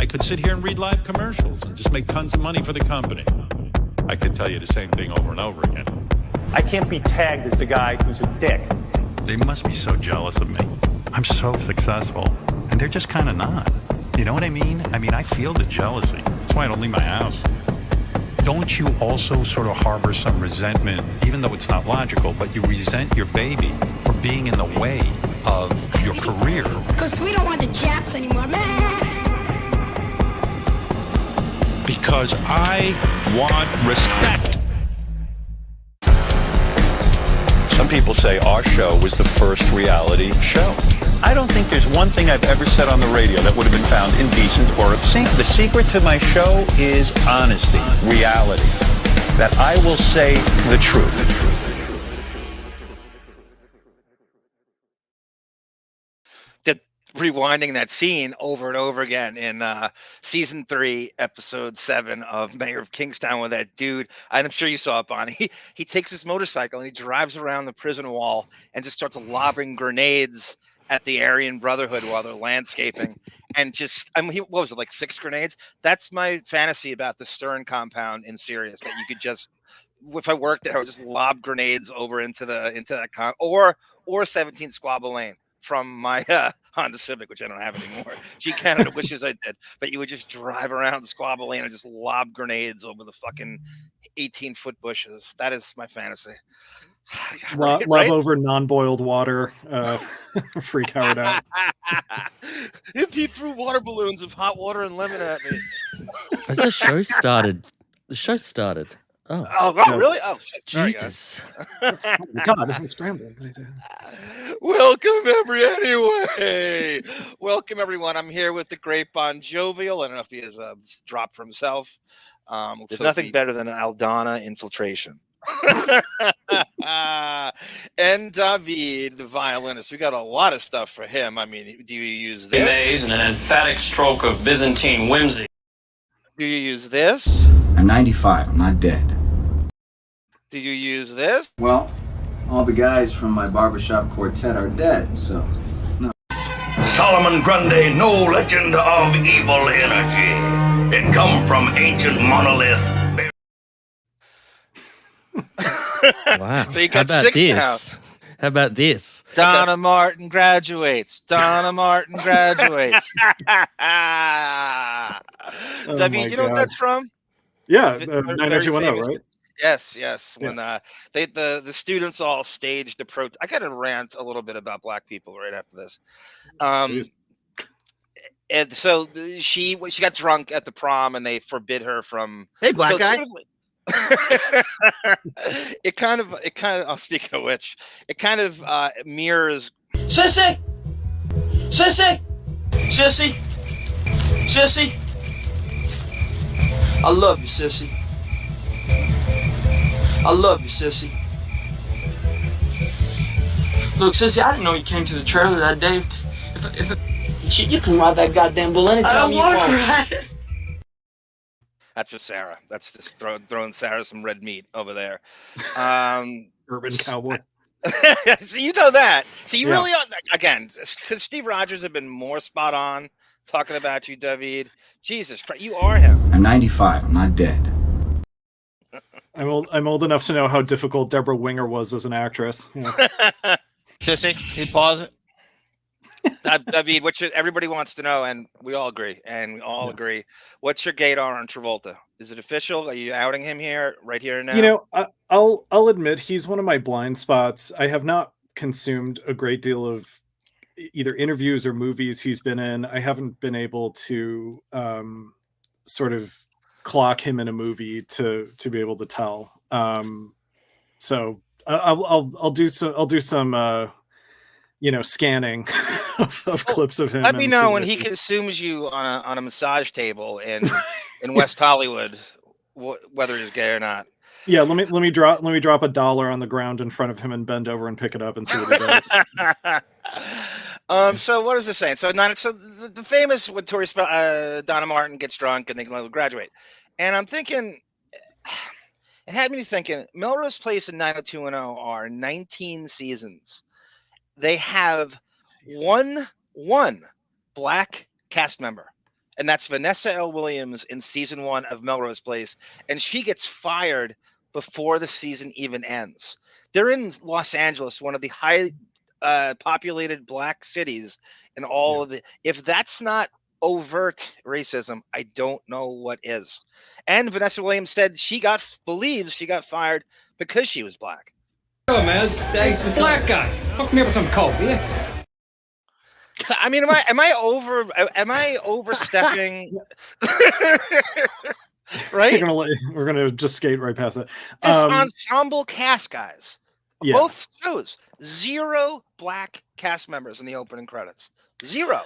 could sit here and read live commercials and just make tons of money for the company. I could tell you the same thing over and over again. I can't be tagged as the guy who's a dick. They must be so jealous of me. I'm so successful, and they're just kind of not. You know what I mean? I feel the jealousy. That's why I don't leave my house. Don't you also sort of harbor some resentment, even though it's not logical, but you resent your baby for being in the way of your career? Because we don't want the Japs anymore, man. Because I want respect. Some people say our show was the first reality show. I don't think there's one thing I've ever said on the radio that would have been found indecent or obscene. The secret to my show is honesty, reality. That I will say the truth. Rewinding that scene over and over again in season 3, episode 7 of Mayor of Kingstown with that dude. I'm sure you saw it, Bonnie. He takes his motorcycle and he drives around the prison wall and just starts lobbing grenades at the Aryan Brotherhood while they're landscaping. And just, what was it, like 6 grenades? That's my fantasy about the Stern compound in Sirius, that you could just, if I worked there, I would just lob grenades over into that or 17 Squabble Lane from my Honda Civic, which I don't have anymore. Gee, Canada wishes I did. But you would just drive around Squabble Lane and just lob grenades over the fucking 18-foot bushes. That is my fantasy. Lob over non-boiled water, freak Howard out. If he threw water balloons of hot water and lemon at me. Has the show started? The show started. Oh, really? Oh, shit. Jesus. God, I'm scrambling. Welcome, Welcome, everyone. I'm here with the great Bon Jovial. I don't know if he has dropped for himself. There's nothing better than Aldana infiltration. And David, the violinist. We got a lot of stuff for him. Do you use this? And an emphatic stroke of Byzantine whimsy. Do you use this? I'm 95. I'm not dead. Do you use this? Well, all the guys from my barbershop quartet are dead, so no. Solomon Grundy, no legend of evil energy. It come from ancient monolith. Wow. So you got 6 now. How about this? Donna Martin graduates. Donna Martin graduates. David, you know what that's from? Yeah, 90210, right? Yes. When the students all staged the protest. I got to rant a little bit about black people right after this. And so she got drunk at the prom, and they forbid her from. Hey, black guy. It kind of. I'll speak of which. It kind of mirrors. Sissy. I love you, sissy. I love you, sissy. Look, sissy, I didn't know you came to the trailer that day. If you can ride that goddamn bull anytime you want. That's for Sarah. That's just throwing Sarah some red meat over there. Urban cowboy. So you know that. So you really are, again, because Steve Rogers have been more spot on talking about you, David. Jesus Christ, you are him. I'm 95. I'm not dead. I'm old enough to know how difficult Deborah Winger was as an actress. Yeah. Sissy, can you pause it? David, everybody wants to know, and we all agree, agree. What's your gaydar on Travolta? Is it official? Are you outing him right here and now? You know, I'll admit he's one of my blind spots. I have not consumed a great deal of either interviews or movies he's been in. I haven't been able to sort of clock him in a movie to be able to tell. So I'll do some scanning of clips of him. Let me know when he consumes you on a massage table in West Hollywood, whether he's gay or not. Yeah, let me drop $1 on the ground in front of him and bend over and pick it up and see what he does. So what is this saying? So the famous when Tori Donna Martin gets drunk and they graduate, and I'm thinking, it had me thinking. Melrose Place and 90210 are 19 seasons. They have one black cast member, and that's Vanessa L. Williams in season 1 of Melrose Place, and she gets fired before the season even ends. They're in Los Angeles, one of the high populated black cities in all of the. If that's not overt racism, I don't know what is. And Vanessa Williams said believes she got fired because she was black. Oh man, thanks for black guy. Hook me up with some coke, yeah. So I mean, am I overstepping? Right? We're gonna just skate right past it. This ensemble cast, guys. Yeah. Both shows, 0 black cast members in the opening credits. 0.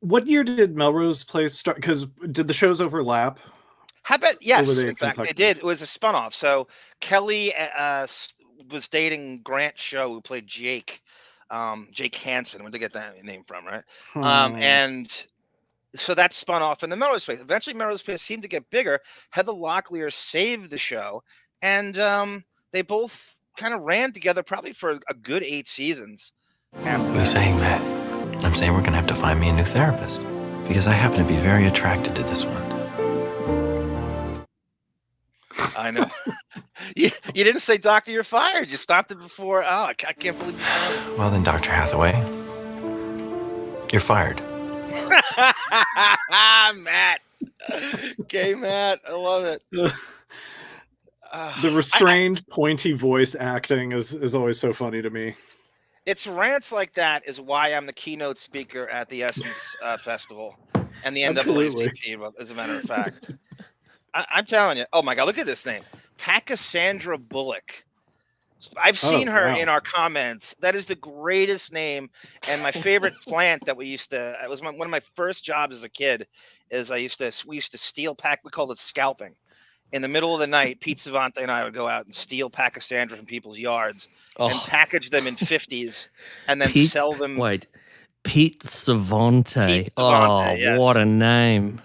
What year did Melrose Place start? Because did the shows overlap? How about yes? they In fact, they consecutive? did. It was a spinoff. So Kelly was dating Grant Show, who played Jake Hansen. Where'd they get that name from, right? And so that spun off into Melrose Place. Eventually, Melrose Place seemed to get bigger. Heather Locklear saved the show, and they both kind of ran together probably for a good 8 seasons. What are you saying, Matt? I'm saying we're gonna have to find me a new therapist because I happen to be very attracted to this one. I know. You didn't say, "Doctor, you're fired." You stopped it before. Oh, I can't believe you found it. Well then, Dr. Hathaway, you're fired. Matt. Okay, Matt. I love it. The restrained, pointy voice acting is always so funny to me. It's rants like that is why I'm the keynote speaker at the Essence Festival and the NAACP, as a matter of fact. I'm telling you. Oh, my God. Look at this name. Cassandra Bullock. I've seen her in our comments. That is the greatest name. And my favorite plant that we used to, it was one of my first jobs as a kid, is we used to steal we called it scalping. In the middle of the night, Pete Savante and I would go out and steal Cassandra from people's yards and package them in 50s and then sell them. Wait, Pete Savante. Yes. What a name.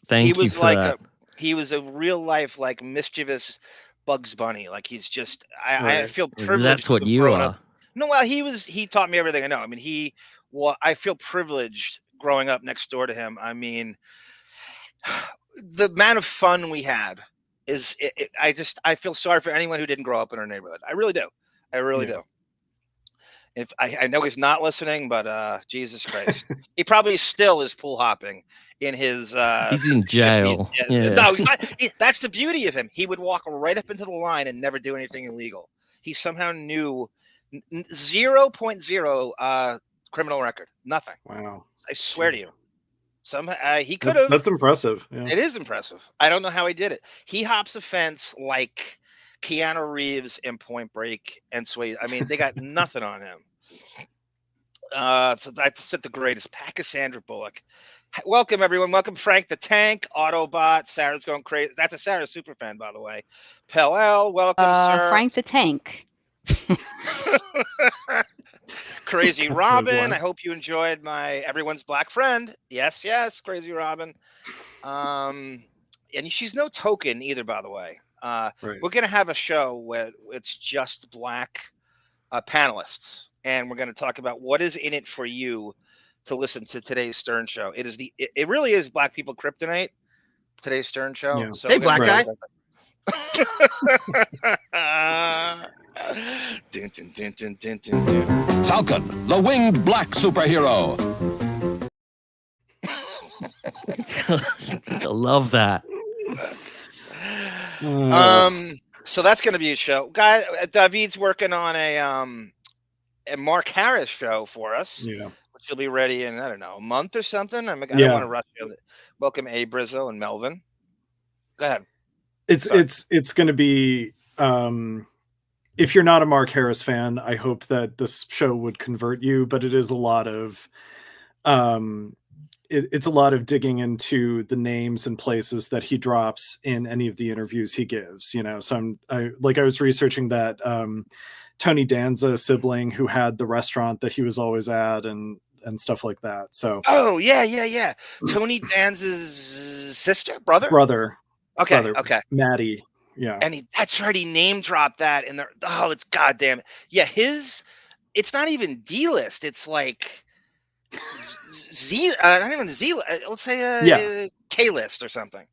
Thank you for that. He was a real life, like, mischievous Bugs Bunny. Like, he's just, I feel privileged. That's what you are. No, well, he taught me everything I know. I mean, I feel privileged growing up next door to him. I mean, the amount of fun we had is, I feel sorry for anyone who didn't grow up in our neighborhood. I really do. I really do. If I know he's not listening, but Jesus Christ, he probably still is pool hopping in his. He's in jail. Yeah. No, he's not. That's the beauty of him. He would walk right up into the line and never do anything illegal. He somehow knew 0.0 criminal record. Nothing. Wow. I swear to you. Somehow he could have. That's impressive. Yeah. It is impressive. I don't know how he did it. He hops a fence like Keanu Reeves in Point Break and Swayze. I mean, they got nothing on him. So that's the greatest. Cassandra Bullock. Welcome, everyone. Welcome, Frank the Tank, Autobot. Sarah's going crazy. That's a Sarah superfan, by the way. Pell, welcome, sir. Frank the Tank. Crazy Robin. I hope you enjoyed my Everyone's Black Friend. Yes, Crazy Robin. And she's no token either, by the way. We're going to have a show where it's just black panelists, and we're going to talk about what is in it for you to listen to today's Stern Show. It really is Black People Kryptonite, today's Stern Show. Yeah. So hey, black guy. Falcon, the winged black superhero. I love that. So that's going to be a show. Guy David's working on a Mark Harris show for us. Yeah. Which will be ready in, I don't know, a month or something. I don't want to rush you. Welcome, A. Brizzo and Melvin. Go ahead. It's going to be, if you're not a Mark Harris fan, I hope that this show would convert you, but it is a lot of, it's a lot of digging into the names and places that he drops in any of the interviews he gives, So I was researching that, Tony Danza sibling who had the restaurant that he was always at and stuff like that. So yeah. Tony Danza's brother. Okay. Maddie. Yeah. And that's right. He name dropped that in there. Oh, it's goddamn. Yeah. It's not even D-list. It's like not even Z, let's say K-list or something.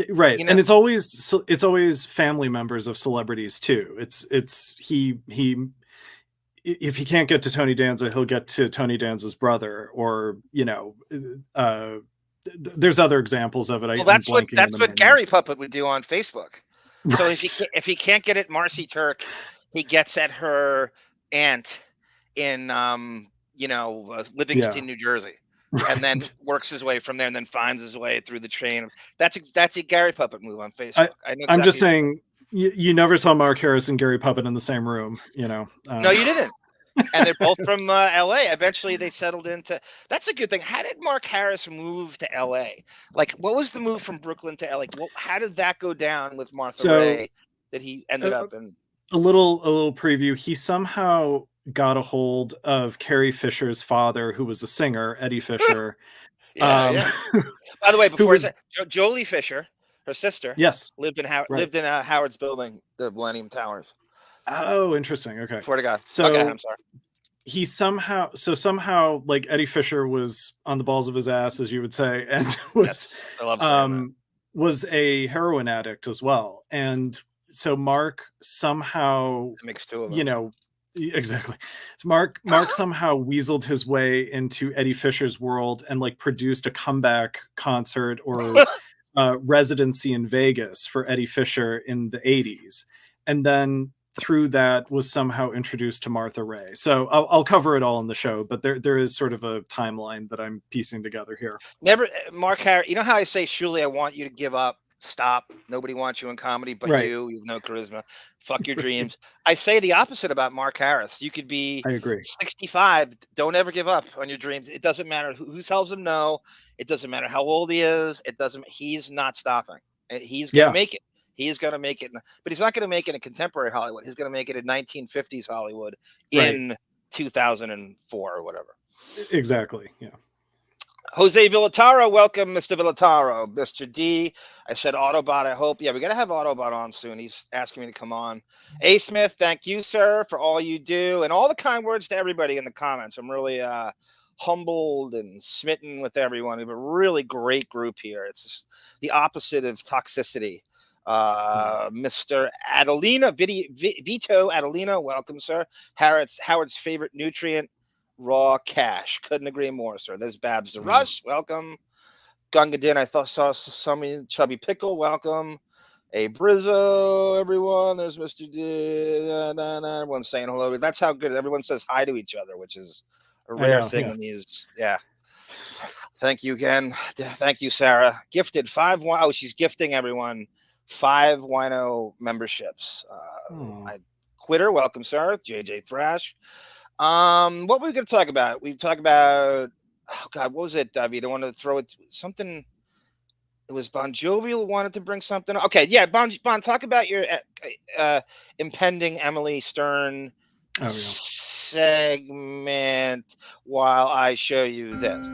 Right. You know? And it's always family members of celebrities too. It's he if he can't get to Tony Danza, he'll get to Tony Danza's brother, or there's other examples of it. Well, that's what Gary Puppet would do on Facebook. Right. So if he can't get at Marcy Turk, he gets at her aunt in Livingston, New Jersey, and then works his way from there, and then finds his way through the chain. That's a Gary Puppet move on Facebook. I'm just saying, you never saw Mark Harris and Gary Puppet in the same room, No, you didn't. And they're both from LA. Eventually they settled into. That's a good thing. How did Mark Harris move to LA? Like, what was the move from Brooklyn to LA? How did that go down with Martha Ray that he ended up in? A little preview. He somehow got a hold of Carrie Fisher's father, who was a singer, Eddie Fisher. Yeah. By the way, before Jolie Fisher, her sister, lived in Howard's building, the Millennium Towers. Oh, interesting. Okay. Swear to God. So okay, I'm sorry. He somehow like Eddie Fisher was on the balls of his ass, as you would say, and was a heroin addict as well. And so Mark somehow mixed two of them. Exactly. So Mark somehow weaseled his way into Eddie Fisher's world and like produced a comeback concert or residency in Vegas for Eddie Fisher in the 80s. And then through that was somehow introduced to Martha Ray. So I'll cover it all in the show, but there is sort of a timeline that I'm piecing together here. Mark Harris, you know how I say, Shuli, I want you to give up, stop. Nobody wants you in comedy, but you have no charisma. Fuck your dreams. I say the opposite about Mark Harris. You could be 65. Don't ever give up on your dreams. It doesn't matter who tells him no. It doesn't matter how old he is. He's not stopping. He's going to make it. He's going to make it, but he's not going to make it in contemporary Hollywood. He's going to make it in 1950s Hollywood in 2004 or whatever. Exactly. Yeah. Jose Villataro, welcome, Mr. Villataro. Mr. D, I said Autobot, I hope. Yeah, we got to have Autobot on soon. He's asking me to come on. A. Smith, thank you, sir, for all you do and all the kind words to everybody in the comments. I'm really humbled and smitten with everyone. We have a really great group here. It's just the opposite of toxicity. Mr. Adelina, Vito Adelina, welcome, sir. Howard's favorite nutrient, raw cash. Couldn't agree more, sir. There's Babs the Rush, welcome. Gungadin, I saw some Chubby Pickle, welcome. A Brizzo, everyone. There's Mr. D. Everyone's saying hello. That's how good everyone says hi to each other, which is a rare thing in these. Yeah. Thank you again. Thank you, Sarah. Gifted 5 wine. Oh, she's gifting everyone 5 wino memberships. Quitter, welcome, sir. JJ Thrash. What were we going to talk about? We talk about, oh God, what was it, David? I wanted to throw it something. It was Bon Jovi who wanted to bring something. Okay, yeah, Bon, talk about your impending Emily Stern segment while I show you this.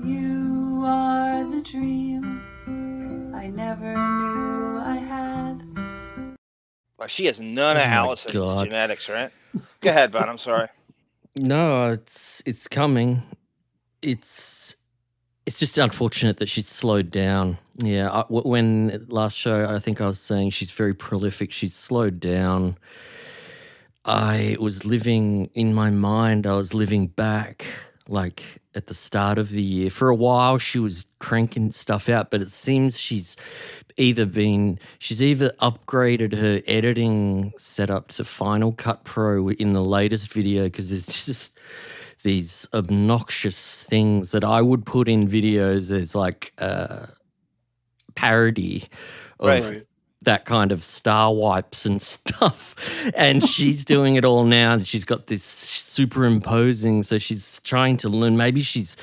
You are the dream I never knew I had. Well, she has none of Allison's genetics, right? Go ahead, Bon. I'm sorry. No, it's coming. It's just unfortunate that she's slowed down. Yeah, when last show, I think I was saying she's very prolific. She's slowed down. I was living in my mind. I was living back, like at the start of the year. For a while, she was cranking stuff out, but it seems she's either upgraded her editing setup to Final Cut Pro in the latest video, because there's just these obnoxious things that I would put in videos as like parody of that kind of star wipes and stuff. And she's doing it all now, and she's got this superimposing, so she's trying to learn. Maybe she's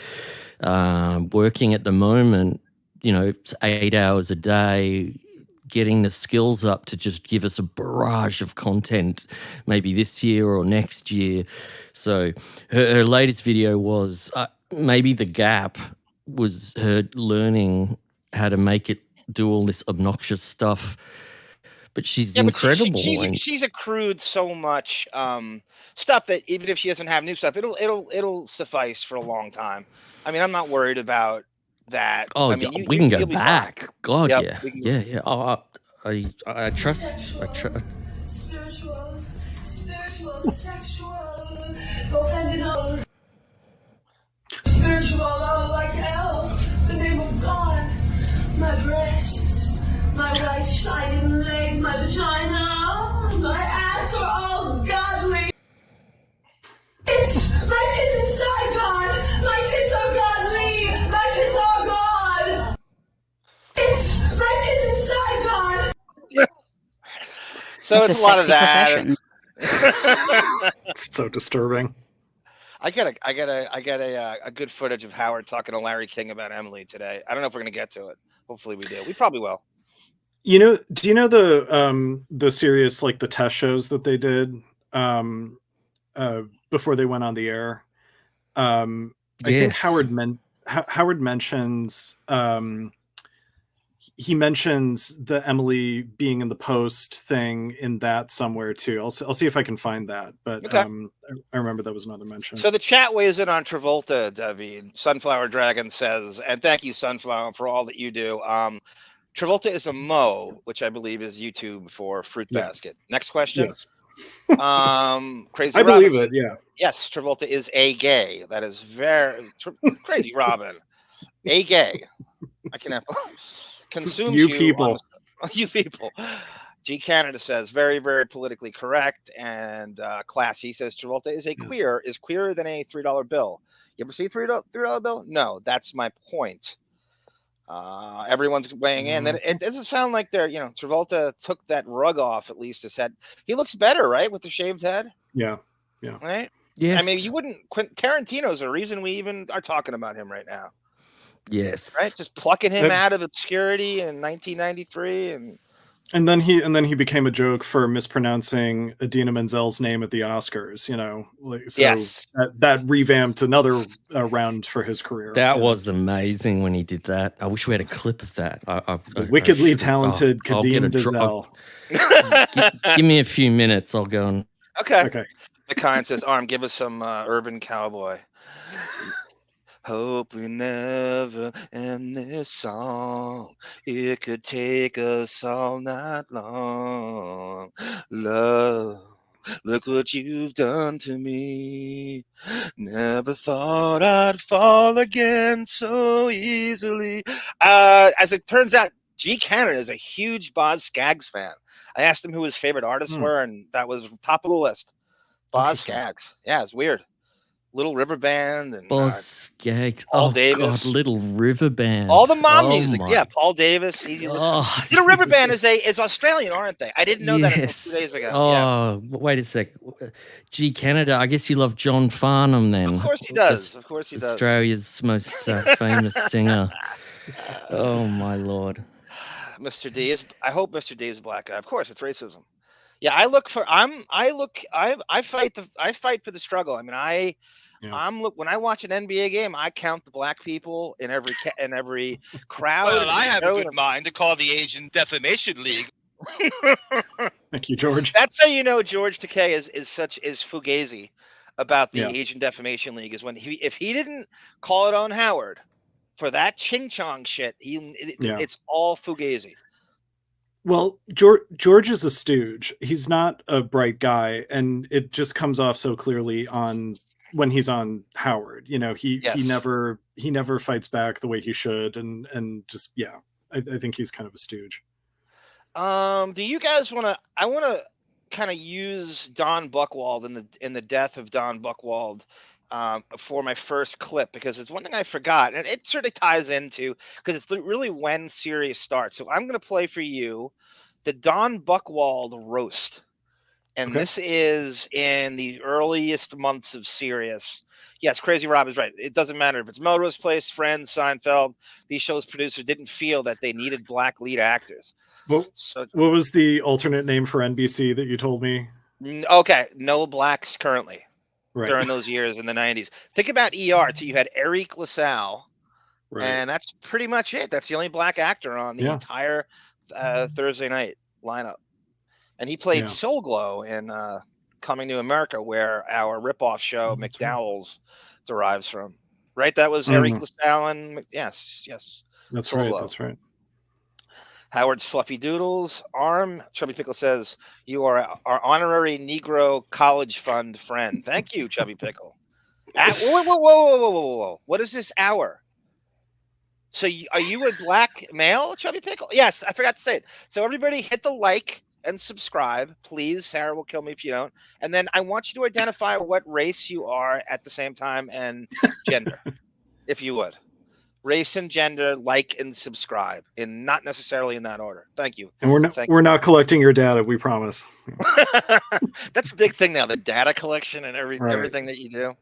working at the moment, 8 hours a day, getting the skills up to just give us a barrage of content maybe this year or next year. So her latest video was maybe the gap was her learning how to make it do all this obnoxious stuff. but she's Yeah, but incredible. and she's accrued so much stuff that even if she doesn't have new stuff, it'll suffice for a long time. I mean, I'm not worried about that. oh, I yeah, mean, we can go you'll be fine. back. God, Yep. yeah, We can, yeah, yeah. Oh, I trust. Spiritual, sexual, both spiritual, like hell, the name of God, my breasts, my white shining legs, my vagina, my ass are all godly. My tits inside God, my tits are godly, my tits are God. My tits inside God. so It's it's a a lot of sexy that. profession. It's so disturbing. I got a good footage of Howard talking to Larry King about Emily today. I don't know if we're gonna get to it. Hopefully we do. We probably will. You know, do you know the Sirius, like the test shows that they did before they went on the air? I think Yes. Howard mentions he mentions the Emily being in the Post thing in that somewhere too. I'll see if I can find that, but Okay. I remember that was another mention. So the chat weighs in on Travolta, David. Sunflower Dragon says, and thank you, Sunflower, for all that you do. Travolta is a Mo, which I believe is YouTube for Fruit Yeah. Basket. Next question. Yes. Crazy I Robin believe says, it. Yeah. yes, Travolta is a gay. That is very Crazy Robin. A gay. I can consumes You you people. you people. G Canada says very, very politically correct and classy. Says Travolta is a queer, is queerer than a $3 bill. You ever see $3 bill? No, that's my point. Everyone's weighing in. That it doesn't sound like they're, Travolta took that rug off. At least his head. He looks better, right, with the shaved head. Yeah. Yeah. Right. Yes. I mean, you wouldn't. Tarantino's the reason we even are talking about him right now. Yes. Right. Just plucking him out of obscurity in 1993 And then he became a joke for mispronouncing Idina Menzel's name at the Oscars, so yes, that revamped another round for his career. That was amazing when he did that. I wish we had a clip of that. The wickedly talented Kadeem Dizel. Give me a few minutes. I'll go and. Okay. The kind says, Arm, give us some Urban Cowboy. Hope we never end this song. It could take us all night long. Love, look what you've done to me. Never thought I'd fall again so easily. As it turns out, G Canada is a huge Boz Scaggs fan. I asked him who his favorite artists were, and that was top of the list. Boz Scaggs. Yeah, it's weird. Little River Band and Boz Scaggs. Paul Davis. God, Little River Band. All the mom music. Yeah, Paul Davis. Easy listen. Little River Band is Australian, aren't they? I didn't know that until 2 days ago. Oh, wait a sec. G Canada. I guess you love John Farnham then. Of course he does. Of course he does. Australia's most famous singer. Oh my Lord. Mr. D is. I hope Mr. D is a black guy. Of course, it's racism. Yeah, I fight for the struggle. I mean, when I watch an NBA game, I count the black people in every crowd. Well, I have a good mind to call the Asian Defamation League. Thank you, George. That's how you know George Takei is fugazi about the Asian Defamation League. Is when if he didn't call it on Howard for that ching chong shit, it's all fugazi. Well, George is a stooge. He's not a bright guy, and it just comes off so clearly when he's on Howard. He never fights back the way he should, and just I think he's kind of a stooge. Do you guys want to? I want to kind of use Don Buchwald in the death of Don Buchwald for my first clip, because it's one thing I forgot, and it sort of ties into, because it's really when Sirius starts. So I'm going to play for you the Don Buchwald Roast, and this is in the earliest months of Sirius. Yes, Crazy Rob is right. It doesn't matter if it's Melrose Place, Friends, Seinfeld. These shows' producers didn't feel that they needed black lead actors. What was the alternate name for NBC that you told me? Okay, no blacks currently. Right. During those years in the 90s. Think about ER too. You had Eric LaSalle, and that's pretty much it. That's the only black actor on the entire Thursday night lineup. and he played Yeah. Soul Glow in Coming to America, where our ripoff show McDowell's derives from. Right? That was Eric LaSalle. Yes. That's Soul right. Glow. That's right. Howard's Fluffy Doodles arm. Chubby Pickle says, "You are our honorary Negro College Fund friend." Thank you, Chubby Pickle. Whoa. What is this hour? So are you a black male, Chubby Pickle? Yes, I forgot to say it. So everybody hit the like and subscribe, please. Sarah will kill me if you don't. And then I want you to identify what race you are at the same time and gender, if you would. Race and gender, like and subscribe, and not necessarily in that order. Thank you. And we're not collecting your data, we promise. That's a big thing now, the data collection and everything that you do.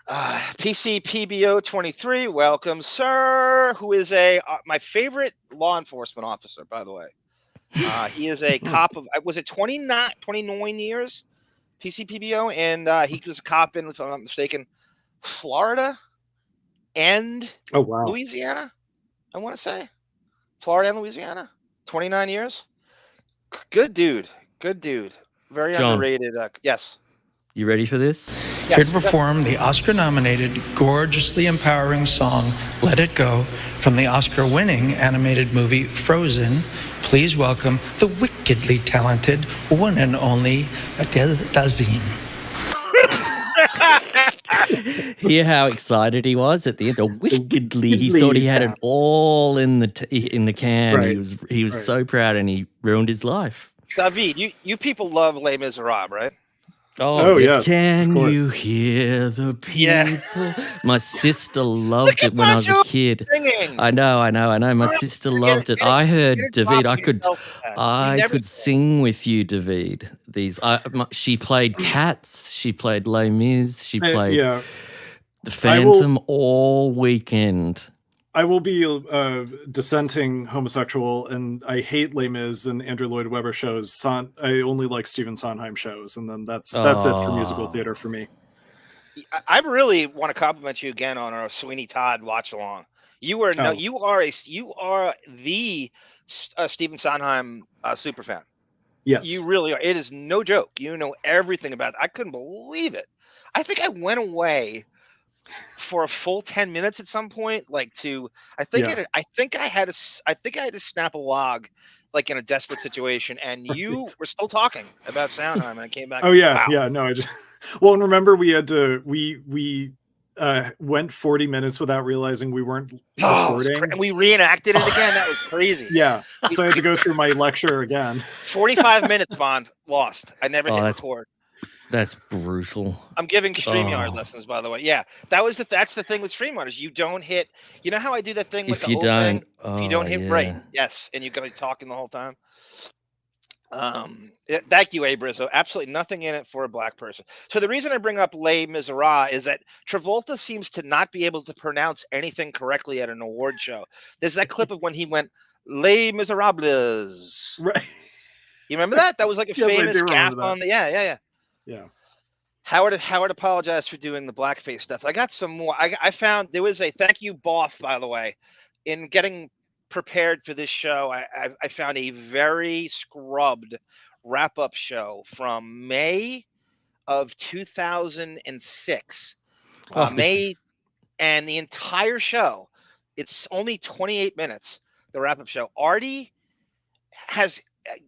PCPBO 23, welcome, sir. Who is my favorite law enforcement officer, by the way. He is a cop of, was it 29 years? PCPBO, and he was a cop in, if I'm not mistaken, Florida and Louisiana, I want to say. Florida and Louisiana. 29 years. Good dude. Very John, underrated. Yes. You ready for this? Here to perform the Oscar-nominated, gorgeously empowering song, Let It Go, from the Oscar-winning animated movie Frozen, please welcome the wickedly talented one and only Adele Dazeem. Hear how excited he was at the end. Wickedly, he thought he had it all in the can. Right. He was so proud, and he ruined his life. David, you people love Les Miserables, right? Oh yes. Can you hear the people? Yeah. My sister loved it when I was a kid. Singing. I know. My sister loved it. I heard David. I could sing with you, David. She played Cats. She played Les Mis. She played The Phantom all weekend. I will be dissenting homosexual, and I hate Les Mis and Andrew Lloyd Webber shows. I only like Stephen Sondheim shows, and then that's it for musical theater for me. I really want to compliment you again on our Sweeney Todd watch along. You are the Stephen Sondheim super fan. Yes, you really are. It is no joke. You know everything about it. I couldn't believe it. I think I went away for a full 10 minutes at some point, I think I had to snap a log, like in a desperate situation, and you were still talking about Sondheim, and I came back. Oh yeah, wow. No, and remember we had to we went 40 minutes without realizing we weren't recording, and we reenacted it again. That was crazy. Yeah, so I had to go through my lecture again. 45 minutes, Bond, lost. I never hit record. That's brutal. I'm giving StreamYard lessons, by the way. Yeah, that's the thing with StreamYard is you don't hit. You know how I do that thing with if you don't hit right, yes, and you're going to be talking the whole time. Thank you, Abrizzo. Absolutely nothing in it for a black person. So the reason I bring up Les Miserables is that Travolta seems to not be able to pronounce anything correctly at an award show. There's that clip of when he went Les Miserables. Right. You remember that? That was like a famous gaffe on the Yeah. Howard apologized for doing the blackface stuff. I got some more. I found there was a thank you, Boff, by the way, in getting prepared for this show. I found a very scrubbed wrap-up show from May of 2006. And the entire show, it's only 28 minutes. The wrap-up show. Artie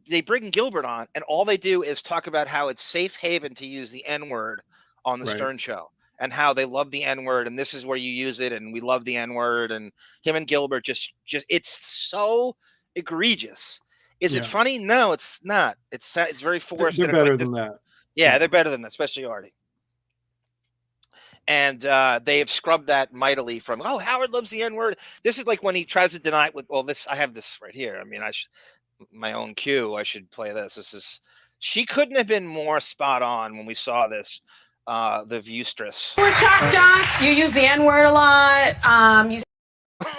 they bring Gilbert on, and all they do is talk about how it's safe haven to use the N-word on the Stern Show, and how they love the N-word, and this is where you use it, and we love the N-word, and him and Gilbert just it's so egregious. Is it funny? No, it's not. It's very forced. They're better than that. Yeah, they're better than that, especially Artie. And they have scrubbed that mightily from, Howard loves the N-word. This is like when he tries to deny it with, I have this right here. I mean, my own cue, I should play this. She couldn't have been more spot on when we saw this, the viewstress. We're shocked, John. You use the N-word a lot.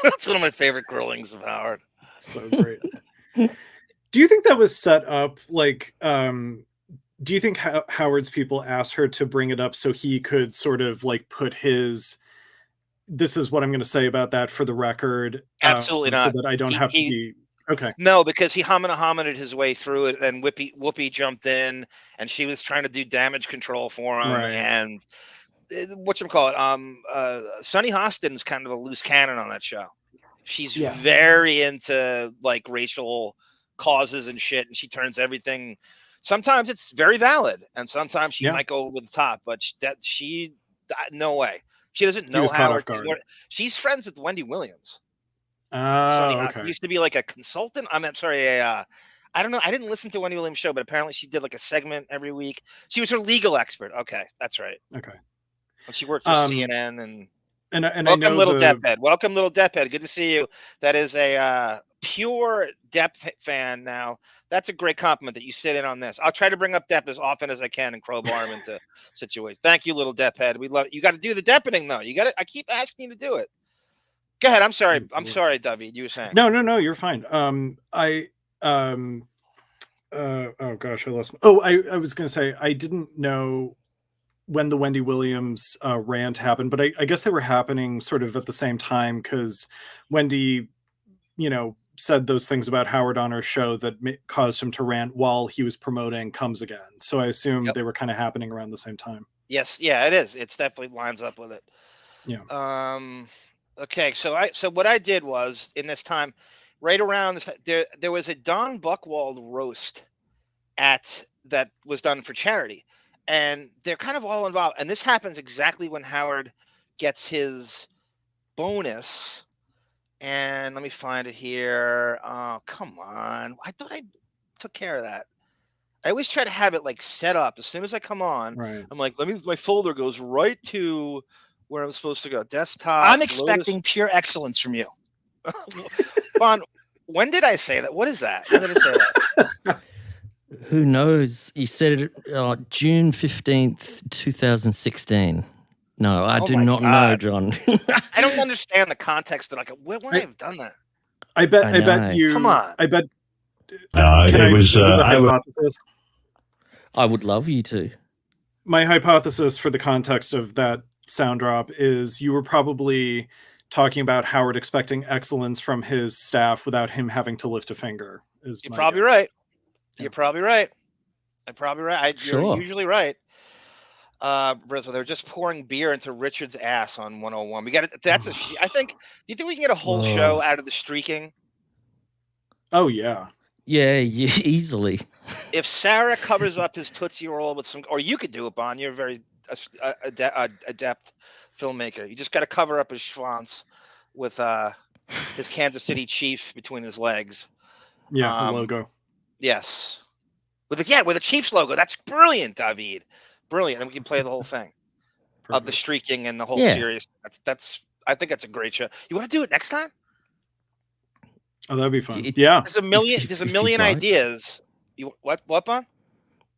That's one of my favorite grillings of Howard. So great. Do you think that was set up do you think Howard's people asked her to bring it up so he could sort of put this is what I'm going to say about that for the record? Absolutely not. So that I don't have to be. Okay. No, because he hominid his way through it, and Whoopi jumped in, and she was trying to do damage control for him, Right. and whatchamacallit, Sunny Hostin's kind of a loose cannon on that show. She's very into like racial causes and shit, and she turns everything. Sometimes it's very valid, and sometimes she might go over the top, but no way. She doesn't know Howard. She's friends with Wendy Williams. Okay. Used to be like a consultant. I'm sorry, I don't know. I didn't listen to Wendy Williams' show, but apparently she did like a segment every week. She was her legal expert. Okay, that's right. Okay. And she worked for CNN and welcome, I know little Depphead. Welcome, little Depphead. Good to see you. That is a pure Depp fan now. That's a great compliment that you sit in on this. I'll try to bring up Depp as often as I can and crowbar him into situations. Thank you, little Depphead. We love you. Got to do the Deppening though. You got to. I keep asking you to do it. Go ahead. I'm sorry. I'm sorry, David. You were saying. No. You're fine. Oh gosh, I lost. I was gonna say I didn't know when the Wendy Williams rant happened, but I guess they were happening sort of at the same time because Wendy, said those things about Howard on her show that caused him to rant while he was promoting Comes Again. So I assume they were kind of happening around the same time. Yes. Yeah, it is. It's definitely lines up with it. Yeah. Okay. So what I did was in this time, right around this, there was a Don Buchwald roast that was done for charity, and they're kind of all involved. And this happens exactly when Howard gets his bonus. And let me find it here. Oh, come on. I thought I took care of that. I always try to have it like set up as soon as I come on. Right. I'm like, my folder goes right to where I'm supposed to go. Desktop. I'm expecting pure excellence from you. Bon, when did I say that? What is that? When did I say that? Who knows? You said it June 15th, 2016. No, I do not know, John. I don't understand the context that where would I have done that? I bet you. Come on. I bet. It was. I would love you to. My hypothesis for the context of that sound drop is you were probably talking about Howard expecting excellence from his staff without him having to lift a finger. You're probably right. You're probably right. Sure. You're usually right. They're just pouring beer into Richard's ass on 101. We got it. I think. Do you think we can get a whole show out of the streaking? Oh yeah. Yeah, easily. If Sarah covers up his Tootsie Roll with some, or you could do it, Bon. You're a very adept filmmaker. You just got to cover up his schwanz with his Kansas City Chief between his legs. Yeah, the logo. Yes, with a Chiefs logo. That's brilliant, David. Brilliant. And we can play the whole thing of the streaking and the whole series. I think that's a great show. You want to do it next time? Oh, that'd be fun. There's a million ideas. What, Bon?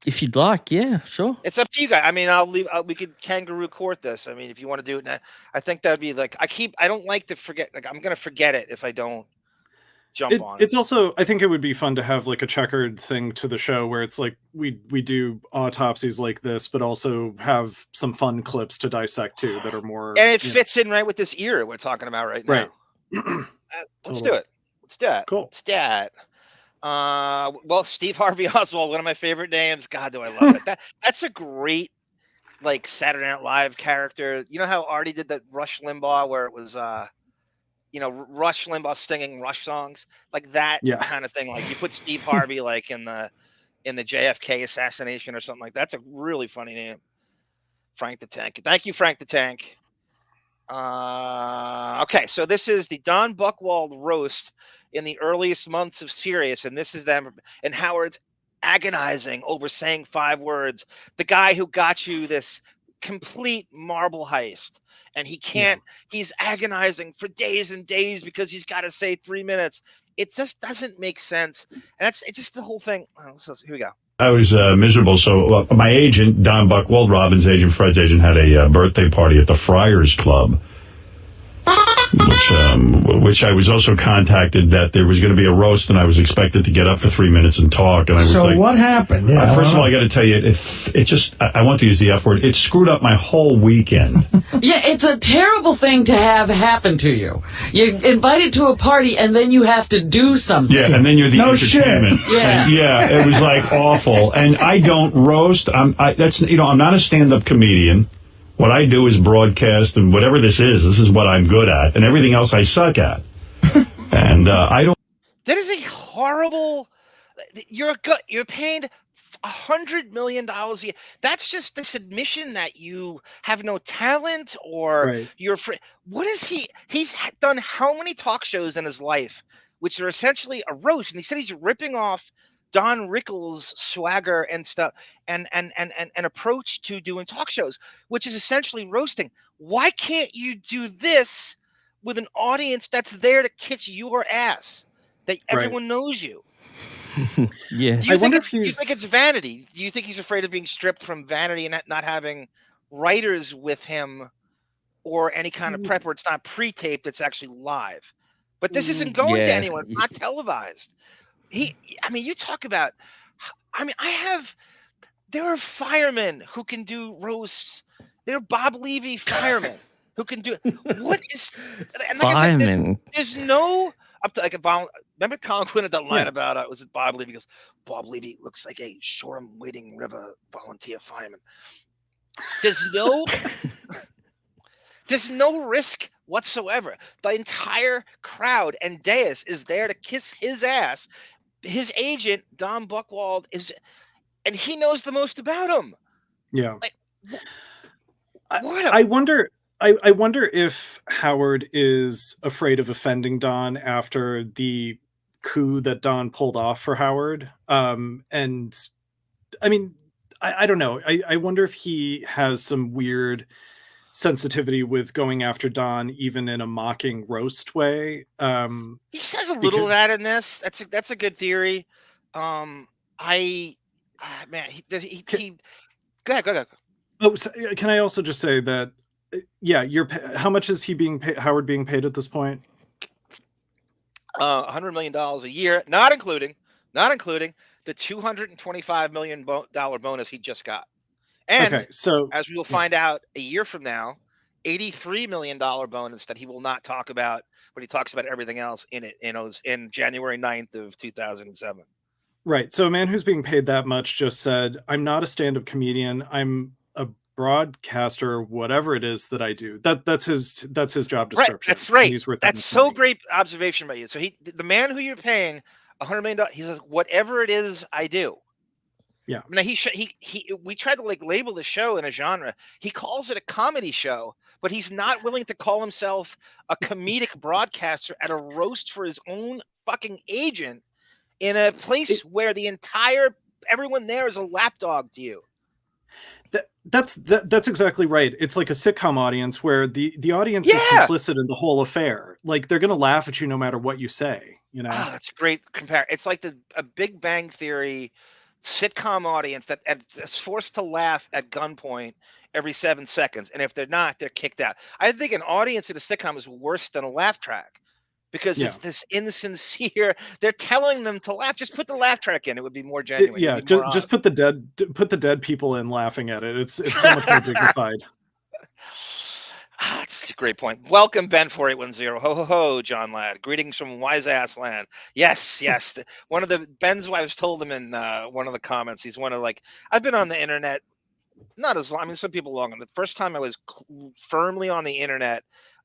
If you'd like, yeah, sure. It's up to you guys. I mean, we could kangaroo court this. I mean, if you want to do it now, I think that'd be like, I don't like to forget. Like, I'm going to forget it if I don't jump on it. It's also, I think it would be fun to have like a checkered thing to the show where it's like we do autopsies like this, but also have some fun clips to dissect too that are more. And it fits in right with this era we're talking about right now. Right. Let's do it. Let's do it. Cool. Let's do it. Well, Steve Harvey Oswald, one of my favorite names. God, do I love it. That's a great like Saturday Night Live character. You know how Artie did that Rush Limbaugh where it was Rush Limbaugh singing Rush songs, like that kind of thing. Like you put Steve Harvey like in the JFK assassination or something like that. That's a really funny name. Frank the Tank. Thank you, Frank the Tank. Okay, so this is the Don Buchwald roast in the earliest months of Sirius, and this is them and Howard's agonizing over saying 5 words. The guy who got you this complete marble heist, and he can't. He's agonizing for days and days because he's got to say 3 minutes. It just doesn't make sense, and it's just the whole thing. Here we go. I was miserable. So my agent, Don Buchwald, Robin's agent, Fred's agent, had a birthday party at the Friars Club. which I was also contacted that there was going to be a roast, and I was expected to get up for 3 minutes and talk. And I was So what happened? Yeah, first of all, I got to tell you, it just, I want to use the F word, it screwed up my whole weekend. Yeah, it's a terrible thing to have happen to you. You're invited to a party and then you have to do something. Yeah, and then you're the entertainment. Yeah. And it was like awful. And I don't roast. I'm not a stand-up comedian. What I do is broadcast, and whatever this is what I'm good at, and everything else I suck at. And I don't. That is a horrible. You're paid $100 million a year. That's just this admission that you have no talent or you're free. What is he? He's done how many talk shows in his life, which are essentially a roast? And he said he's ripping off Don Rickles' swagger and stuff and approach to doing talk shows, which is essentially roasting. Why can't you do this with an audience that's there to kiss your ass, that everyone knows you? Yes. Do you think it's vanity? Do you think he's afraid of being stripped from vanity and not having writers with him or any kind of prep where it's not pre-taped, it's actually live? But this isn't going to anyone. It's not televised. You talk about, there are firemen who can do roasts. There are Bob Levy firemen who can do it. What is, and like I said, there's no, up to like remember Colin Quinn had that line about, was it Bob Levy? He goes, Bob Levy looks like a Shoreham Wading River volunteer fireman. There's no risk whatsoever. The entire crowd and dais is there to kiss his ass. His agent, Don Buchwald, and he knows the most about him. Yeah. Like, I wonder if Howard is afraid of offending Don after the coup that Don pulled off for Howard. And I mean, I don't know. I wonder if he has some weird sensitivity with going after Don, even in a mocking roast way. He says a little of that in this. That's a good theory. Go ahead. Oh, so, can I also just say that? Yeah, how much is he Howard being paid at this point? $100 million a year, not including the $225 million bonus he just got. And as we will find out a year from now, $83 million bonus that he will not talk about, but he talks about everything else in it. In January 9th of 2007. Right. So a man who's being paid that much just said, "I'm not a stand-up comedian. I'm a broadcaster, whatever it is that I do." That's his job description. Right. That's right. He's worth that's so money. Great observation by you. So the man who you're paying $100 million, he says, whatever it is I do. Yeah. Now we tried to label the show in a genre. He calls it a comedy show, but he's not willing to call himself a comedic broadcaster at a roast for his own fucking agent in a place where everyone there is a lapdog to you. That's exactly right. It's like a sitcom audience where the audience is complicit in the whole affair. Like they're gonna laugh at you no matter what you say. You know. That's a great compare. It's like a Big Bang Theory sitcom audience that is forced to laugh at gunpoint every 7 seconds, and if they're not, they're kicked out. I think an audience in a sitcom is worse than a laugh track because it's this insincere. They're telling them to laugh. Just put the laugh track in; it would be more genuine. Just put the dead people in laughing at it. It's so much more dignified. That's a great point. Welcome, Ben4810. Ho, ho, ho, John Ladd. Greetings from Wise Ass Land. Yes. One of the Ben's wives told him in one of the comments, he's one of I've been on the internet, not as long. I mean, some people longer. The first time I was firmly on the internet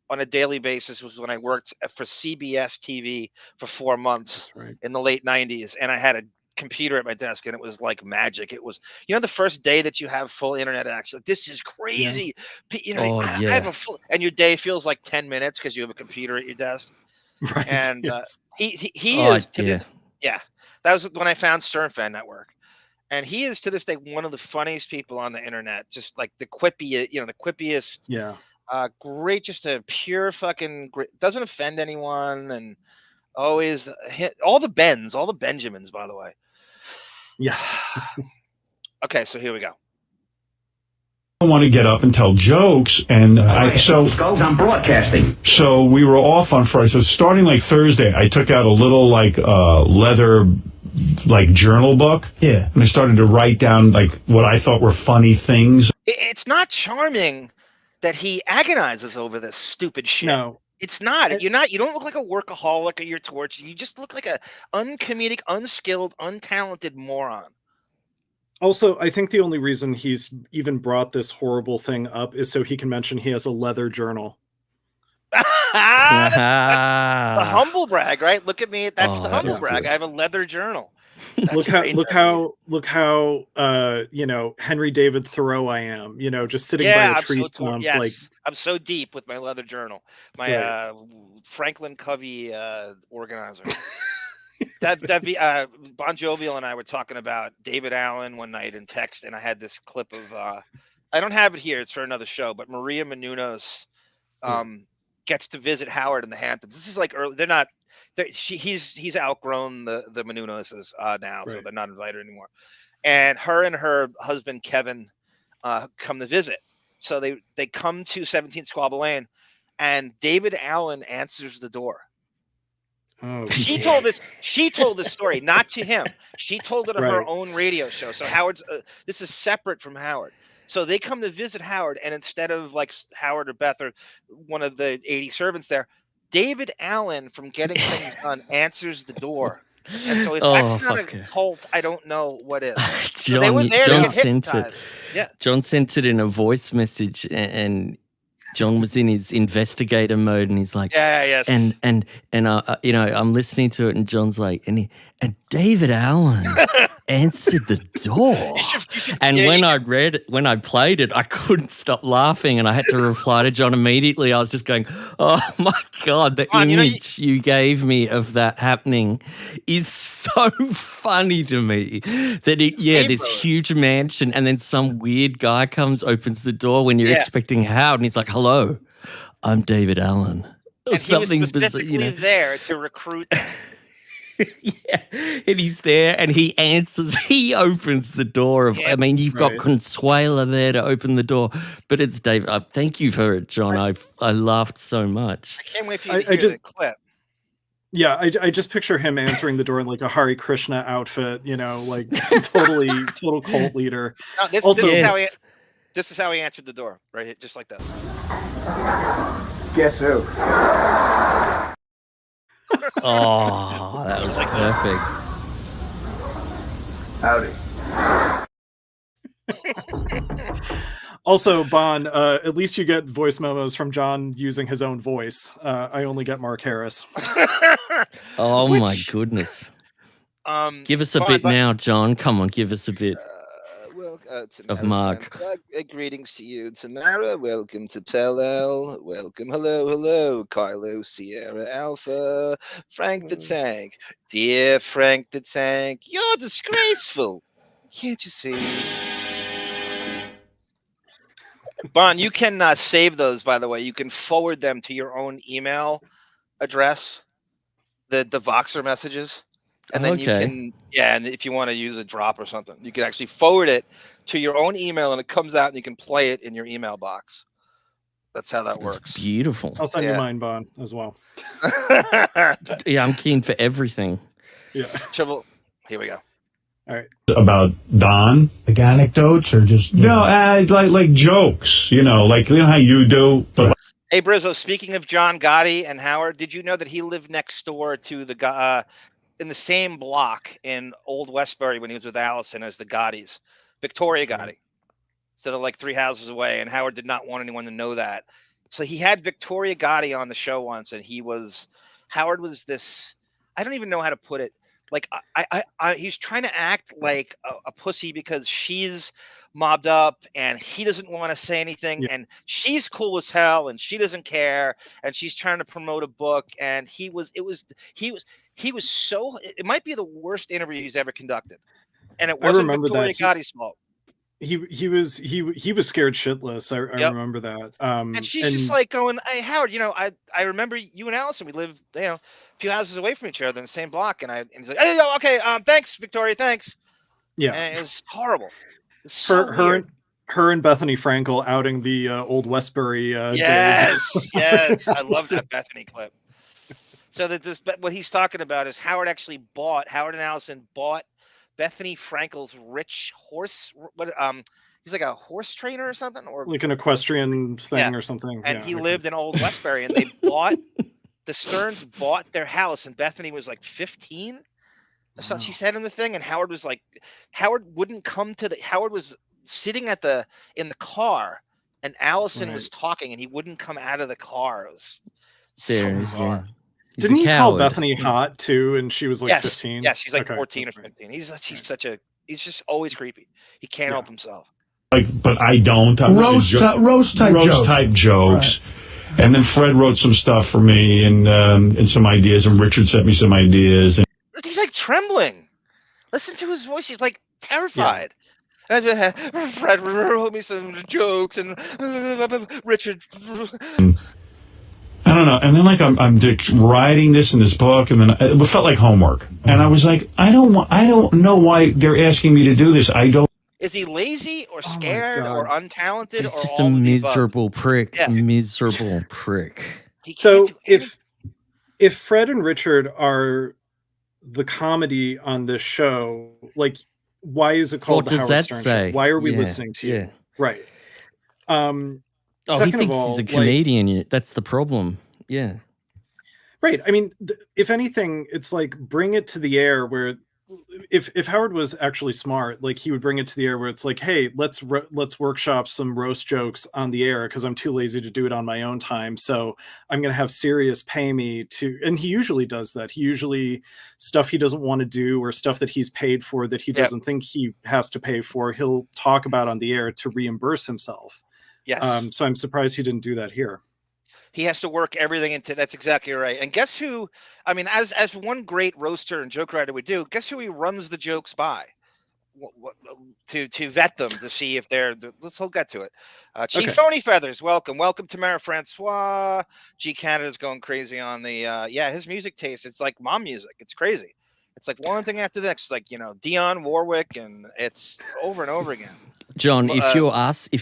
on a daily basis was when I worked for CBS TV for 4 months in the late 90s. And I had a computer at my desk and it was like magic. It was, the first day that you have full internet access, this is crazy. I have a full, and your day feels like 10 minutes because you have a computer at your desk. Right. And he is to this. Yeah. That was when I found Sternfan Network. And he is to this day one of the funniest people on the internet. Just like the quippy, the quippiest. Yeah. Great, just a pure fucking great, doesn't offend anyone, and always hit all the Benjamins, by the way. Yes. Okay, so here we go. don't want to get up and tell jokes, and I'm broadcasting. So we were off on Friday. So starting like Thursday, I took out a little like leather like journal book. Yeah. And I started to write down like what I thought were funny things. It's not charming that he agonizes over this stupid shit. No. It's not. You don't look like a workaholic or you're tortured. You just look like a uncomedic, unskilled, untalented moron. Also, I think the only reason he's even brought this horrible thing up is so he can mention he has a leather journal. That's the humble brag, right? Look at me. That's the humble brag. Good. I have a leather journal. Look how Henry David Thoreau I am, just sitting by a tree stump. Yes, I'm so deep with my leather journal. My Franklin Covey organizer. Bon Jovial and I were talking about David Allen one night in text, and I had this clip of I don't have it here, it's for another show, but Maria Menounos gets to visit Howard in the Hamptons. This is like early. He's outgrown the Menounos now, so they're not invited anymore. And her husband Kevin come to visit. So they come to 17 Squabble Lane, and David Allen answers the door. Oh, she told this story not to him. She told it on her own radio show. So Howard's this is separate from Howard. So they come to visit Howard, and instead of like Howard or Beth or one of the 80 servants there, David Allen from Getting Things Done answers the door. And so if that's not a cult, I don't know what is. John, they were there John to get sent it. Yeah. John sent it in a voice message, and John was in his investigator mode, and he's like, and I'm listening to it, and John's like, and David Allen answered the door. When I played it, I couldn't stop laughing, and I had to reply to John immediately. I was just going, "Oh my God, the image you gave me of that happening is so funny to me." That this huge mansion, and then some weird guy comes, opens the door when you're expecting Howard, and he's like, "Hello, I'm David Allen." And something he was specifically there to recruit them. And he's there, and he answers. He opens the door of. I mean, you've got Consuela there to open the door, but it's David. Thank you for it, John. I laughed so much. I can't wait for you to hear the clip. Yeah, I just picture him answering the door in like a Hare Krishna outfit, like total cult leader. No, this is how he answered the door, right? Just like that. Guess who? Oh, that was perfect. Howdy. Also, Bon, at least you get voice memos from John using his own voice. I only get Mark Harris. My goodness. Give us a bit now, John. Come on, give us a bit of Mark. Greetings to you, Tamara. Welcome to Pell. Welcome. Hello. Kylo, Sierra Alpha. Frank the Tank. Dear Frank the Tank, you're disgraceful. Can't you see? Bon, you can save those, by the way. You can forward them to your own email address, the Voxer messages. And then you can, and if you want to use a drop or something, you can actually forward it to your own email, and it comes out, and you can play it in your email box. That's how that works. Beautiful. I'll send you mine, Bon, as well. I'm keen for everything. Yeah. Triple. Here we go. All right. About Don? Like anecdotes or just like jokes, like how you do. But hey, Brizzo, speaking of John Gotti and Howard, did you know that he lived next door to the in the same block in Old Westbury when he was with Allison as the Gottis, Victoria Gotti. So they're like 3 houses away, and Howard did not want anyone to know that. So he had Victoria Gotti on the show once, and Howard was this, I don't even know how to put it. Like he's trying to act like a pussy because she's mobbed up and he doesn't want to say anything, and she's cool as hell and she doesn't care, and she's trying to promote a book, and he was so, it might be the worst interview he's ever conducted, and it wasn't Victoria Gotti's fault. He was scared shitless. I remember that. And she's just like going, "Hey, Howard, I remember you and Allison. We lived, a few houses away from each other in the same block." And he's like, "Hey, okay, thanks, Victoria, thanks." Yeah, and it was horrible. It was so weird. her and Bethany Frankel outing the old Westbury days. Yes, I love that Bethany clip. So what he's talking about is Howard and Allison bought Bethany Frankel's rich horse. He's like a horse trainer or something, or like an equestrian thing or something. And he lived in Old Westbury, and they bought the Stearns bought their house, and Bethany was like 15. So she said in the thing, and Howard was like, Howard wouldn't come to Howard was sitting in the car, and Allison was talking, and he wouldn't come out of the car. It was so bizarre. Didn't he call Bethany hot too? And she was like 15. Yeah, she's like 14 or 15. He's just always creepy. He can't help himself. But I don't. Roast type jokes. Right. And then Fred wrote some stuff for me and some ideas, and Richard sent me some ideas. And he's like trembling. Listen to his voice. He's like terrified. Yeah. Fred wrote me some jokes, and Richard. I don't know. And then I'm writing this in this book, and then it felt like homework. And I was like, I don't know why they're asking me to do this. I don't. Is he lazy or scared or untalented? He's just a miserable prick. Yeah. Miserable prick. So if Fred and Richard are the comedy on this show, like, why is it called the Howard Stern Show? Why are we listening to you? Right. He thinks he's a comedian. That's the problem. Yeah. Right. I mean, if anything, it's like bring it to the air where if Howard was actually smart, like he would bring it to the air where it's like, hey, let's workshop some roast jokes on the air because I'm too lazy to do it on my own time. So I'm going to have Sirius pay me to, and he usually does that. He usually stuff he doesn't want to do or stuff that he's paid for that he doesn't think he has to pay for, he'll talk about on the air to reimburse himself. Yes. So I'm surprised he didn't do that here. He has to work everything into. That's exactly right. And guess who? I mean, as one great roaster and joke writer would do. Guess who he runs the jokes by? To vet them to see if they're. We'll get to it. Chief Tony Feathers, welcome to Mara Francois. G Canada's going crazy on the. His music taste. It's like mom music. It's crazy. It's like one thing after the next. It's like Dionne Warwick, and it's over and over again. John, if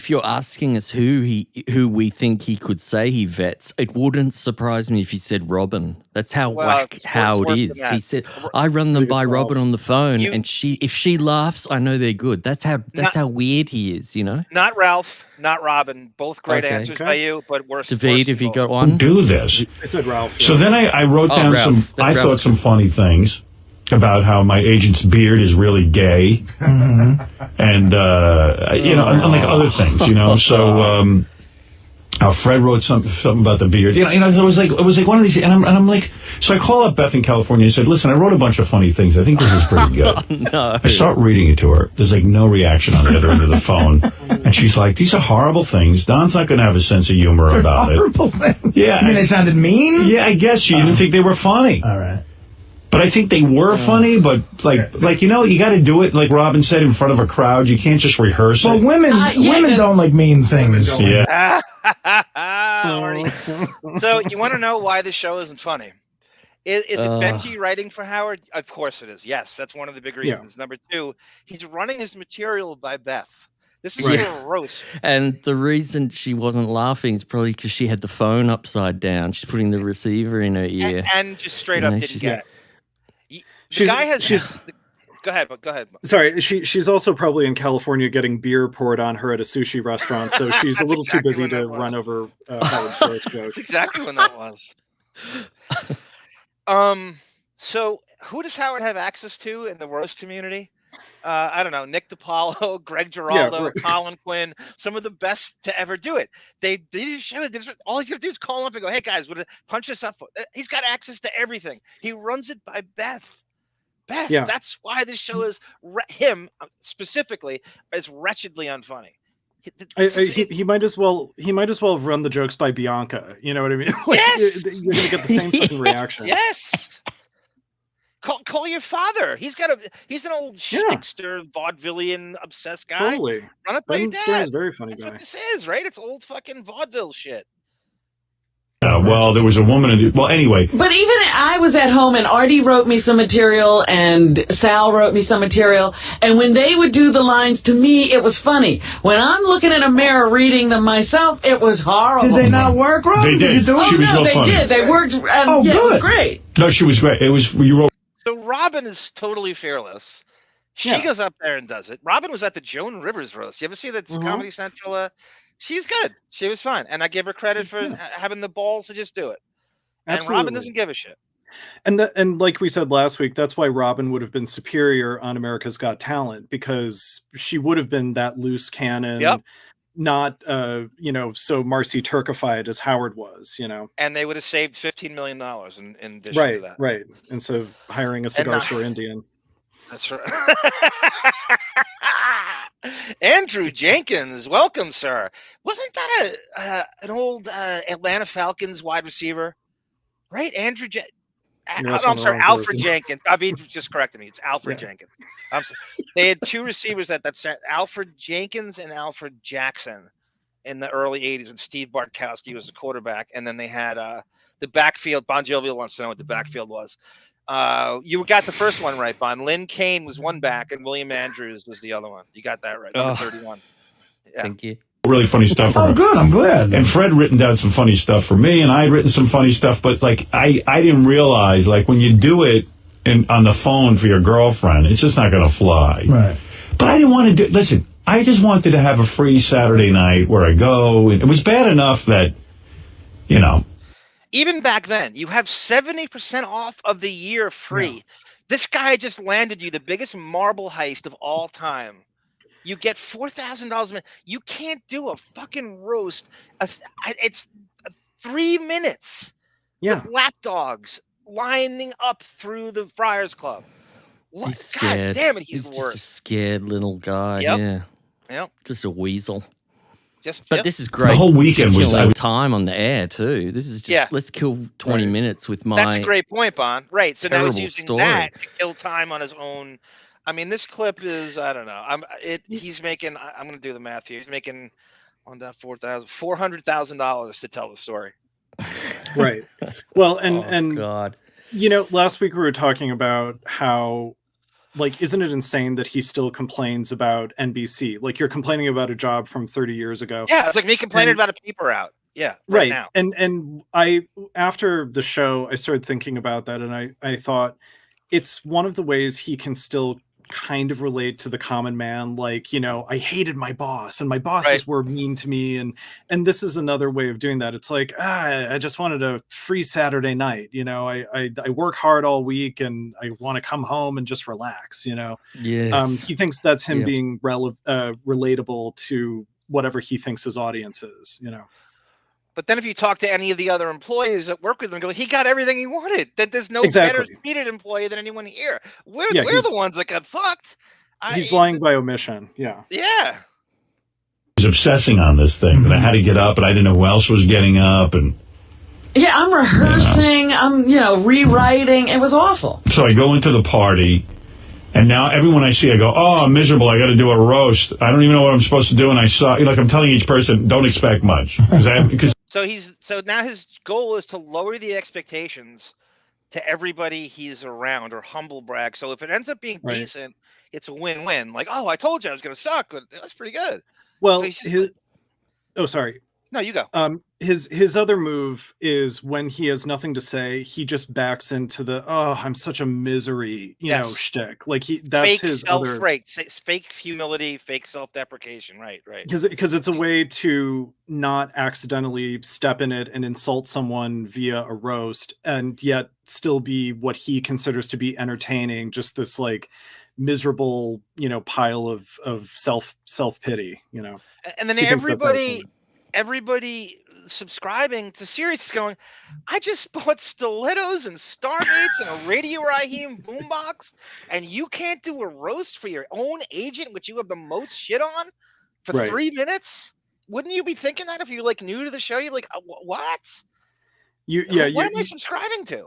you're asking us who we think he could say he vets, it wouldn't surprise me if he said Robin. That's how whack Howard is. He said, "I run them by Robin on the phone, and if she laughs, I know they're good." That's how weird he is, Not Ralph, not Robin. Both great answers by you, but worse. David, have you got one? Do this. I said Ralph. So then I wrote down Ralph. I thought some funny things about how my agent's beard is really gay, and and like other things, So Fred wrote something about the beard, It was like one of these, and I'm like, so I call up Beth in California and said, listen, I wrote a bunch of funny things. I think this is pretty good. No. I start reading it to her. There's like no reaction on the other end of the phone, and she's like, these are horrible things. Don's not going to have a sense of humor about it. Horrible things. Yeah, I mean, they sounded mean. Yeah, I guess she didn't think they were funny. All right. But I think they were funny, but you got to do it, like Robin said, in front of a crowd. You can't just rehearse it. Well, women don't like mean things. Yeah. So you want to know why the show isn't funny? Is it Benji writing for Howard? Of course it is. Yes, that's one of the big reasons. Yeah. Number two, he's running his material by Beth. This is a roast. And the reason she wasn't laughing is probably because she had the phone upside down. She's putting the receiver in her ear. And just straight up didn't get it. The guy has. Go ahead. Sorry, she's also probably in California getting beer poured on her at a sushi restaurant, so she's a little too busy to run over Howard's roast jokes. That's exactly when that was. So who does Howard have access to in the roast community? I don't know, Nick DiPaolo, Greg Giraldo, Colin Quinn, some of the best to ever do it. They all he's gonna do is call up and go, "Hey guys, punch us up." He's got access to everything. He runs it by Beth. That's why this show is him specifically is wretchedly unfunny. He might as well have run the jokes by Bianca. You know what I mean? Yes, you're gonna get the same fucking reaction. Yes. Call your father. He's an old schnickster, vaudevillian, obsessed guy. Totally. Run it by your dad. Stern is a very funny That's guy. what this is, right? It's old fucking vaudeville shit. Well, there was a woman well, anyway. But even I was at home and Artie wrote me some material and Sal wrote me some material. And when they would do the lines, to me, it was funny. When I'm looking in a mirror reading them myself, it was horrible. Did they not work, Rob? They did. You do it? She was real they funny. did. They worked. Oh, yeah, good. It was great. No, she was great. It was, you wrote. So Robin is totally fearless. She goes up there and does it. Robin was at the Joan Rivers roast. You ever see that Comedy Central? She's good. She was fun. And I give her credit for having the balls to just do it. Absolutely. And Robin doesn't give a shit. And like we said last week, that's why Robin would have been superior on America's Got Talent, because she would have been that loose cannon, not so Marcy Turkified as Howard was, And they would have saved $15 million in addition to that. Right. Instead of hiring a cigar store Indian. That's right. Andrew Jenkins, welcome, sir. Wasn't that an old Atlanta Falcons wide receiver? Right? Andrew I'm sorry, Alfred Jenkins. I mean, just corrected me. It's Alfred Jenkins. They had two receivers at that set, Alfred Jenkins and Alfred Jackson in the early 80s when Steve Bartkowski was the quarterback. And then they had the backfield. Bon Jovial wants to know what the backfield was. You got the first one right, Bon. Lynn Kane was one back and William Andrews was the other one. You got that right. Number 31. Yeah. Thank you. Really funny stuff. Oh, good. I'm glad. And Fred written down some funny stuff for me, and I had written some funny stuff, but like I didn't realize, like, when you do it on the phone for your girlfriend, it's just not going to fly. Right. But I didn't want to listen, I just wanted to have a free Saturday night where I go, and it was bad enough that, Even back then, you have 70% off of the year free. Yeah. This guy just landed you the biggest marble heist of all time. You get $4,000. You can't do a fucking roast. It's 3 minutes with lapdogs lining up through the Friars Club. What? He's scared. God damn it, he's just worse. A scared little guy. Yeah. Yep. Just a weasel. But this is great. The whole weekend was time on the air too. This is just let's kill 20 minutes with my. That's a great point, Bon. Right. So now he's using that story to kill time on his own. I mean, this clip is, I don't know. He's making, I'm going to do the math here. He's making $400,000 to tell the story. Right. Well, and God. Last week we were talking about how, like, isn't it insane that he still complains about NBC? Like, you're complaining about a job from 30 years ago. Yeah, it's like me complaining about a paper route. Yeah, right now. And I, after the show, I started thinking about that, and I thought it's one of the ways he can still kind of relate to the common man. Like, I hated my boss and my bosses were mean to me. And this is another way of doing that. It's like, I just wanted a free Saturday night. I work hard all week and I want to come home and just relax, Yes. He thinks that's him being relatable to whatever he thinks his audience is, But then if you talk to any of the other employees that work with him, he got everything he wanted. That there's no better treated employee than anyone here. We're the ones that got fucked. He's lying by omission. Yeah. Yeah. He was obsessing on this thing, that I had to get up, and I didn't know who else was getting up, and. Yeah, I'm rehearsing. I'm rewriting. It was awful. So I go into the party. And now everyone I see, I go, I'm miserable. I got to do a roast. I don't even know what I'm supposed to do. And I saw, I'm telling each person, don't expect much. So now his goal is to lower the expectations to everybody he's around, or humble brag. So if it ends up being decent, it's a win-win. Like, I told you I was going to suck, but that's pretty good. Well, sorry. No, you go. His other move is when he has nothing to say, he just backs into the I'm such a misery, shtick. Like that's fake his fake humility, fake self-deprecation. Right. Because it's a way to not accidentally step in it and insult someone via a roast, and yet still be what he considers to be entertaining. Just this like miserable, pile of self-pity. And then everybody subscribing to Sirius is going, I just bought stilettos and Stargates and a Radio Raheem boombox, and you can't do a roast for your own agent, which you have the most shit on, for 3 minutes? Wouldn't you be thinking that if you're like new to the show? You're like, what? What am I subscribing to?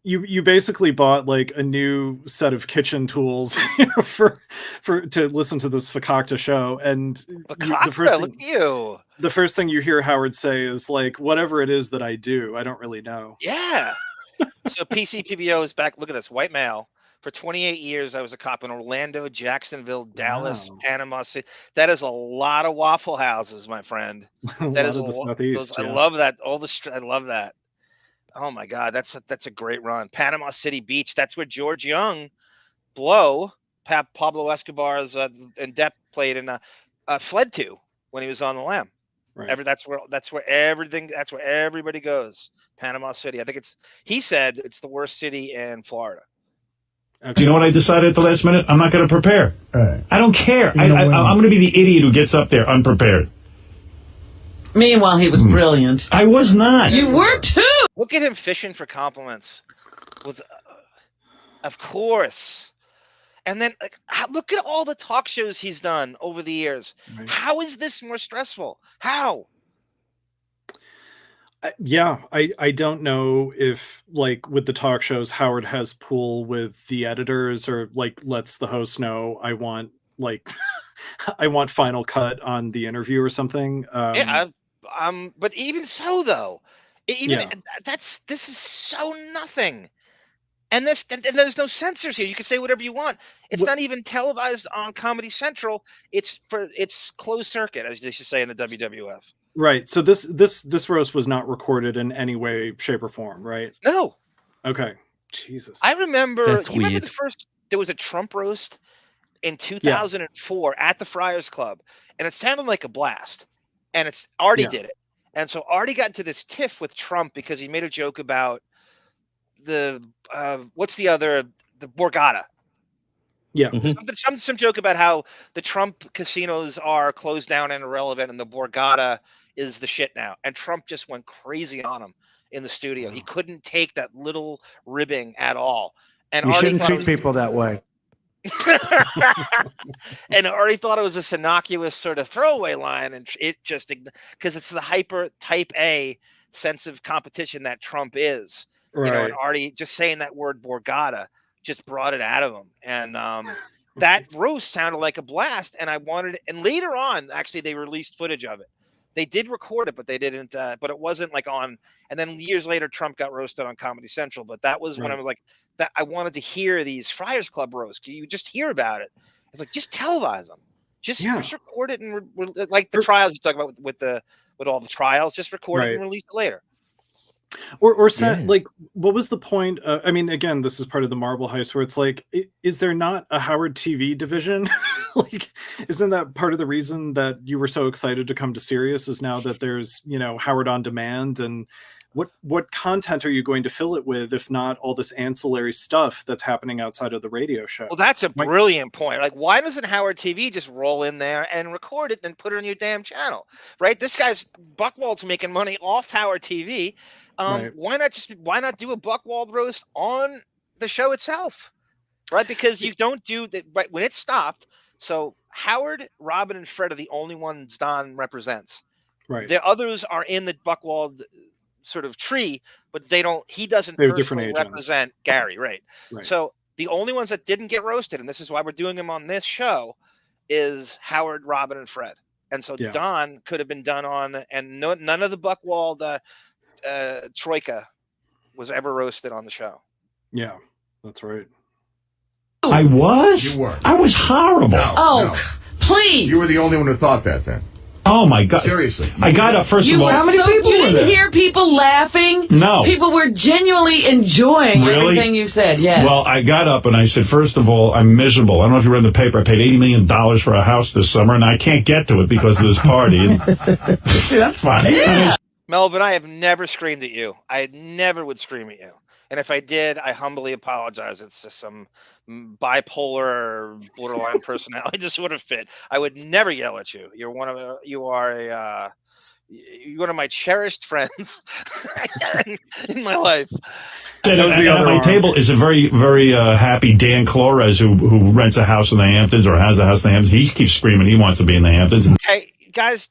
You basically bought like a new set of kitchen tools for to listen to this Fakakta show, and Fakakta, look at you. The first thing you hear Howard say is like, whatever it is that I do, I don't really know. Yeah. So PCPBO is back. Look at this. White male. For 28 years, I was a cop in Orlando, Jacksonville, Dallas, Wow. Panama City. That is a lot of Waffle Houses, my friend. A That lot is of the Southeast. I love that. I love that. Oh my God, that's a great run. Panama City Beach. That's where George Young, Blow, Pablo Escobar's and Depp played and fled to when he was on the lam. Right. That's where everybody goes. Panama City. I think he said it's the worst city in Florida. Do you know what I decided at the last minute? I'm not going to prepare. I don't care. I'm going to be the idiot who gets up there unprepared. Meanwhile, he was brilliant. I was not. You were too. Look at him fishing for compliments. Of course. And then look at all the talk shows he's done over the years. Right. How is this more stressful? How? I don't know if, like, with the talk shows, Howard has pull with the editors or like lets the host know I want I want final cut on the interview or something. But even so, though, this is so nothing. And there's no censors here. You can say whatever you want. It's not even televised on Comedy Central. It's closed circuit, as they should say in the WWF. Right. So this roast was not recorded in any way, shape, or form, right? No. Okay. Jesus. I remember. That's you remember weird. there was a Trump roast in 2004 at the Friars Club, and it sounded like a blast. And Artie did it, and so Artie got into this tiff with Trump because he made a joke about the Borgata. Yeah. Some joke about how the Trump casinos are closed down and irrelevant, and the Borgata is the shit now. And Trump just went crazy on him in the studio. He couldn't take that little ribbing at all. And you Artie shouldn't treat people that way. And Artie thought it was this innocuous sort of throwaway line, and it just because it's the hyper type A sense of competition that Trump is. Right. You know, and Artie just saying that word Borgata just brought it out of him. And that roast sounded like a blast. And and later on, actually, they released footage of it. They did record it, but they didn't, but it wasn't like on. And then years later, Trump got roasted on Comedy Central. But that was when I was like, that I wanted to hear these Friars Club roasts. You just hear about it. It's like, just televise them. Just record it. And like the trials you talk about with all the trials, just record it and release it later. Or like, what was the point? I mean, again, this is part of the Marble Heist where it's like, is there not a Howard TV division? Like, isn't that part of the reason that you were so excited to come to Sirius is now that there's, Howard on Demand? And what content are you going to fill it with if not all this ancillary stuff that's happening outside of the radio show? Well, that's a brilliant point. Like, why doesn't Howard TV just roll in there and record it and put it on your damn channel? Right? This guy's Buchwald's making money off Howard TV. Why not do a Buchwald roast on the show itself? Right? Because you don't do that right when it stopped. So Howard, Robin, and Fred are the only ones Don represents. Right. The others are in the Buchwald sort of tree, but he doesn't personally represent Gary. Right. So the only ones that didn't get roasted, and this is why we're doing them on this show, is Howard, Robin, and Fred. And so Don could have been done on, and none of the Buchwald Troika was ever roasted on the show. Yeah, that's right. I was? You were. I was horrible. No. Please. You were the only one who thought that then. Oh my God! Seriously, I got up first of all. How many people you were didn't there? hear people laughing? No. People were genuinely enjoying everything you said. Yes. Well, I got up and I said, first of all, I'm miserable. I don't know if you read the paper. I paid $80 million for a house this summer, and I can't get to it because of this party. That's funny. Yeah. Melvin, I have never screamed at you. I never would scream at you. And if I did, I humbly apologize. It's just some bipolar, borderline personality just sort of fit. I would never yell at you. You're one of my cherished friends in my life. And at my table is a very, very happy Dan Flores who rents a house in the Hamptons or has a house in the Hamptons. He keeps screaming he wants to be in the Hamptons. Hey, guys,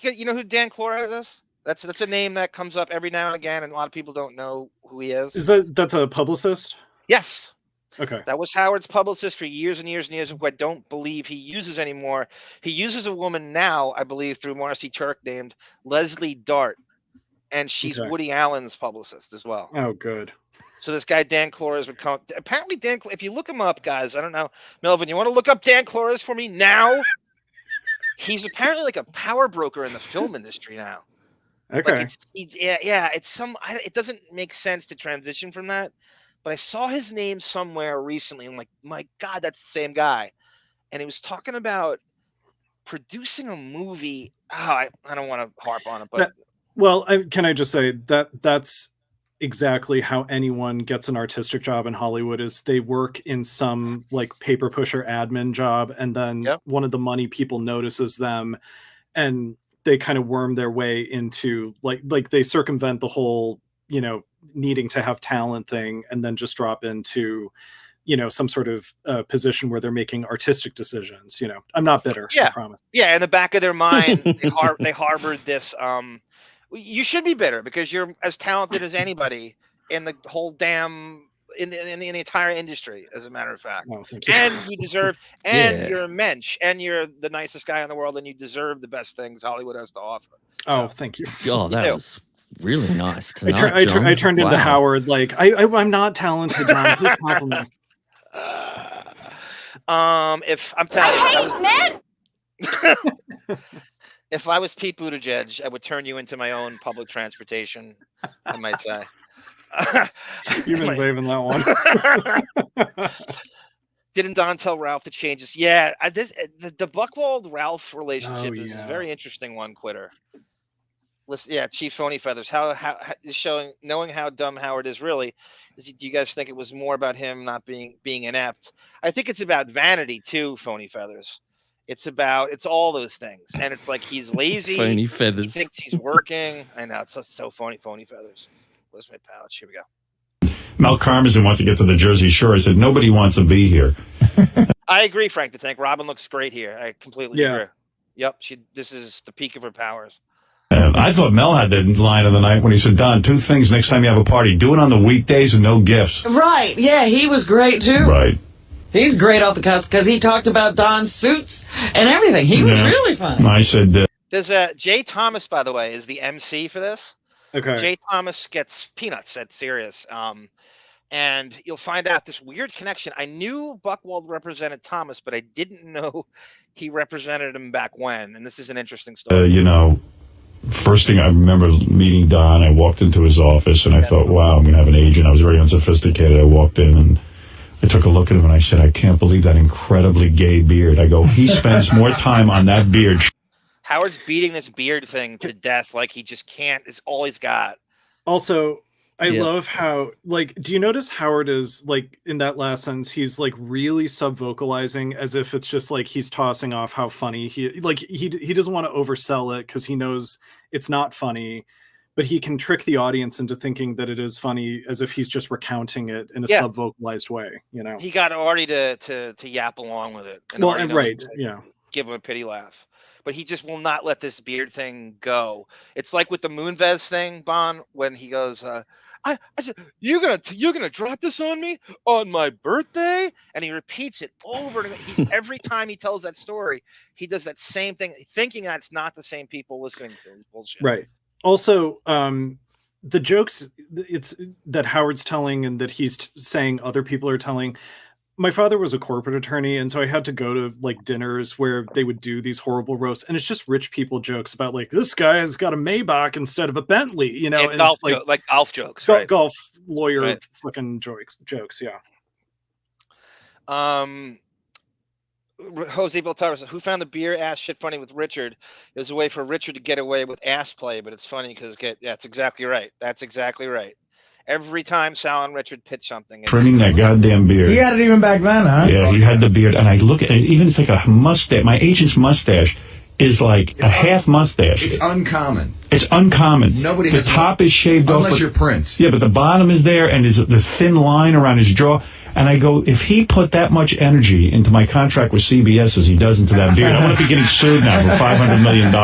you know who Dan Flores is? That's a name that comes up every now and again, and a lot of people don't know who he is. That's a publicist? Yes. Okay. That was Howard's publicist for years and years and years, who I don't believe he uses anymore. He uses a woman now, I believe, through Marcy Turk, named Leslie Dart, and she's Okay. Woody Allen's publicist as well. Oh, good. So this guy Dan Klores would come. Apparently, Dan, if you look him up, guys, I don't know, Melvin, you want to look up Dan Klores for me now? He's apparently like a power broker in the film industry now. Okay. Like it doesn't make sense to transition from that, but I saw his name somewhere recently. I'm like, my God, that's the same guy. And he was talking about producing a movie. I don't want to harp on it, but can I just say that's exactly how anyone gets an artistic job in Hollywood. Is they work in some like paper pusher admin job, and then one of the money people notices them, and they kind of worm their way into like they circumvent the whole, needing to have talent thing, and then just drop into, some sort of position where they're making artistic decisions. I'm not bitter. I promise. Yeah. In the back of their mind, they harbored this. You should be bitter because you're as talented as anybody in the whole damn in the entire industry, as a matter of fact. Oh, thank you. And you deserve, and you're a mensch, and you're the nicest guy in the world, and you deserve the best things Hollywood has to offer. Oh, thank you. Oh, that's really nice. I turned into Howard. Like I'm not talented, John. Please compliment me. If I'm telling you, men. if I was Pete Buttigieg, I would turn you into my own public transportation, I might say. You've been saving that one. Didn't Don tell Ralph to change this? Yeah, the Buchwald Ralph relationship is a very interesting one, Quitter. Listen, yeah, Chief Phony Feathers. How knowing how dumb Howard is really. Do you guys think it was more about him not being inept? I think it's about vanity too, Phony Feathers. It's all those things, and it's like he's lazy. Phony Feathers. He thinks he's working. I know it's so phony Feathers. Where's my pouch? Here we go. Mel Karmazin wants to get to the Jersey Shore. I said, nobody wants to be here. I agree, Frank the Tank. Robin looks great here. I completely agree. Yep, this is the peak of her powers. I thought Mel had the line of the night when he said, Don, 2 things next time you have a party. Do it on the weekdays and no gifts. Right. Yeah, he was great, too. Right. He's great off the cusp because he talked about Don's suits and everything. He was really fun. I said... There's Jay Thomas, by the way, is the MC for this. Okay. Jay Thomas gets peanuts at Sirius. And you'll find out this weird connection. I knew Buchwald represented Thomas, but I didn't know he represented him back when. And this is an interesting story. First thing I remember meeting Don, I walked into his office and I thought, wow, I'm going to have an agent. I was very unsophisticated. I walked in and I took a look at him and I said, I can't believe that incredibly gay beard. I go, he spends more time on that beard. Howard's beating this beard thing to death like he just can't. It's all he's got. Also, I love how, do you notice Howard is, in that last sentence, he's, really sub-vocalizing as if it's just, he's tossing off how funny he doesn't want to oversell it because he knows it's not funny, but he can trick the audience into thinking that it is funny as if he's just recounting it in a sub-vocalized way, He got Artie to yap along with it. And give him a pity laugh. But he just will not let this beard thing go. It's like with the Moonves thing, Bon, when he goes, I said, you're gonna drop this on me on my birthday? And he repeats it over and over. Every time he tells that story, he does that same thing, thinking that it's not the same people listening to his bullshit. Right. Also, the jokes that Howard's telling and that he's saying other people are telling. My father was a corporate attorney, and so I had to go to dinners where they would do these horrible roasts, and it's just rich people jokes about this guy has got a Maybach instead of a Bentley, and golf, it's golf jokes, right? Golf lawyer fucking jokes, yeah. Jose Viltar says, who found the beer ass shit funny with Richard? It was a way for Richard to get away with ass play, but it's funny because that's exactly right. That's exactly right. Every time Sal and Richard pitch something. Trimming that goddamn beard. He had it even back then, huh? Yeah, he had the beard. And I look at it, even it's like a mustache. My agent's mustache is like a half mustache. It's uncommon. It's uncommon. Nobody the top is shaved off. Unless you're Prince. Yeah, but the bottom is there, and there's this thin line around his jaw. And I go, if he put that much energy into my contract with CBS as he does into that beard, I'm going to be getting sued now for $500 million.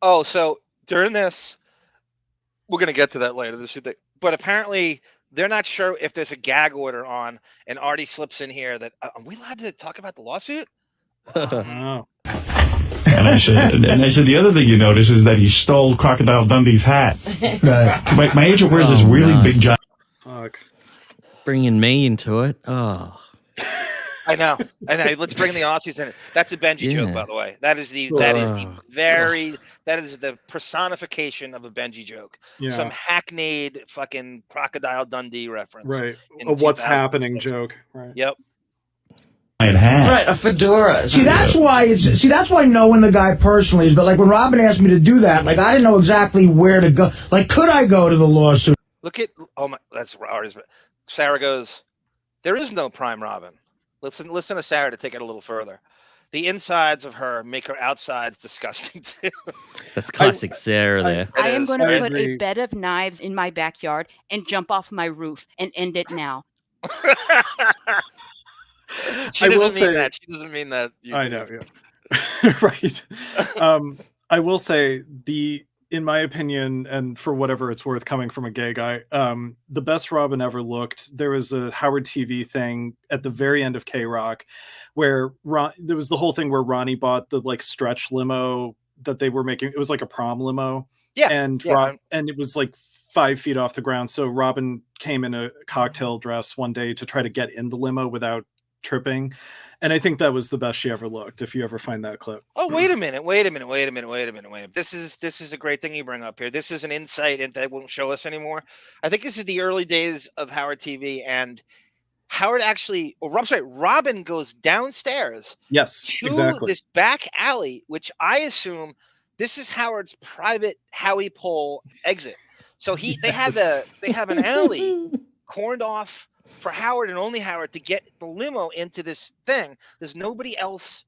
Oh, so during this, we're going to get to that later. But apparently, they're not sure if there's a gag order on, and Artie slips in here that are we allowed to talk about the lawsuit? Oh. And I said, the other thing you notice is that he stole Crocodile Dundee's hat. Right. My agent wears this really big giant. Fuck. Bringing me into it. Oh. I know. Let's bring the Aussies in. That's a Benji joke, by the way. That is the personification of a Benji joke. Yeah. Some hackneyed fucking Crocodile Dundee reference. Right. A what's happening joke. Right. Yep. Right, a fedora. See, that's why knowing the guy personally is, but like when Robin asked me to do that, like I didn't know exactly where to go. Like, could I go to the lawsuit? Look at, that's Artie's. Sarah goes, there is no prime Robin. Listen to Sarah to take it a little further. The insides of her make her outsides disgusting too. That's classic Sarah there. I am going to put a bed of knives in my backyard and jump off my roof and end it now. She doesn't mean that. She doesn't mean that. I know, yeah. Right. I will say in my opinion, and for whatever it's worth coming from a gay guy, the best Robin ever looked, there was a Howard TV thing at the very end of K-Rock where there was the whole thing where Ronnie bought the like stretch limo that they were making. It was like a prom limo. Yeah. And it was like 5 feet off the ground. So Robin came in a cocktail dress one day to try to get in the limo without tripping. And I think that was the best she ever looked, if you ever find that clip. Oh, wait a minute. This is a great thing you bring up here. This is an insight that won't show us anymore. I think this is the early days of Howard TV, and Howard actually, Robin goes downstairs. Yes, to exactly. This back alley, which I assume this is Howard's private Howie Pole exit. So they have an alley corned off for Howard and only Howard to get the limo into this thing. There's nobody else.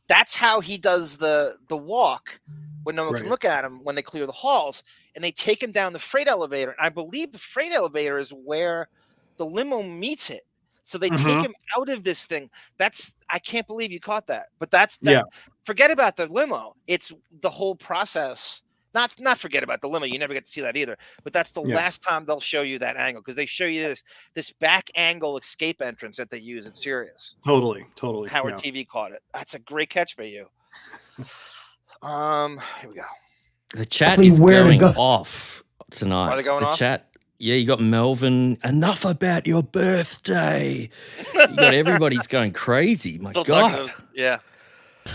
That's how he does the walk when no one can look at him when they clear the halls, and they take him down the freight elevator. And I believe the freight elevator is where the limo meets it. So they take him out of this thing. I can't believe you caught that. But forget about the limo. It's the whole process. Not forget about the limo. You never get to see that either. But that's the last time they'll show you that angle, because they show you this back angle escape entrance that they use at Sirius. Totally. Howard TV caught it. That's a great catch by you. Here we go. The chat is going off tonight. Are they going off? Chat. Yeah, you got Melvin. Enough about your birthday. You got everybody's going crazy. My God. Yeah.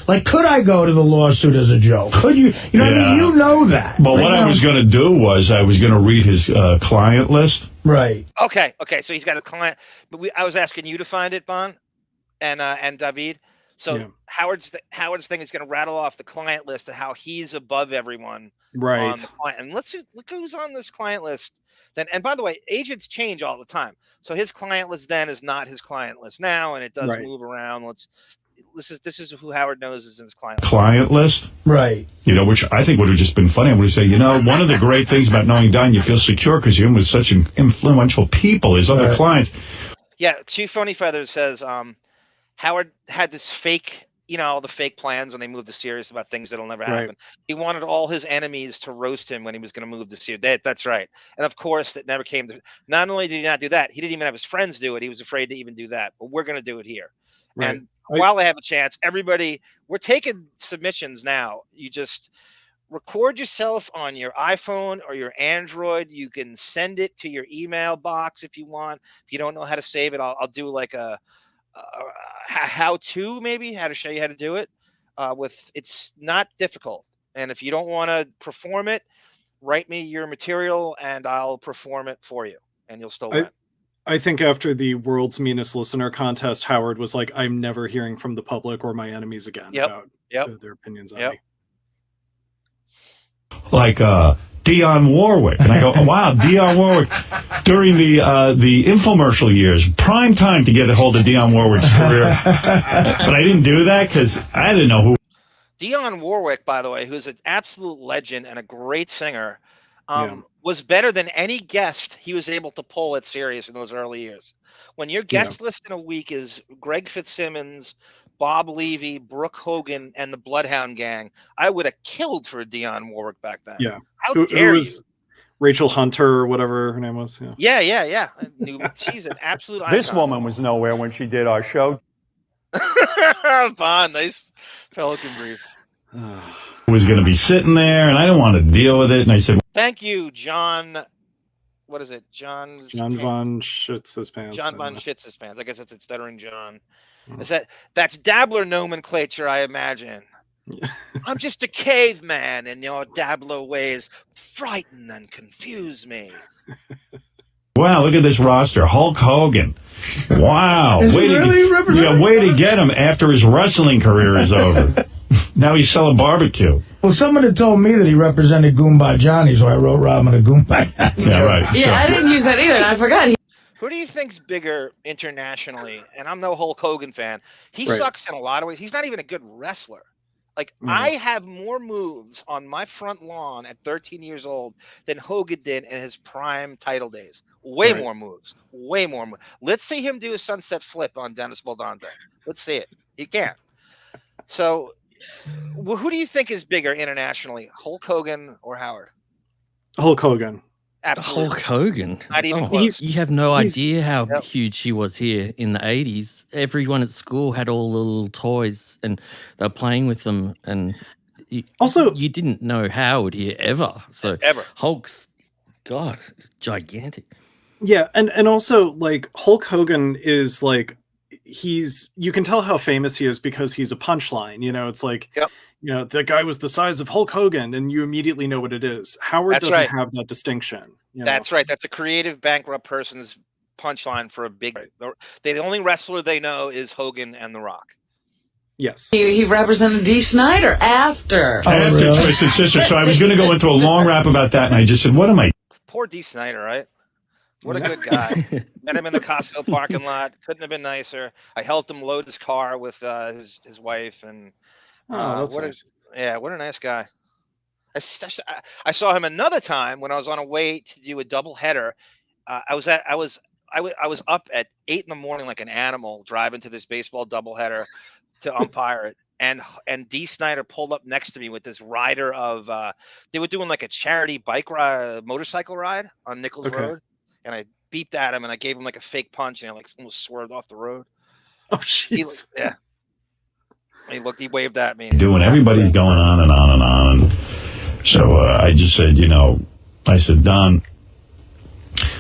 Like, could I go to the lawsuit as a joke? Could you? You know what I mean? You know that. Well, what I was going to do was I was going to read his client list. Right. Okay. So he's got a client, but I was asking you to find it, Bon, and David. So Howard's thing is going to rattle off the client list of how he's above everyone. Right. On the client. And look who's on this client list. Then, and by the way, agents change all the time. So his client list then is not his client list now, and it does move around. This is who Howard knows is in his client list. Right. You know, which I think would have just been funny. I would say, one of the great things about knowing Don, you feel secure because you're in with such influential people, his other clients. Yeah, Chief Phony Feathers says Howard had this fake, the fake plans when they moved to Sirius about things that'll never happen. He wanted all his enemies to roast him when he was going to move to Sirius. That's right. And of course, it never came to. Not only did he not do that, he didn't even have his friends do it. He was afraid to even do that. But we're going to do it here. Right. And while I have a chance, everybody, we're taking submissions now. You just record yourself on your iPhone or your Android. You can send it to your email box if you want. If you don't know how to save it, I'll do like a how-to, maybe how to show you how to do it. It's not difficult. And if you don't want to perform it, write me your material and I'll perform it for you, and you'll still win. I think after the World's Meanest Listener contest, Howard was like, I'm never hearing from the public or my enemies again about their opinions on me. Like Dionne Warwick. And I go, oh, wow, Dionne Warwick. During the infomercial years, prime time to get a hold of Dionne Warwick's career. But I didn't do that because I didn't know who. Dionne Warwick, by the way, who's an absolute legend and a great singer, was better than any guest he was able to pull at Sirius in those early years. When your guest list in a week is Greg Fitzsimmons, Bob Levy, Brooke Hogan, and the Bloodhound Gang, I would have killed for Dionne Warwick back then. Yeah. How dare you? Rachel Hunter or whatever her name was. Yeah. Yeah. She's an absolute icon. This woman was nowhere when she did our show. Bon, nice Pelican brief. Was going to be sitting there, and I didn't want to deal with it. And I said, Thank you, John. What is it? John von Schitz's pants. John von Schitz's pants. I guess it's stuttering John. That's dabbler nomenclature, I imagine. I'm just a caveman, and your dabbler ways frighten and confuse me. wow, look at this roster. Hulk Hogan. Wow. Way to get him after his wrestling career is over. Now he's selling barbecue. Well, someone had told me that he represented Goomba Johnny, so I wrote Robin a Goomba Johnny. Yeah, right. Yeah, I didn't use that either, and I forgot. Who do you think's bigger internationally? And I'm no Hulk Hogan fan. He sucks in a lot of ways. He's not even a good wrestler. Like, I have more moves on my front lawn at 13 years old than Hogan did in his prime title days. Way more moves. Way more moves. Let's see him do a sunset flip on Dennis Baldante. Let's see it. He can't. So, who do you think is bigger internationally, Hulk Hogan or Howard? Hulk Hogan. Absolutely. Hulk Hogan. Not even close. You have no idea how huge he was here in the 80s. Everyone at school had all the little toys and they were playing with them. And you didn't know Howard here ever. So Hulk's, God, gigantic. Yeah, and also, like, Hulk Hogan is, like, you can tell how famous he is because he's a punchline. You know, it's like, you know, that guy was the size of Hulk Hogan, and you immediately know what it is. Howard doesn't have that distinction. That's right. That's a creative bankrupt person's punchline for a big. The only wrestler they know is Hogan and The Rock. Yes. He represented Dee Snider after. Twisted Sister. So I was going to go into a long rap about that, and I just said, what am I? Poor Dee Snider, right? What a good guy. Met him in the Costco parking lot. Couldn't have been nicer. I helped him load his car with his wife, and that's nice. What a nice guy. I saw him another time when I was on a way to do a double header. I was up at 8 a.m. like an animal, driving to this baseball doubleheader to umpire it. And Dee Snider pulled up next to me with this rider of they were doing like a charity bike ride, motorcycle ride on Nichols Road. And I beeped at him and I gave him like a fake punch and I like almost swerved off the road. Oh, jeez. He waved at me. Everybody's going on and on and on. And so I just said, I said, Don,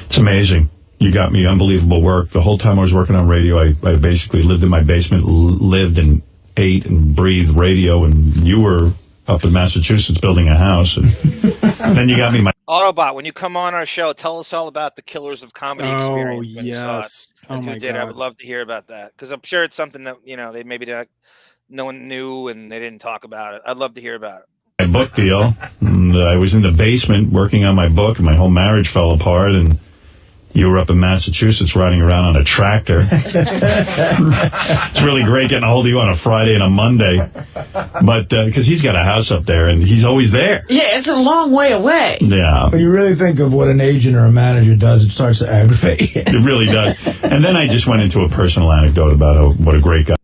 it's amazing. You got me unbelievable work. The whole time I was working on radio, I basically lived in my basement, lived and ate and breathed radio. And you were up in Massachusetts building a house. And then you got me my Autobot, when you come on our show, tell us all about the Killers of Comedy experience. When you saw it. Oh, my God. I would love to hear about that. Because I'm sure it's something that, they maybe no one knew and they didn't talk about it. I'd love to hear about it. My book deal. And I was in the basement working on my book, and my whole marriage fell apart, and you were up in Massachusetts riding around on a tractor. It's really great getting a hold of you on a Friday and a Monday. But because he's got a house up there, and he's always there. Yeah, it's a long way away. Yeah. When you really think of what an agent or a manager does, it starts to aggravate you. It really does. And then I just went into a personal anecdote about what a great guy.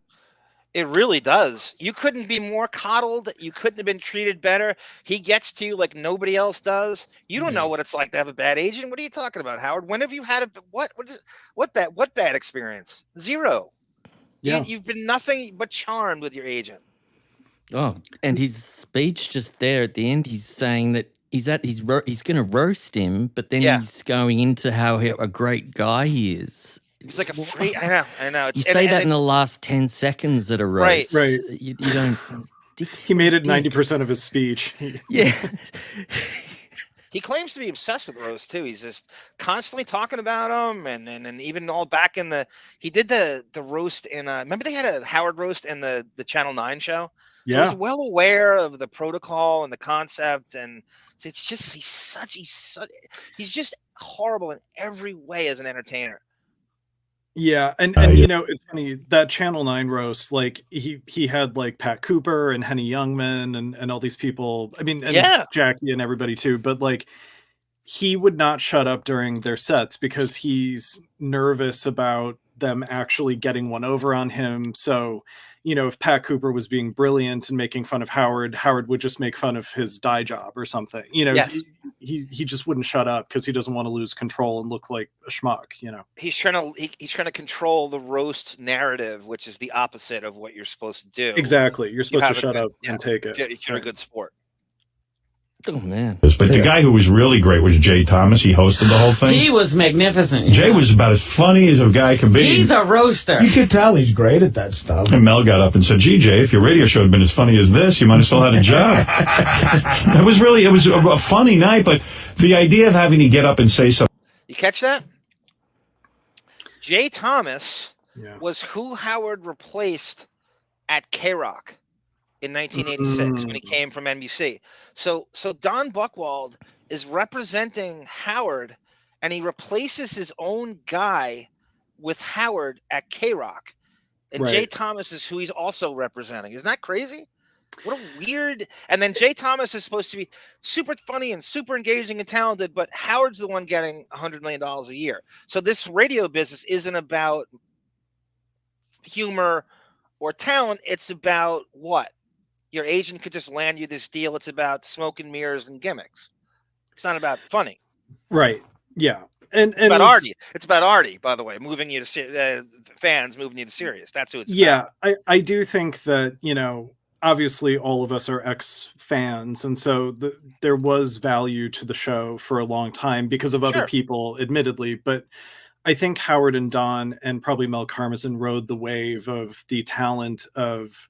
It really does. You couldn't be more coddled. You couldn't have been treated better. He gets to you like nobody else does. You don't know what it's like to have a bad agent. What are you talking about, Howard? When have you had what bad experience? Zero. Yeah. You've been nothing but charmed with your agent. Oh, and his speech just there at the end, he's saying that he's going to roast him, but then he's going into how a great guy he is. He's like a free. I know. You say that in the last 10 seconds at a roast. Right. You don't. He made it 90% of his speech. Yeah. He claims to be obsessed with roast too. He's just constantly talking about him, and even all back in he did the roast in. Remember they had a Howard roast in the Channel 9 show. So yeah. He's well aware of the protocol and the concept, and it's just he's just horrible in every way as an entertainer. Yeah, and it's funny, that Channel 9 roast, like he had like Pat Cooper and Henny Youngman and all these people. I mean, and Jackie and everybody too, but like he would not shut up during their sets because he's nervous about them actually getting one over on him. So, you know, if Pat Cooper was being brilliant and making fun of Howard, Howard would just make fun of his dye job or something. You know, Yes. he just wouldn't shut up because he doesn't want to lose control and look like a schmuck, you know. He's trying to control the roast narrative, which is the opposite of what you're supposed to do. Exactly. You're supposed to have a shut good- up and take it. If you're a good sport. Oh, man. But the guy who was really great was Jay Thomas. He hosted the whole thing. He was magnificent. Jay was about as funny as a guy can be. He's a roaster. You could tell he's great at that stuff. And Mel got up and said, "Gee, Jay, if your radio show had been as funny as this, you might have still had a job." It was a funny night, but the idea of having to get up and say something. You catch that? Jay Thomas was who Howard replaced at K-Rock in 1986 when he came from NBC. So Don Buchwald is representing Howard, and he replaces his own guy with Howard at K-Rock. And Jay Thomas is who he's also representing. Isn't that crazy? What a weird... And then Jay Thomas is supposed to be super funny and super engaging and talented, but Howard's the one getting $100 million a year. So this radio business isn't about humor or talent. It's about what? Your agent could just land you this deal. It's about smoke and mirrors and gimmicks. It's not about funny. Right. Yeah. And it's about Artie. It's about Artie, by the way, moving you to fans, moving you to Sirius. That's who it's about. Yeah, I do think that, you know, obviously all of us are ex-fans, and so there was value to the show for a long time because of other people, admittedly. But I think Howard and Don and probably Mel Karmazin rode the wave of the talent of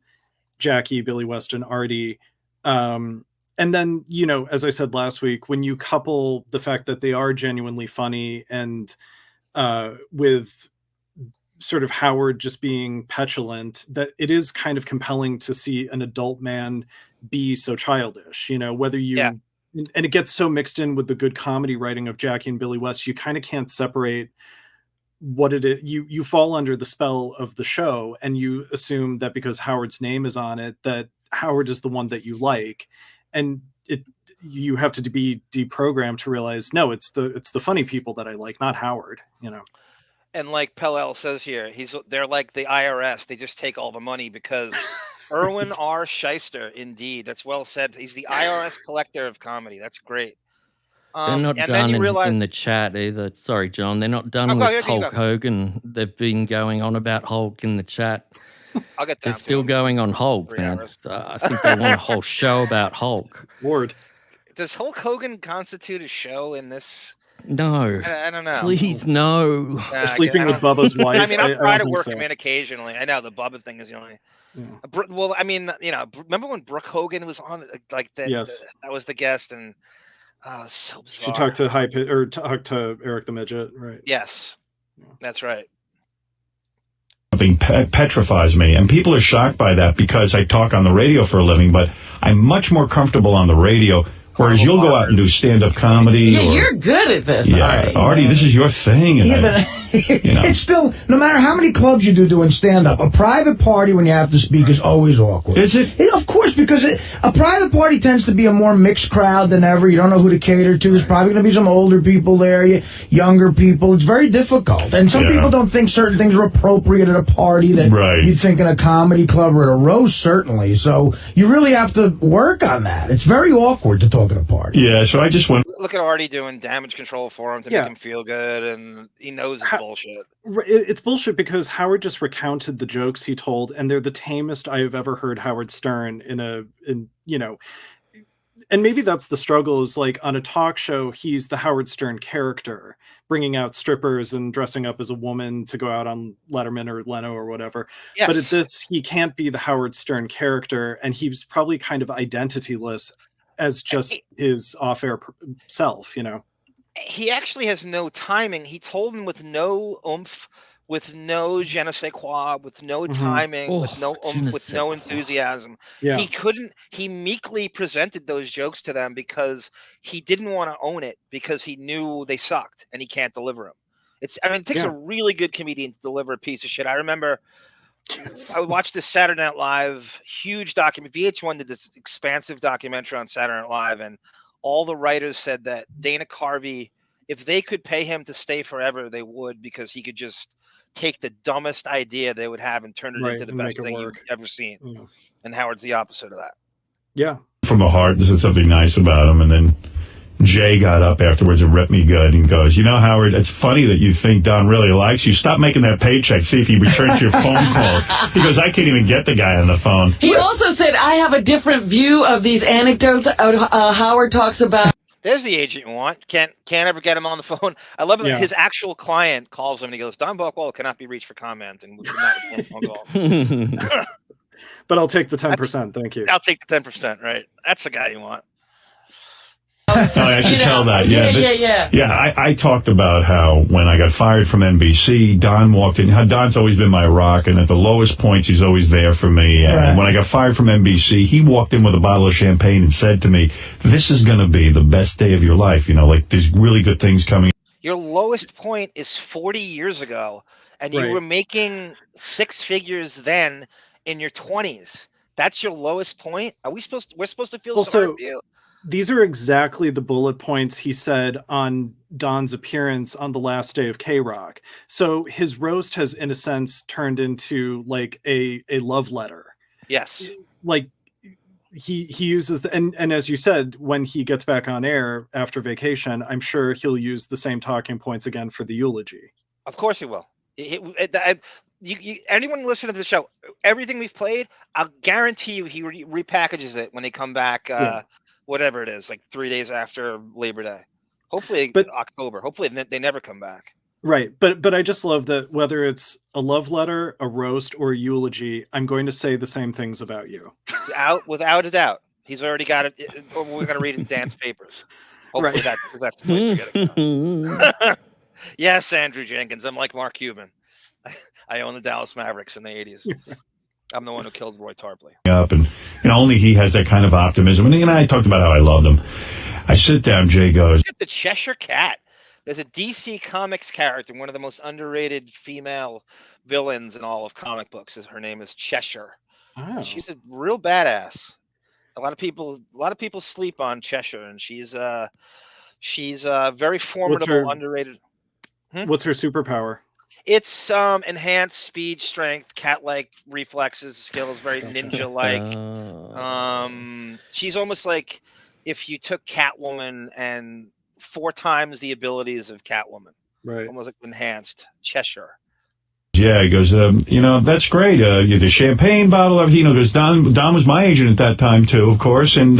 Jackie, Billy West, and Artie. And then, you know, as I said last week, when you couple the fact that they are genuinely funny and with sort of Howard just being petulant, that it is kind of compelling to see an adult man be so childish, you know, whether you, and it gets so mixed in with the good comedy writing of Jackie and Billy West, you kind of can't separate what it is. You fall under the spell of the show, and you assume that because Howard's name is on it, that Howard is the one that you like. And you have to be deprogrammed to realize, no, it's the funny people that I like, not Howard, you know. And like Pellel says here, they're like the IRS. They just take all the money because Erwin R. Shyster, indeed. That's well said. He's the IRS collector of comedy. That's great. They're not done in the chat either. Sorry, John. They're not done with Hulk Hogan. They've been going on about Hulk in the chat. I'll get down They're still going on Hulk, man. I think they want a whole show about Hulk. Word. Does Hulk Hogan constitute a show in this? No. I don't know. Please, no. Sleeping with Bubba's wife. I mean, I'll try to work so. him in occasionally. I know the Bubba thing is the only. Yeah. Well, I mean, you know, remember when Brooke Hogan was on? Like that. Yes. That was the guest, and so bizarre. She talked to talked to Eric the Midget, right? Yes, that's right. Something petrifies me, and people are shocked by that because I talk on the radio for a living, but I'm much more comfortable on the radio. Whereas you'll go out and do stand-up comedy. Yeah, you're good at this. Yeah, Artie, this is your thing. And but it's still, no matter how many clubs you do doing stand-up, a private party when you have to speak is always awkward. Is it? Of course, because a private party tends to be a more mixed crowd than ever. You don't know who to cater to. There's probably going to be some older people there, younger people. It's very difficult. And some people don't think certain things are appropriate at a party that you'd think in a comedy club or at a roast, certainly. So you really have to work on that. It's very awkward to talk at a party. Yeah, so I just want... Look at Artie doing damage control for him to make him feel good, and he knows it's bullshit. It's bullshit because Howard just recounted the jokes he told, and they're the tamest I have ever heard Howard Stern in you know. And maybe that's the struggle, is like on a talk show, he's the Howard Stern character, bringing out strippers and dressing up as a woman to go out on Letterman or Leno or whatever. Yes. But at this, he can't be the Howard Stern character, and he's probably kind of identityless as just his off-air self, you know. He actually has no timing. He told him with no oomph, with no je ne sais quoi, with no timing, with no oomph, with no enthusiasm. Yeah. He meekly presented those jokes to them because he didn't want to own it, because he knew they sucked and he can't deliver them. It takes a really good comedian to deliver a piece of shit. I remember I watched this Saturday Night Live huge document. VH1 did this expansive documentary on Saturday Night Live, and all the writers said that Dana Carvey, if they could pay him to stay forever, they would, because he could just take the dumbest idea they would have and turn it Right, into the and best make it thing you've work. ever seen. Yeah. And Howard's the opposite of that. Yeah. From the heart, this is something nice about him, and then Jay got up afterwards and ripped me good and goes, you know, Howard, it's funny that you think Don really likes you. Stop making that paycheck. See if he returns your phone calls. He goes, I can't even get the guy on the phone. He also said, I have a different view of these anecdotes. Howard talks about. There's the agent you want. Can't ever get him on the phone. I love that his actual client calls him and he goes, Don Buchwald cannot be reached for comment, and we cannot return phone call. But I'll take the 10%. Thank you. I'll take the 10%. Right. That's the guy you want. Oh, I should tell that. Yeah, I talked about how when I got fired from NBC, Don walked in. Don's always been my rock, and at the lowest points, he's always there for me. And when I got fired from NBC, he walked in with a bottle of champagne and said to me, this is going to be the best day of your life. You know, like there's really good things coming. Your lowest point is 40 years ago, and you were making 6 figures then in your 20s. That's your lowest point? We're supposed to feel sorry for you? These are exactly the bullet points he said on Don's appearance on the last day of K-Rock. So his roast has, in a sense, turned into like a love letter. Yes. Like he uses and as you said, when he gets back on air after vacation, I'm sure he'll use the same talking points again for the eulogy. Of course he will. Anyone listening to the show, everything we've played, I'll guarantee you he repackages it when they come back. Whatever it is, like 3 days after Labor Day. Hopefully October. Hopefully they never come back. Right. But I just love that whether it's a love letter, a roast, or a eulogy, I'm going to say the same things about you. Without a doubt. He's already got it. We're going to read in Dan's papers. Hopefully that's the place to get it. Yes, Andrew Jenkins. I'm like Mark Cuban. I own the Dallas Mavericks in the 80s. I'm the one who killed Roy Tarpley. Up and only he has that kind of optimism. And I talked about how I loved him. I sit down, Jay goes, Look at the Cheshire Cat. There's a DC Comics character, one of the most underrated female villains in all of comic books. Her name is Cheshire. Oh. She's a real badass. A lot of people sleep on Cheshire, and she's very formidable, underrated. What's her superpower? It's enhanced speed, strength, cat-like reflexes, skills, very ninja-like. She's almost like if you took Catwoman and 4 times the abilities of Catwoman. Right. Almost like enhanced. Cheshire. Yeah, he goes, that's great. The champagne bottle, because Don was my agent at that time too, of course. And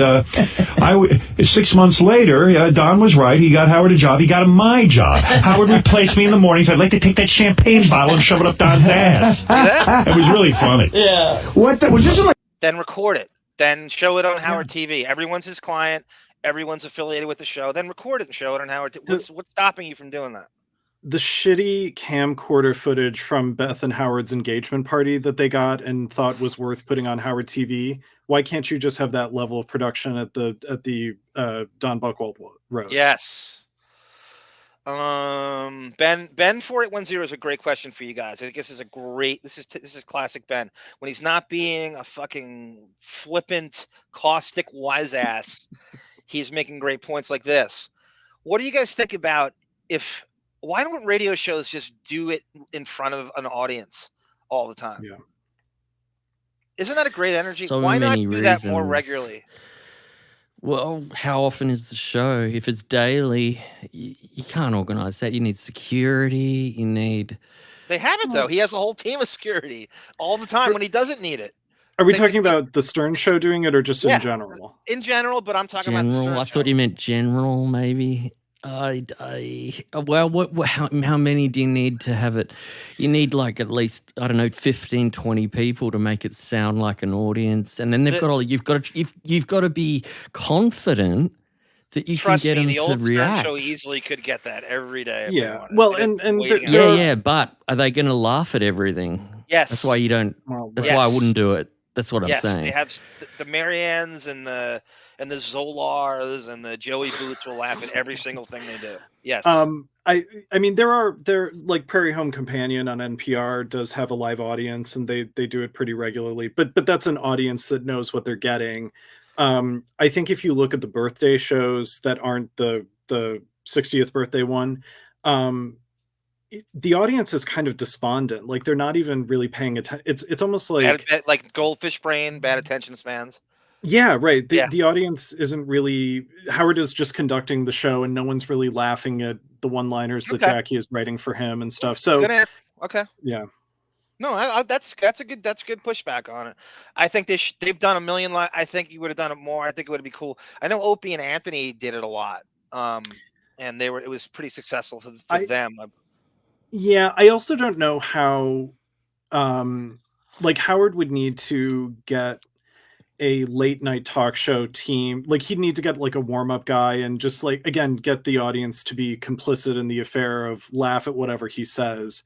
6 months later, Don was right. He got Howard a job. He got him my job. Howard replaced me in the mornings. I'd like to take that champagne bottle and shove it up Don's ass. It was really funny. Yeah. Was this like? Then record it. Then show it on Howard TV. Everyone's his client. Everyone's affiliated with the show. Then record it and show it on Howard. What's stopping you from doing that? The shitty camcorder footage from Beth and Howard's engagement party that they got and thought was worth putting on Howard TV. Why can't you just have that level of production at the Don Buchwald Roast? Yes. Ben 4810 is a great question for you guys. I think this is classic Ben. When he's not being a fucking flippant, caustic wise ass, he's making great points like this. What do you guys think about why don't radio shows just do it in front of an audience all the time? Yeah. Isn't that a great energy? So Why not many do that more reasons. regularly? Well, how often is the show? If it's daily, you can't organize that. You need security. You need... They have it, though. He has a whole team of security all the time when he doesn't need it. Are we talking about the Stern Show doing it or just in general? In general, but I'm talking about the Stern I Show. thought you meant general, maybe. How many do you need to have it? You need like at least, 15, 20 people to make it sound like an audience, and then you've got to be confident that you can get them to react. Stern Show easily could get that every day. If Yeah, they well, but are they going to laugh at everything? Yes, that's why you don't. That's why I wouldn't do it. That's what I'm saying. They have the Mariannes and the Zolars and the Joey Boots will laugh at every single thing they do. Yes. I mean, they're like Prairie Home Companion on NPR does have a live audience, and they do it pretty regularly. But that's an audience that knows what they're getting. I think if you look at the birthday shows that aren't the 60th birthday one, the audience is kind of despondent. Like they're not even really paying attention. It's almost like like goldfish brain, bad attention spans. Yeah, right. Yeah. The audience isn't really. Howard is just conducting the show, and no one's really laughing at the one-liners that Jackie is writing for him and stuff. So Good answer. Okay. Yeah. No, that's a good pushback on it. I think they've done a million. I think you would have done it more. I think it would be cool. I know Opie and Anthony did it a lot, and it was pretty successful for them. Yeah, I also don't know how, like Howard would need to get a late night talk show team. Like he'd need to get like a warm up guy and just like, again, get the audience to be complicit in the affair of laugh at whatever he says.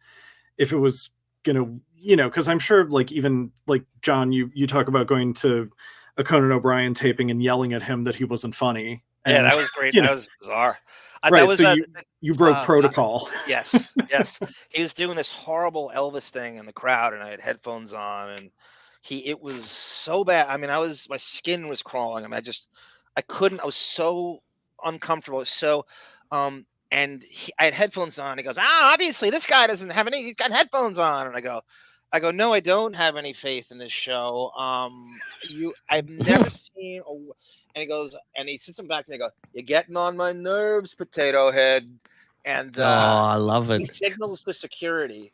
If it was gonna, because I'm sure like even like John, you talk about going to a Conan O'Brien taping and yelling at him that he wasn't funny. Yeah, And, that was great. That was bizarre. Right, That was, so you broke protocol. Yes. He was doing this horrible Elvis thing in the crowd, and I had headphones on, and it was so bad. I mean, my skin was crawling. I mean, I couldn't. I was so uncomfortable. So, I had headphones on. He goes, obviously this guy doesn't have any. He's got headphones on, and I go, no, I don't have any faith in this show. I've never seen and he goes, and he sits him back and he goes, "You're getting on my nerves, potato head." And I love it. He signals to security,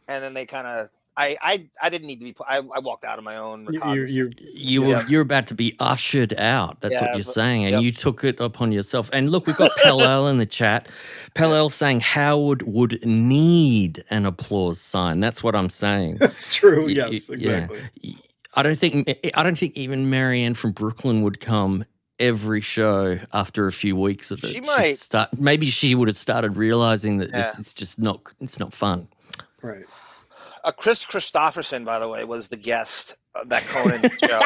and then they kind of. I didn't need to be. I walked out of my own. You're about to be ushered out. That's what you're saying, and you took it upon yourself. And look, we've got Pellel in the chat. Pellel saying Howard would need an applause sign. That's what I'm saying. That's true. Yes, exactly. Yeah. I don't think even Marianne from Brooklyn would come every show after a few weeks of it. She might. Maybe she would have started realizing that it's just not. It's not fun. Right. Chris Christopherson, by the way, was the guest of that Conan show,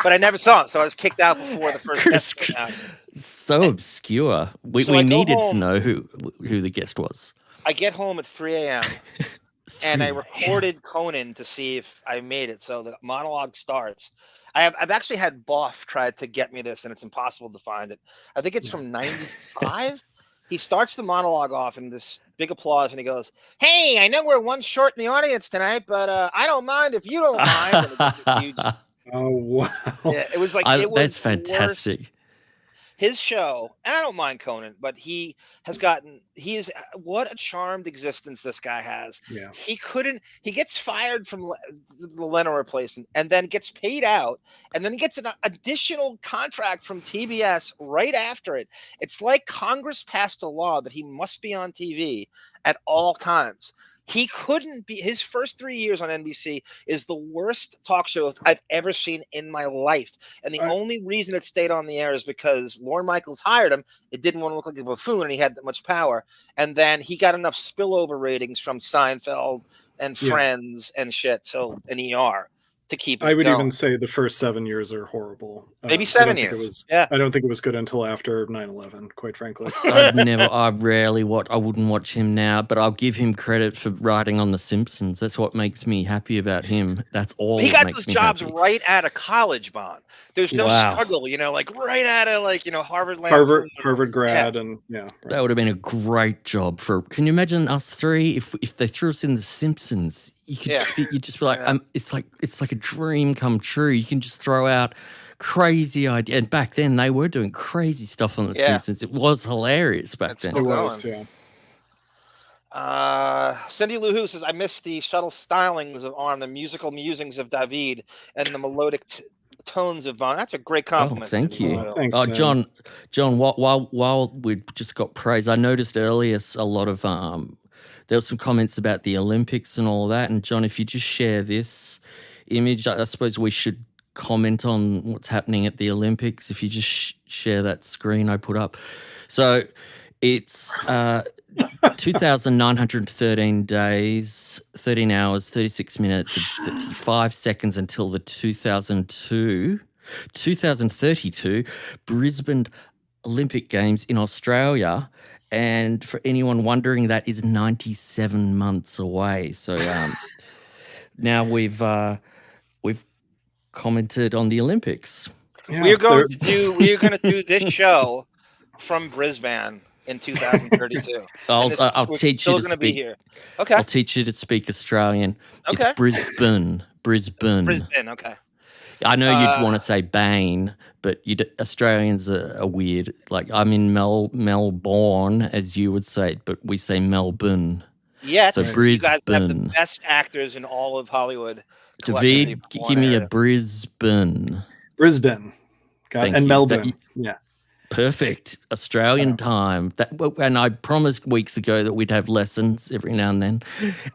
but I never saw it, so I was kicked out before the first guest came out. So obscure. We needed to know who the guest was. I get home at 3 a.m. and I recorded Conan to see if I made it. So the monologue starts. I've actually had Boff try to get me this, and it's impossible to find it. I think it's from 95. He starts the monologue off in this big applause, and he goes, "Hey, I know we're one short in the audience tonight, but I don't mind if you don't mind." And it was a huge, oh wow! Yeah, it was like that's fantastic. Worst. His show, and I don't mind Conan, but he is what a charmed existence this guy has. Yeah. He gets fired from the Leno replacement and then gets paid out, and then he gets an additional contract from TBS right after it. It's like Congress passed a law that he must be on TV at all times. He couldn't be. His first 3 years on NBC is the worst talk show I've ever seen in my life. And the only reason it stayed on the air is because Lorne Michaels hired him. It didn't want to look like a buffoon, and he had that much power. And then he got enough spillover ratings from Seinfeld and Friends and shit. So an ER to keep it I would going. even say the first 7 years are horrible. Maybe 7 years. I don't think it was good until after 9/11, quite frankly. I wouldn't watch him now, but I'll give him credit for writing on The Simpsons. That's what makes me happy about him. That's all. He got those jobs right out of college, Bond. There's no struggle, like right out of Harvard grad, and Right. That would have been a great job for. Can you imagine us three if they threw us in The Simpsons? You could you'd just be like, it's like a dream come true. You can just throw out crazy ideas. And back then they were doing crazy stuff on The Simpsons. It was hilarious back then. It was too. Cindy Lou Who says, "I missed the subtle stylings on the musical musings of David and the melodic tones of Bond." That's a great compliment. Oh, thank you. Thanks, John, while we just got praise, I noticed earlier a lot of there were some comments about the Olympics and all that. And John, if you just share this image, I suppose we should comment on what's happening at the Olympics. If you just share that screen I put up. So it's 2,913 days, 13 hours, 36 minutes, and 35 seconds until the 2032 Brisbane Olympic Games in Australia. And for anyone wondering, that is 97 months away. So now we've commented on the Olympics. Yeah, we're going to do this show from Brisbane in 2032. I'll We're teach still you to gonna be speak. here. Okay. I'll teach you to speak Australian. Okay. It's Brisbane. Brisbane. Okay. I know you'd want to say Bane, but Australians are weird. Like I'm in Melbourne, as you would say, but we say Melbourne. Yes. So You guys have the Brisbane. best actors in all of Hollywood. David, give me a Brisbane. Brisbane. Thank and you. Melbourne. Yeah. Perfect. Australian time. And I promised weeks ago that we'd have lessons every now and then.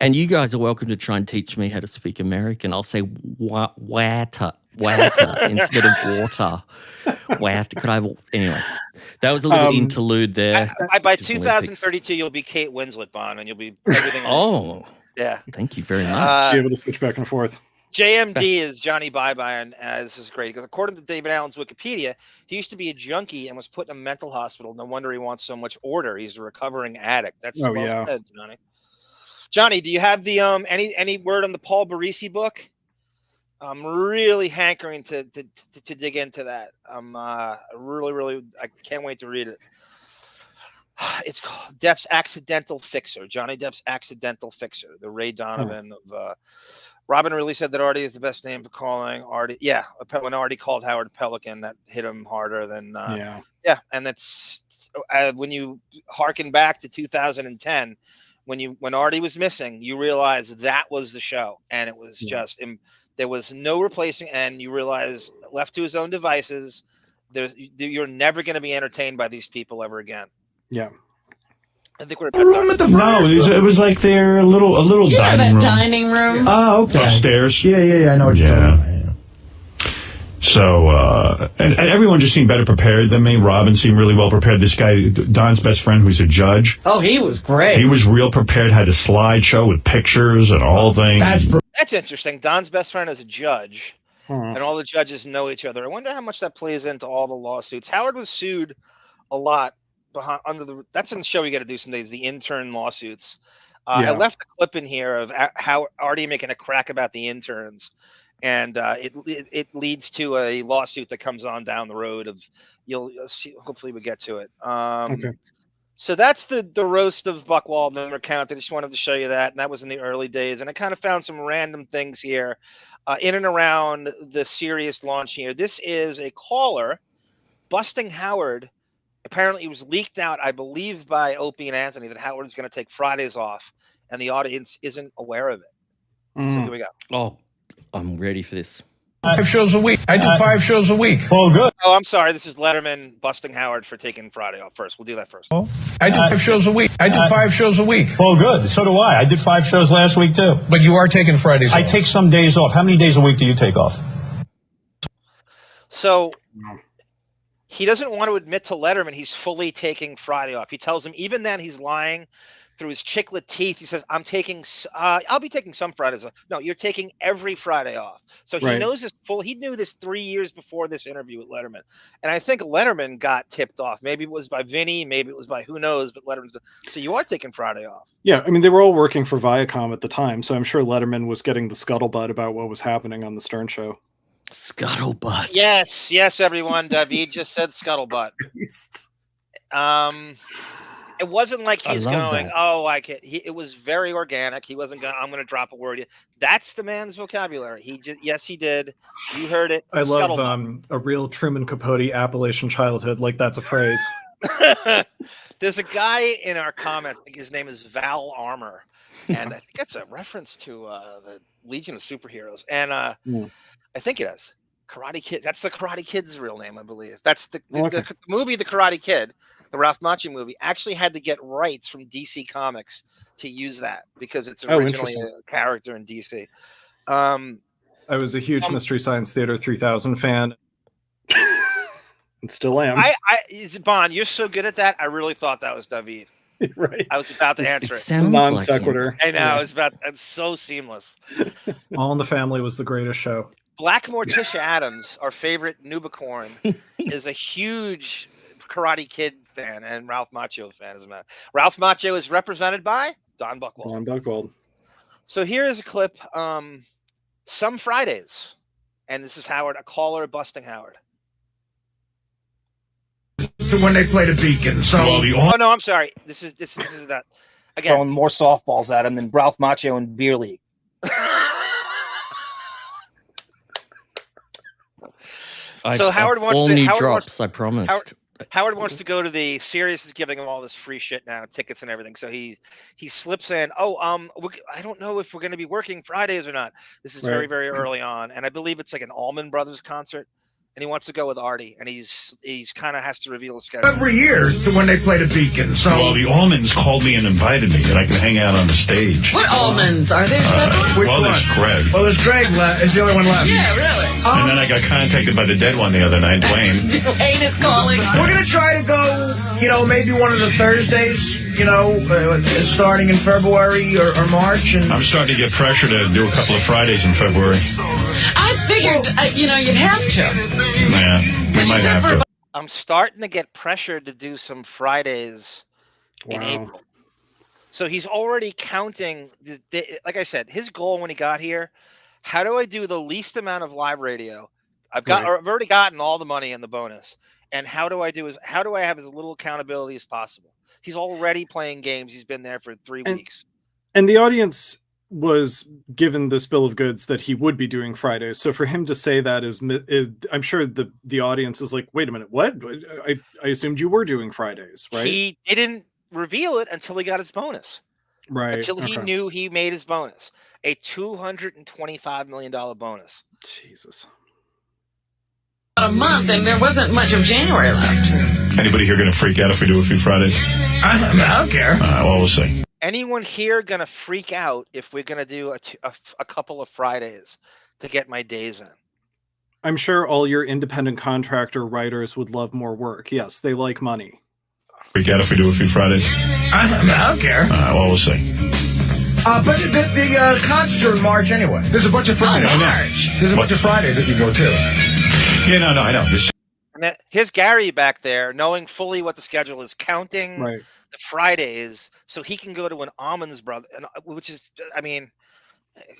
And you guys are welcome to try and teach me how to speak American. I'll say water instead of water. Water. Could I have anyway? That was a little interlude there. By 2032, you'll be Kate Winslet, Bond, and you'll be everything. Yeah. Thank you very much. Be able to switch back and forth. JMD is Johnny Bye-Bye, and this is great because according to David Allen's Wikipedia, he used to be a junkie and was put in a mental hospital. No wonder he wants so much order. He's a recovering addict. That's said, Johnny. Johnny, do you have the any word on the Paul Barisi book? I'm really hankering to dig into that. I'm really I can't wait to read it. It's called Depp's Accidental Fixer. Johnny Depp's Accidental Fixer. The Ray Donovan of. Robin really said that Artie is the best name for calling Artie. Yeah, when Artie called Howard Pelican, that hit him harder than. Yeah, and that's when you harken back to 2010, when Artie was missing, you realize that was the show, and it was just there was no replacing, and you realize left to his own devices, you're never going to be entertained by these people ever again. Yeah. I think we're No, it was like their little dining room. Dining room. Oh, okay. Upstairs. Yeah. I know what you're talking about. So, and everyone just seemed better prepared than me. Robin seemed really well prepared. This guy, Don's best friend, who's a judge. Oh, he was great. He was real prepared, had a slideshow with pictures and all things. That's interesting. Don's best friend is a judge, and all the judges know each other. I wonder how much that plays into all the lawsuits. Howard was sued a lot. That's in the show we got to do some days, the intern lawsuits. I left a clip in here of how Artie making a crack about the interns, and it leads to a lawsuit that comes on down the road. You'll see. Hopefully, we get to it. Okay. So that's the roast of Buchwald and recount. I just wanted to show you that, and that was in the early days. And I kind of found some random things here in and around the Sirius launch here. This is a caller busting Howard. Apparently, it was leaked out, I believe, by Opie and Anthony that Howard's going to take Fridays off, and the audience isn't aware of it. So here we go. Oh, I'm ready for this. 5 shows a week. I do 5 shows a week. Oh, good. Oh, I'm sorry. This is Letterman busting Howard for taking Friday off first. We'll do that first. I do 5 shows a week. I do 5 shows a week. Oh, good. So do I. I did 5 shows last week, too. But you are taking Fridays off. I take some days off. How many days a week do you take off? So he doesn't want to admit to Letterman he's fully taking Friday off. He tells him even then he's lying through his chiclet teeth. He says, I'll be taking some Fridays off. No, you're taking every Friday off. So he knows this he knew this 3 years before this interview with Letterman. And I think Letterman got tipped off. Maybe it was by Vinny, maybe it was by who knows, but so you are taking Friday off. Yeah, I mean, they were all working for Viacom at the time, so I'm sure Letterman was getting the scuttlebutt about what was happening on the Stern Show. Scuttlebutt. Yes, everyone. David just said scuttlebutt. It wasn't like he's going, that. Oh, I can't. It was very organic. He wasn't going, I'm going to drop a word. That's the man's vocabulary. Yes, he did. You heard it. I love a real Truman Capote Appalachian childhood. Like that's a phrase. There's a guy in our comment. I think his name is Val Armour. And I think that's a reference to the Legion of Superheroes. And I think it is. Karate Kid. That's the Karate Kid's real name, I believe. That's the movie, The Karate Kid. The Ralph Macchio movie actually had to get rights from DC Comics to use that because it's originally a character in DC. I was a huge Mystery Science Theater 3000 fan. And still am. Bond, you're so good at that. I really thought that was David. Right. I was about to answer it. Sounds non sequitur. I know. It's so seamless. All in the Family was the greatest show. Black Morticia Adams, our favorite Nubicorn, is a huge Karate Kid fan and Ralph Macchio fan, as a matter. Ralph Macchio is represented by Don Buchwald. Don Buchwald. So here is a clip. Some Fridays, and this is Howard, a caller busting Howard. to when they played a Beacon. So, Oh no, I'm sorry. This is that again. Throwing more softballs at him than Ralph Macchio in Beer League. So Howard wants all to. new Howard drops. wants, I promised. Howard wants to go to the Sirius is giving him all this free shit now, tickets and everything. So he slips in. I don't know if we're going to be working Fridays or not. This is very, very early on, and I believe it's like an Allman Brothers concert, and he wants to go with Artie, and he's kind of has to reveal his schedule every year to when they played a Beacon. So, well, the Allmans called me and invited me, and I can hang out on the stage. What almonds? Are there several? Well, there's Greg. Well, there's Greg left. Is the only one left. Yeah, really. And then I got contacted by the dead one the other night, Dwayne. Dwayne is calling. We're going to try to go, maybe one of the Thursdays, starting in February or March. And I'm starting to get pressure to do a couple of Fridays in February. I figured, you'd have to. Yeah, we might have to. I'm starting to get pressured to do some Fridays in April. So he's already counting. Like I said, his goal when he got here, how do I do the least amount of live radio? I've already gotten all the money in the bonus. And how do I have as little accountability as possible? He's already playing games. He's been there for 3 weeks. And the audience was given this bill of goods that he would be doing Fridays. So for him to say that I'm sure the audience is like, wait a minute, what? I assumed you were doing Fridays, right? He didn't reveal it until he got his bonus. Right. Until he knew he made his bonus. A $225 million bonus. Jesus. A month, and there wasn't much of January left. Anybody here going to freak out if we do a few Fridays? I don't care. Well, we'll see. Anyone here going to freak out if we're going to do a couple of Fridays to get my days in? I'm sure all your independent contractor writers would love more work. Yes, they like money. Freak out if we do a few Fridays? I don't care. Well, we'll see. But the concerts are in March anyway. There's a bunch of Fridays. There's a bunch of Fridays that you go to. Yeah, no, I know. And here's Gary back there, knowing fully what the schedule is, counting the Fridays, so he can go to an Almonds brother, which is,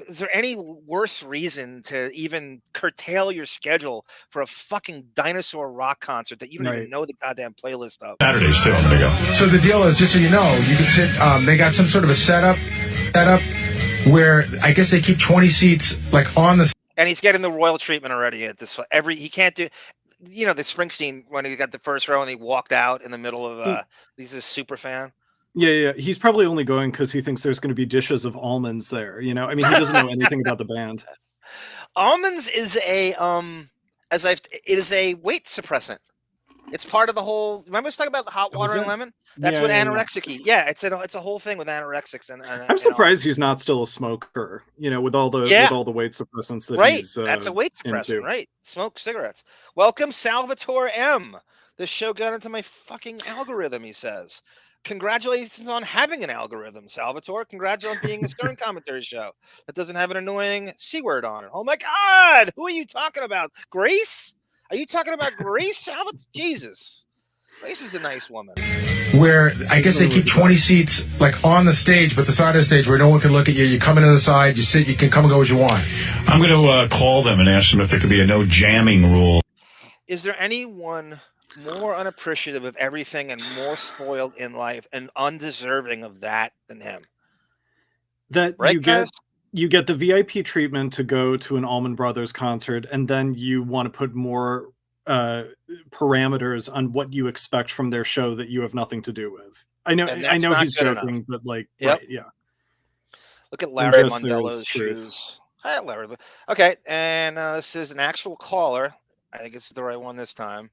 is there any worse reason to even curtail your schedule for a fucking dinosaur rock concert that you don't even know the goddamn playlist of? Saturdays too, I'm gonna go. So the deal is, just so you know, you can sit. They got some sort of a setup where I guess they keep 20 seats like on the. And he's getting the royal treatment already at this. He can't do. The Springsteen when he got the first row and he walked out in the middle of. He's a super fan. Yeah. He's probably only going because he thinks there's going to be dishes of almonds there. He doesn't know anything about the band. Almonds is a it is a weight suppressant. It's part of the whole. Remember, I was talking about the hot water and lemon. That's what anorexic. Yeah, it's a whole thing with anorexics. And I'm surprised he's not still a smoker. With all the weight suppressants that he's that's a weight suppressant, into. right? Smoke cigarettes. Welcome, Salvatore M. This show got into my fucking algorithm. He says, "Congratulations on having an algorithm, Salvatore. Congratulations on being a Stern commentary show that doesn't have an annoying C word on it." Oh my God, who are you talking about? Grace? Are you talking about Grace? Salvatore? Jesus. Grace is a nice woman. Where I guess they keep 20 seats like on the stage, but the side of the stage where no one can look at you. You come into the side, you sit, you can come and go as you want. I'm going to call them and ask them if there could be a no jamming rule. Is there anyone more unappreciative of everything and more spoiled in life and undeserving of that than him? That right, you get the VIP treatment to go to an Allman Brothers concert, and then you want to put more parameters on what you expect from their show that you have nothing to do with. I know he's joking, enough. But right, yeah. Look at Larry Mondello's shoes. Hi, Larry. Okay, and this is an actual caller. I think it's the right one this time.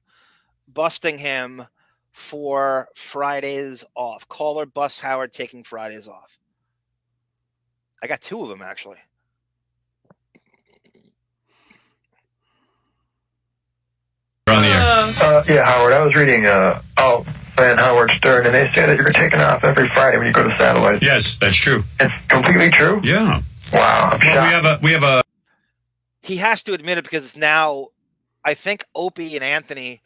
Busting him for Fridays off. Caller Bus Howard taking Fridays off. I got 2 of them, actually. Yeah, Howard, I was reading Alt and Howard Stern, and they say that you're taking off every Friday when you go to satellite. Yes, that's true. It's completely true? Yeah. Wow, I'm shocked. We have a... He has to admit it because it's now, I think Opie and Anthony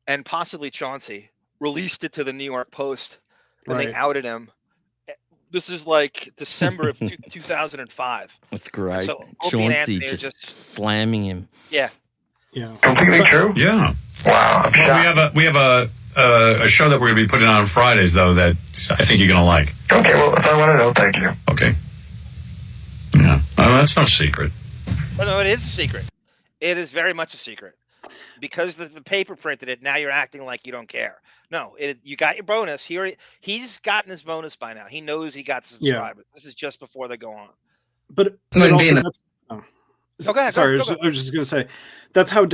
and possibly Chauncey released it to the New York Post when they outed him. This is like December of 2005. That's great. So Chauncey just slamming him. Yeah. Completely true? Yeah. Wow, I'm shocked. We have a show that we're going to be putting on Fridays, though, that I think you're going to like. Okay, well, if I want to know, thank you. Okay. Yeah. Well, that's no secret. Well, no, it is a secret. It is very much a secret. Because the paper printed it, now you're acting like you don't care. No, you got your bonus. He's gotten his bonus by now. He knows he got subscribers. This is just before they go on. But also that's... Go ahead, Sorry, go I was just going to say that's how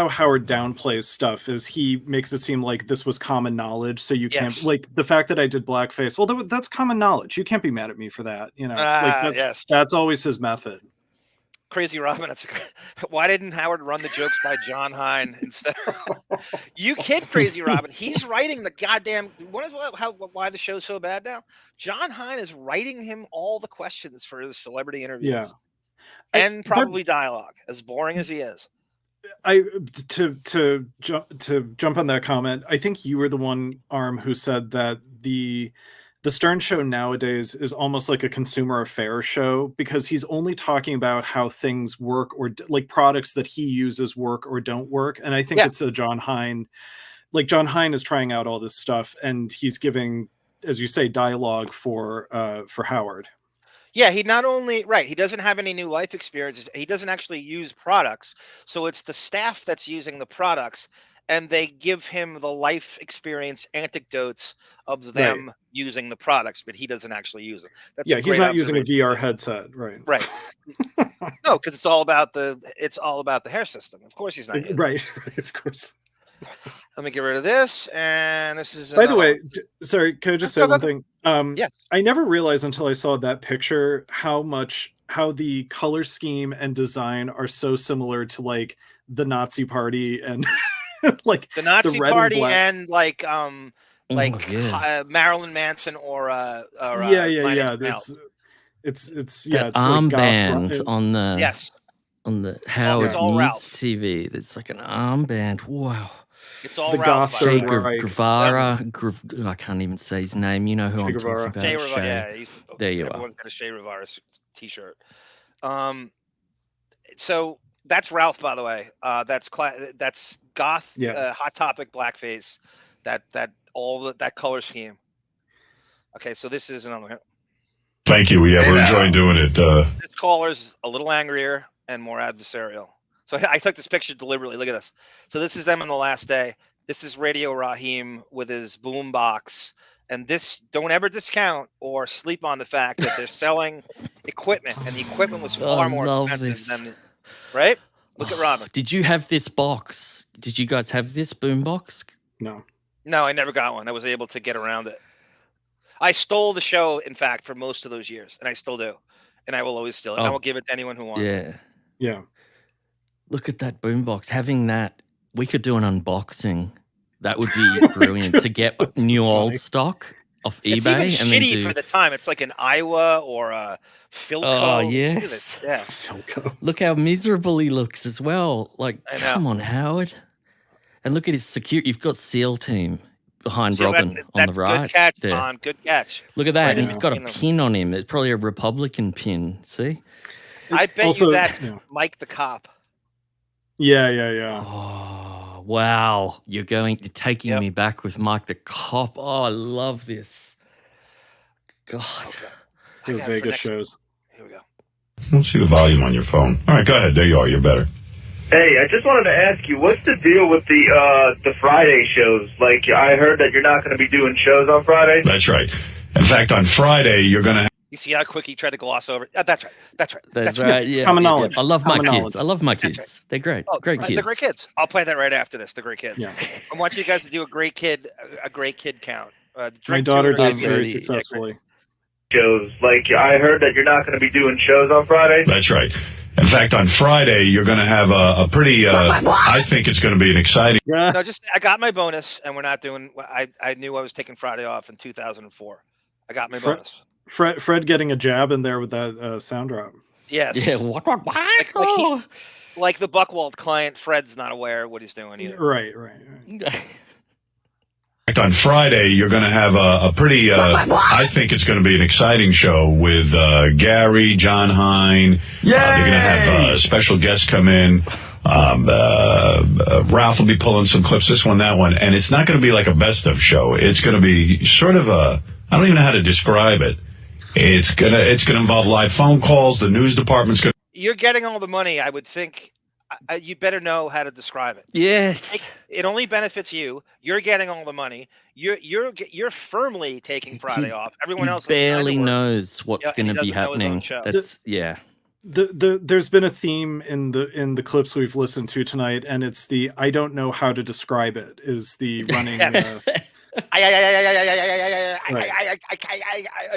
Howard downplays stuff. Is he makes it seem like this was common knowledge, so you can't like the fact that I did blackface. Well, that's common knowledge. You can't be mad at me for that. You know, that's always his method. Crazy Robin. Why didn't Howard run the jokes by John Hine instead? You kid, Crazy Robin. He's writing the goddamn. Why the show's so bad now? John Hine is writing him all the questions for his celebrity interviews. Yeah. And probably dialogue, as boring as he is. To jump on that comment, I think you were the one, Arm, who said that the Stern Show nowadays is almost like a consumer affairs show because he's only talking about how things work or like products that he uses work or don't work. And I think it's a John Hine. Like John Hine is trying out all this stuff, and he's giving, as you say, dialogue for Howard. Yeah, he not only he doesn't have any new life experiences. He doesn't actually use products. So it's the staff that's using the products, and they give him the life experience anecdotes of them using the products, but he doesn't actually use them. That's he's not using a VR headset, right? Right. No, because it's all about the hair system. Of course, he's not using right. Of course. Let me get rid of this, and this is. By the way, sorry, can I just say one thing? Yes. I never realized until I saw that picture how the color scheme and design are so similar to like the Nazi Party and like the Nazi Party and like Marilyn Manson or It's armband like on the on the Howard News Ralph. TV. There's like an armband. Wow. It's all the Ralph. Che Guevara. I can't even say his name. You know who I'm talking about. Che Guevara, there you are. Everyone's got a Che Guevara t-shirt. So that's Ralph, by the way. That's goth. Hot Topic blackface. That color scheme. Okay, so this is another. Thank you. Yeah, we're enjoying doing it. This caller's a little angrier and more adversarial. So I took this picture deliberately. Look at this. So this is them on the last day. This is Radio Raheem with his boom box. And this, don't ever discount or sleep on the fact that they're selling equipment, and the equipment was far more expensive than, right? Look at Robin. Did you have this box? Did you guys have this boom box? No. No, I never got one. I was able to get around it. I stole the show, in fact, for most of those years, and I still do. And I will always steal it. I will give it to anyone who wants it. Yeah. Look at that boombox. Having that, we could do an unboxing. That would be brilliant to get new old stock off eBay. It's even and shitty then for the time. It's like an Iowa or a Philco. Oh, yes. Yeah. Philco. Look how miserable he looks as well. Like, come on, Howard. And look at his security. You've got SEAL team behind Robin on the right. Good catch, there. Don. Good catch. Look at that. And he's got a pin on him. It's probably a Republican pin. See? I bet you that's Mike the cop. Yeah. Oh, wow. You're taking me back with Mike the cop. Oh, I love this. God. The Vegas shows. Here we go. Let's see the volume on your phone. All right, go ahead. There you are. You're better. Hey, I just wanted to ask you, what's the deal with the Friday shows? Like, I heard that you're not going to be doing shows on Friday. That's right. In fact, on Friday, you're going to You see how quick he tried to gloss over it? That's right. That's right. Yeah, common knowledge. I love my Common kids. knowledge. I love my kids. Right. They're great. Great kids. They're great kids. I'll play that right after this. The great kids. Yeah. I want you guys to do a great kid count. My daughter does very successfully. Shows. Like, I heard that you're not going to be doing shows on Friday. That's right. In fact, on Friday, you're going to have a pretty, I think it's going to be an exciting. No, I got my bonus, and we're not doing, I knew I was taking Friday off in 2004. I got my bonus. Fred getting a jab in there with that sound drop. Yes. Yeah, what? Like the Buchwald client, Fred's not aware of what he's doing either. Right. On Friday, you're going to have a pretty, I think it's going to be an exciting show with Gary, John Hine. They're going to have special guests come in. Ralph will be pulling some clips, this one, that one. And it's not going to be like a best of show. It's going to be sort of I don't even know how to describe it. It's going to involve live phone calls. The news department's going to... You're getting all the money, I would think. You better know how to describe it. Yes. It only benefits you. You're getting all the money. You're firmly taking Friday off. Everyone else barely knows what's going to be happening. There's been a theme in the clips we've listened to tonight, and it's the I don't know how to describe it is the running. I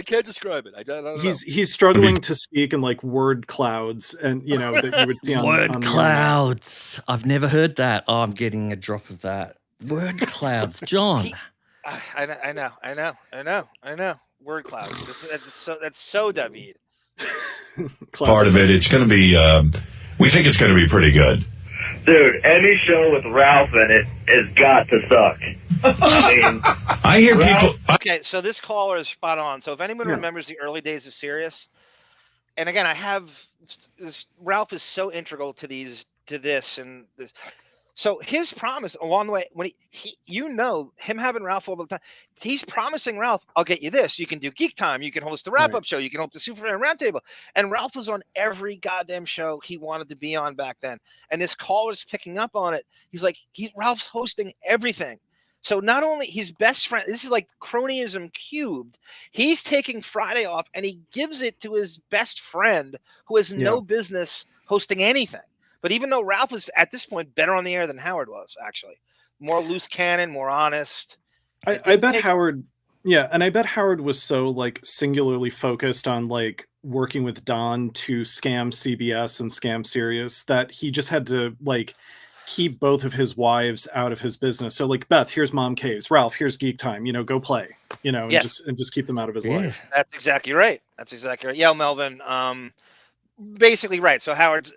can't describe it. I don't know. He's struggling to speak in like word clouds, and that you would see on word on clouds. I've never heard that. Oh, I'm getting a drop of that. Word clouds, John. I know. Word clouds. That's so David. Part of it. It's going to be. We think it's going to be pretty good. Dude, any show with Ralph in it has got to suck. I hear people. Okay, so this caller is spot on. So if anyone remembers the early days of Sirius, and again, Ralph is so integral to this and this. So his promise along the way, when he him having Ralph all the time, he's promising Ralph, I'll get you this. You can do Geek Time. You can host the wrap-up show. You can host the Superman Roundtable. And Ralph was on every goddamn show he wanted to be on back then. And this caller's picking up on it. He's like, Ralph's hosting everything. So not only his best friend, this is like cronyism cubed. He's taking Friday off and he gives it to his best friend who has no business hosting anything. But even though Ralph was at this point better on the air than Howard was, actually more loose cannon, more honest. I bet Howard, and I bet Howard was so like singularly focused on like working with Don to scam CBS and scam Sirius that he just had to like keep both of his wives out of his business. So like Beth, here's Mom K's, Ralph, here's Geek Time. Go play. And just keep them out of his life. That's exactly right. Yeah, Melvin. Basically right. So Howard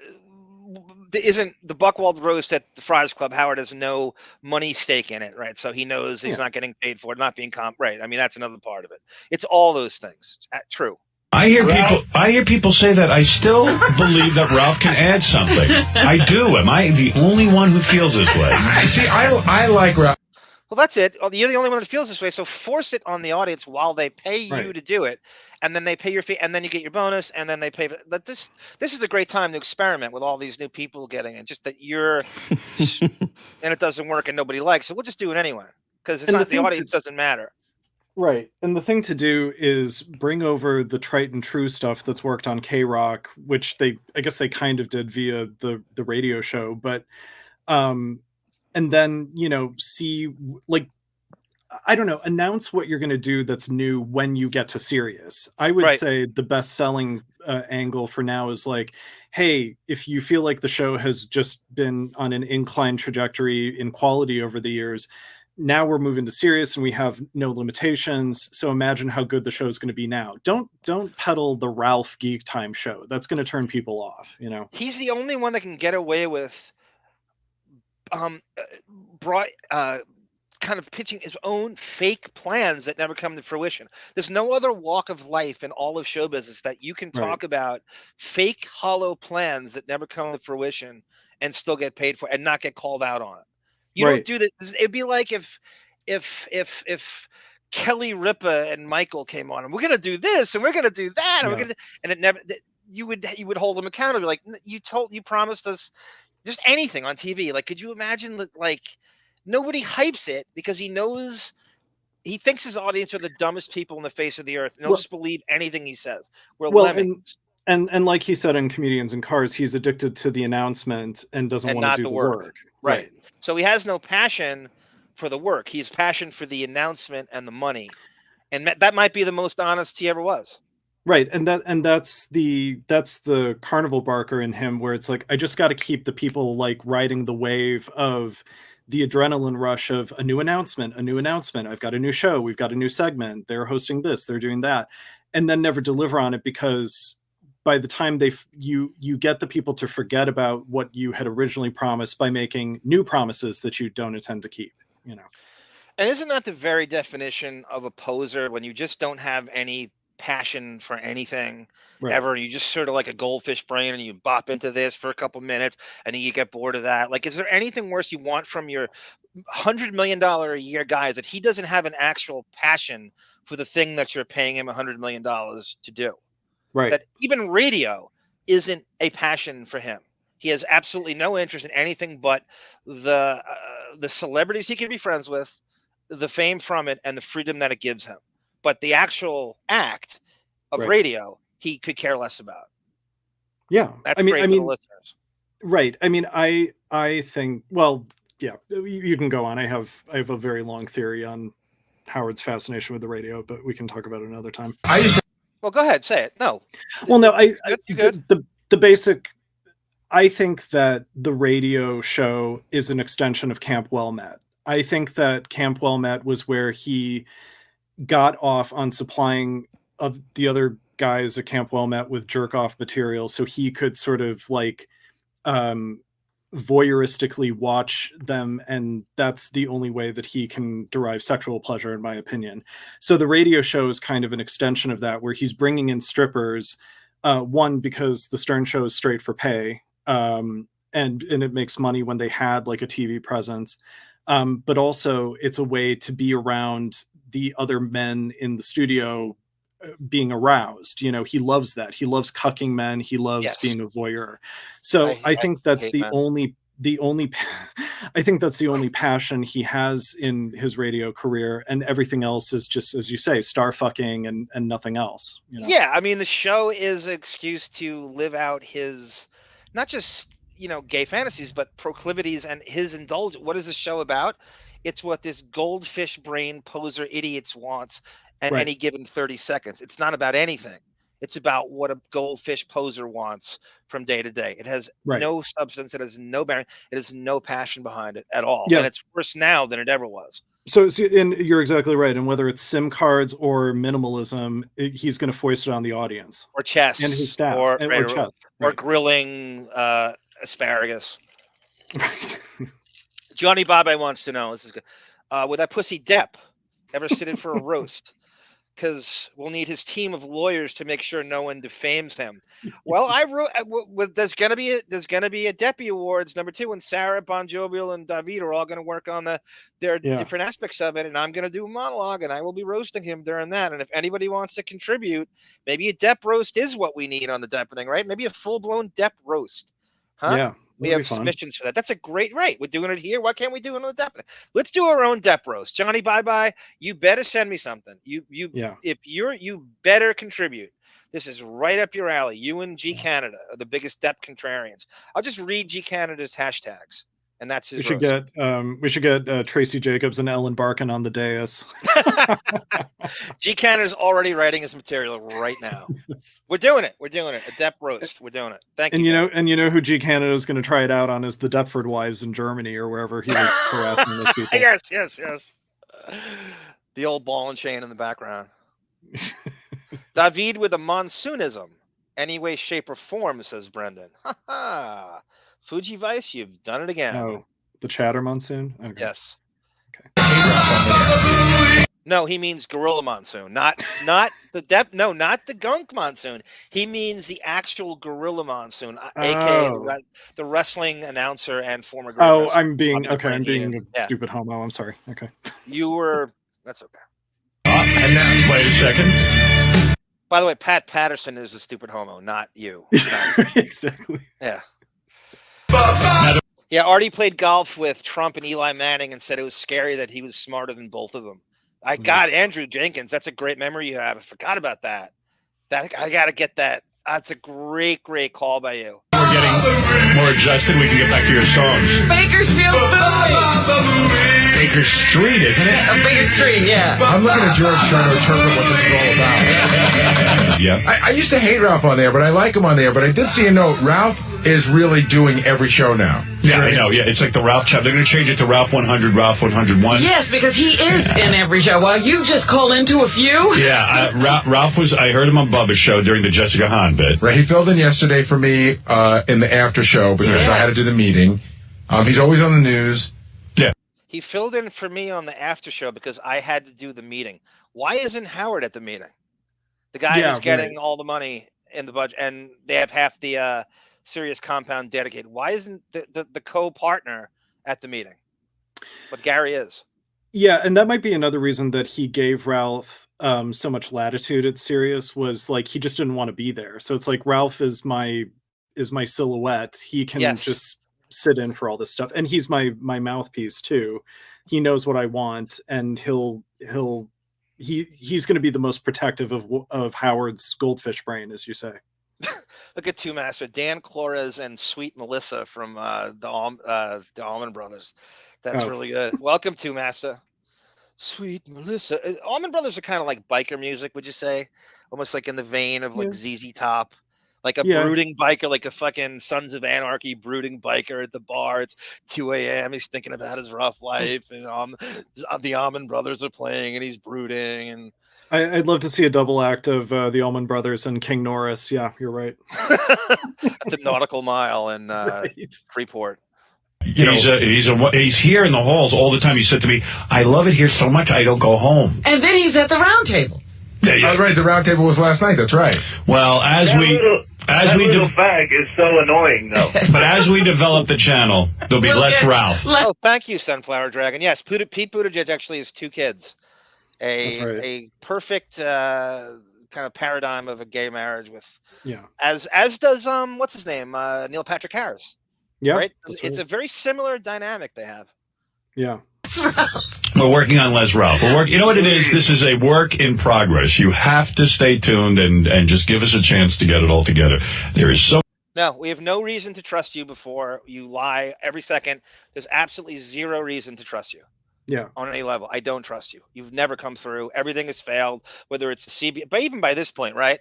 isn't the Buchwald Roast at the Friars Club. Howard has no money stake in it, right? So he knows he's not getting paid for it, not being right. I mean, that's another part of it. It's all those things. True. I hear people say that. I still believe that Ralph can add something. I do. Am I the only one who feels this way? See, I like Ralph. Well, that's it. You're the only one that feels this way. So force it on the audience while they pay you to do it. And then they pay your fee, and then you get your bonus, and then they pay. But this is a great time to experiment with all these new people getting it. Just that and it doesn't work, and nobody likes it. We'll just do it anyway because it's not the audience doesn't matter. Right, and the thing to do is bring over the tried and true stuff that's worked on K-Rock, which I guess they kind of did via the radio show, but and then see like. I don't know, announce what you're going to do that's new when you get to Sirius. I would say the best selling angle for now is like, hey, if you feel like the show has just been on an incline trajectory in quality over the years, now we're moving to Sirius and we have no limitations. So imagine how good the show is going to be now. Don't peddle the Ralph Geek Time show. That's going to turn people off. He's the only one that can get away with kind of pitching his own fake plans that never come to fruition. There's no other walk of life in all of show business that you can talk about fake hollow plans that never come to fruition and still get paid for and not get called out on it. You don't do that. It'd be like if Kelly Ripa and Michael came on and we're going to do this and we're going to do that and we're going to, and it never, you would hold them accountable. Like you promised us just anything on TV. Like, could you imagine that? Like, nobody hypes it because he thinks his audience are the dumbest people on the face of the earth. And they'll just believe anything he says. We're lemmings. And like he said in Comedians in Cars, he's addicted to the announcement and doesn't want to do the work. Right. So he has no passion for the work. He's passion for the announcement and the money. And that might be the most honest he ever was. Right. And that's the carnival barker in him, where it's like, I just got to keep the people like riding the wave of the adrenaline rush of a new announcement. I've got a new show. We've got a new segment. They're hosting this, they're doing that, and then never deliver on it, because by the time you get the people to forget about what you had originally promised by making new promises that you don't intend to keep, And isn't that the very definition of a poser, when you just don't have any passion for anything ever? You just sort of like a goldfish brain, and you bop into this for a couple minutes and then you get bored of that. Like, is there anything worse you want from your $100 million a year guy, is that he doesn't have an actual passion for the thing that you're paying him $100 million to do? Right. That even radio isn't a passion for him. He has absolutely no interest in anything but the celebrities he can be friends with, the fame from it, and the freedom that it gives him. But the actual act of radio, he could care less about. Yeah. That's great for the listeners. Right. I mean, I think, well, yeah, you can go on. I have a very long theory on Howard's fascination with the radio, but we can talk about it another time. Well, go ahead, say it. No. Well, no, You're good. The basic, I think that the radio show is an extension of Camp Well Met. I think that Camp Well Met was where he got off on supplying of the other guys at Camp Well Met with jerk off material, so he could sort of like voyeuristically watch them, and that's the only way that he can derive sexual pleasure, in my opinion. So the radio show is kind of an extension of that, where he's bringing in strippers, one, because the Stern Show is straight for pay, and it makes money when they had like a TV presence, but also it's a way to be around the other men in the studio being aroused. You know, he loves that. He loves cucking men. He loves being a voyeur. So I think that's the only I think that's the only passion he has in his radio career, and everything else is just, as you say, star fucking and nothing else. You know? Yeah, I mean, the show is an excuse to live out his, not just, you know, gay fantasies, but proclivities and his indulgence. What is the show about? It's what this goldfish brain poser idiots wants at any given 30 seconds. It's not about anything. It's about what a goldfish poser wants from day to day. It has no substance. It has no bearing. It has no passion behind it at all. Yeah. And it's worse now than it ever was. So, and you're exactly right. And whether it's SIM cards or minimalism, he's going to foist it on the audience. Or chess. And his staff. Or chess. Or grilling asparagus. Johnny Bob wants to know, this is good. Would that pussy Depp ever sit in for a roast? Because we'll need his team of lawyers to make sure no one defames him. Well, I wrote. There's gonna be a Deppy Awards #2, and Sarah, Bon Jovial, and David are all gonna work on their different aspects of it, and I'm gonna do a monologue, and I will be roasting him during that. And if anybody wants to contribute, maybe a Depp roast is what we need on the Deppening, right? Maybe a full-blown Depp roast, huh? Yeah. We have submissions for that. That's a great We're doing it here. Why can't we do it on the Depp? Let's do our own Depp roast. Johnny, bye. You better send me something. If you better contribute. This is right up your alley. You and G Canada are the biggest Depp contrarians. I'll just read G Canada's hashtags, and that's his. We should get Tracy Jacobs and Ellen Barkin on the dais. G Canada's already writing his material right now. We're doing it. A Depp roast. We're doing it. Thank you. And you know who G Canada is going to try it out on is the Deptford wives in Germany or wherever he was harassing those people. Yes. The old ball and chain in the background. David with a monsoonism. Any way, shape, or form, says Brendan. Ha ha. Fuji Vice, you've done it again. Oh, the chatter monsoon? Okay. Yes. Okay. No, he means gorilla monsoon, not the not the gunk monsoon. He means the actual gorilla monsoon, aka the wrestling announcer and former. Oh, I'm being a stupid homo. I'm sorry. Okay. You were. That's okay. And now, wait a second. By the way, Pat Patterson is a stupid homo, not you. Exactly. Yeah. Yeah, Artie played golf with Trump and Eli Manning and said it was scary that he was smarter than both of them. God, Andrew Jenkins, that's a great memory you have. I forgot about that. I got to get that. That's a great call by you. We're getting more adjusted. We can get back to your songs. Bakersfield Philly. Baker Street, isn't it? Baker Street, yeah. I'm looking at George trying to interpret what this is all about. Yeah. I used to hate Ralph on there, but I like him on there. But I did see a note. Ralph is really doing every show now. Yeah, I know. Yeah, it's like the Ralph chapter. They're going to change it to Ralph 100, Ralph 101. Yes, because he is in every show. Well, you just call into a few. Yeah, Ralph was. I heard him on Bubba's show during the Jessica Hahn bit. Right, he filled in yesterday for me in the after show because I had to do the meeting. He's always on the news. Yeah. He filled in for me on the after show because I had to do the meeting. Why isn't Howard at the meeting? The guy Yeah, who's getting right. all the money in the budget, and they have half the Sirius compound dedicated. Why isn't the co-partner at the meeting? But Gary is. Yeah, and that might be another reason that he gave Ralph so much latitude at Sirius, was like he just didn't want to be there. So it's like Ralph is my silhouette. He can Yes. just sit in for all this stuff, and he's my mouthpiece too. He knows what I want, and he's going to be the most protective of Howard's goldfish brain, as you say. Look at Two Master, Dan Flores and Sweet Melissa from the Allman Brothers. That's really good. Welcome, Two Master. Sweet Melissa. Allman Brothers are kind of like biker music, would you say? Almost like in the vein of like ZZ Top. Like a brooding biker, like a fucking Sons of Anarchy brooding biker at the bar. It's 2 a.m. He's thinking about his rough life, and the Allman Brothers are playing, and he's brooding. And I'd love to see a double act of the Allman Brothers and King Norris. Yeah, you're right. At the Nautical Mile in Freeport. He's here in the halls all the time. He said to me, "I love it here so much I don't go home." And then he's at the round table. Oh, right, the round table was last night. That's right. Well, That little fag is so annoying, though. But as we develop the channel, there'll be less Ralph. Oh, thank you, Sunflower Dragon. Yes, Pete Buttigieg actually has 2 kids. A perfect kind of paradigm of a gay marriage with as does what's his name, Neil Patrick Harris. Yeah, right. It's a very similar dynamic they have. Yeah. We're working on Les Ralph. You know what it is? This is a work in progress. You have to stay tuned and just give us a chance to get it all together. There is so. No, we have no reason to trust you before you lie every second. There's absolutely zero reason to trust you. Yeah. On any level. I don't trust you. You've never come through. Everything has failed, whether it's the CB, but even by this point, right?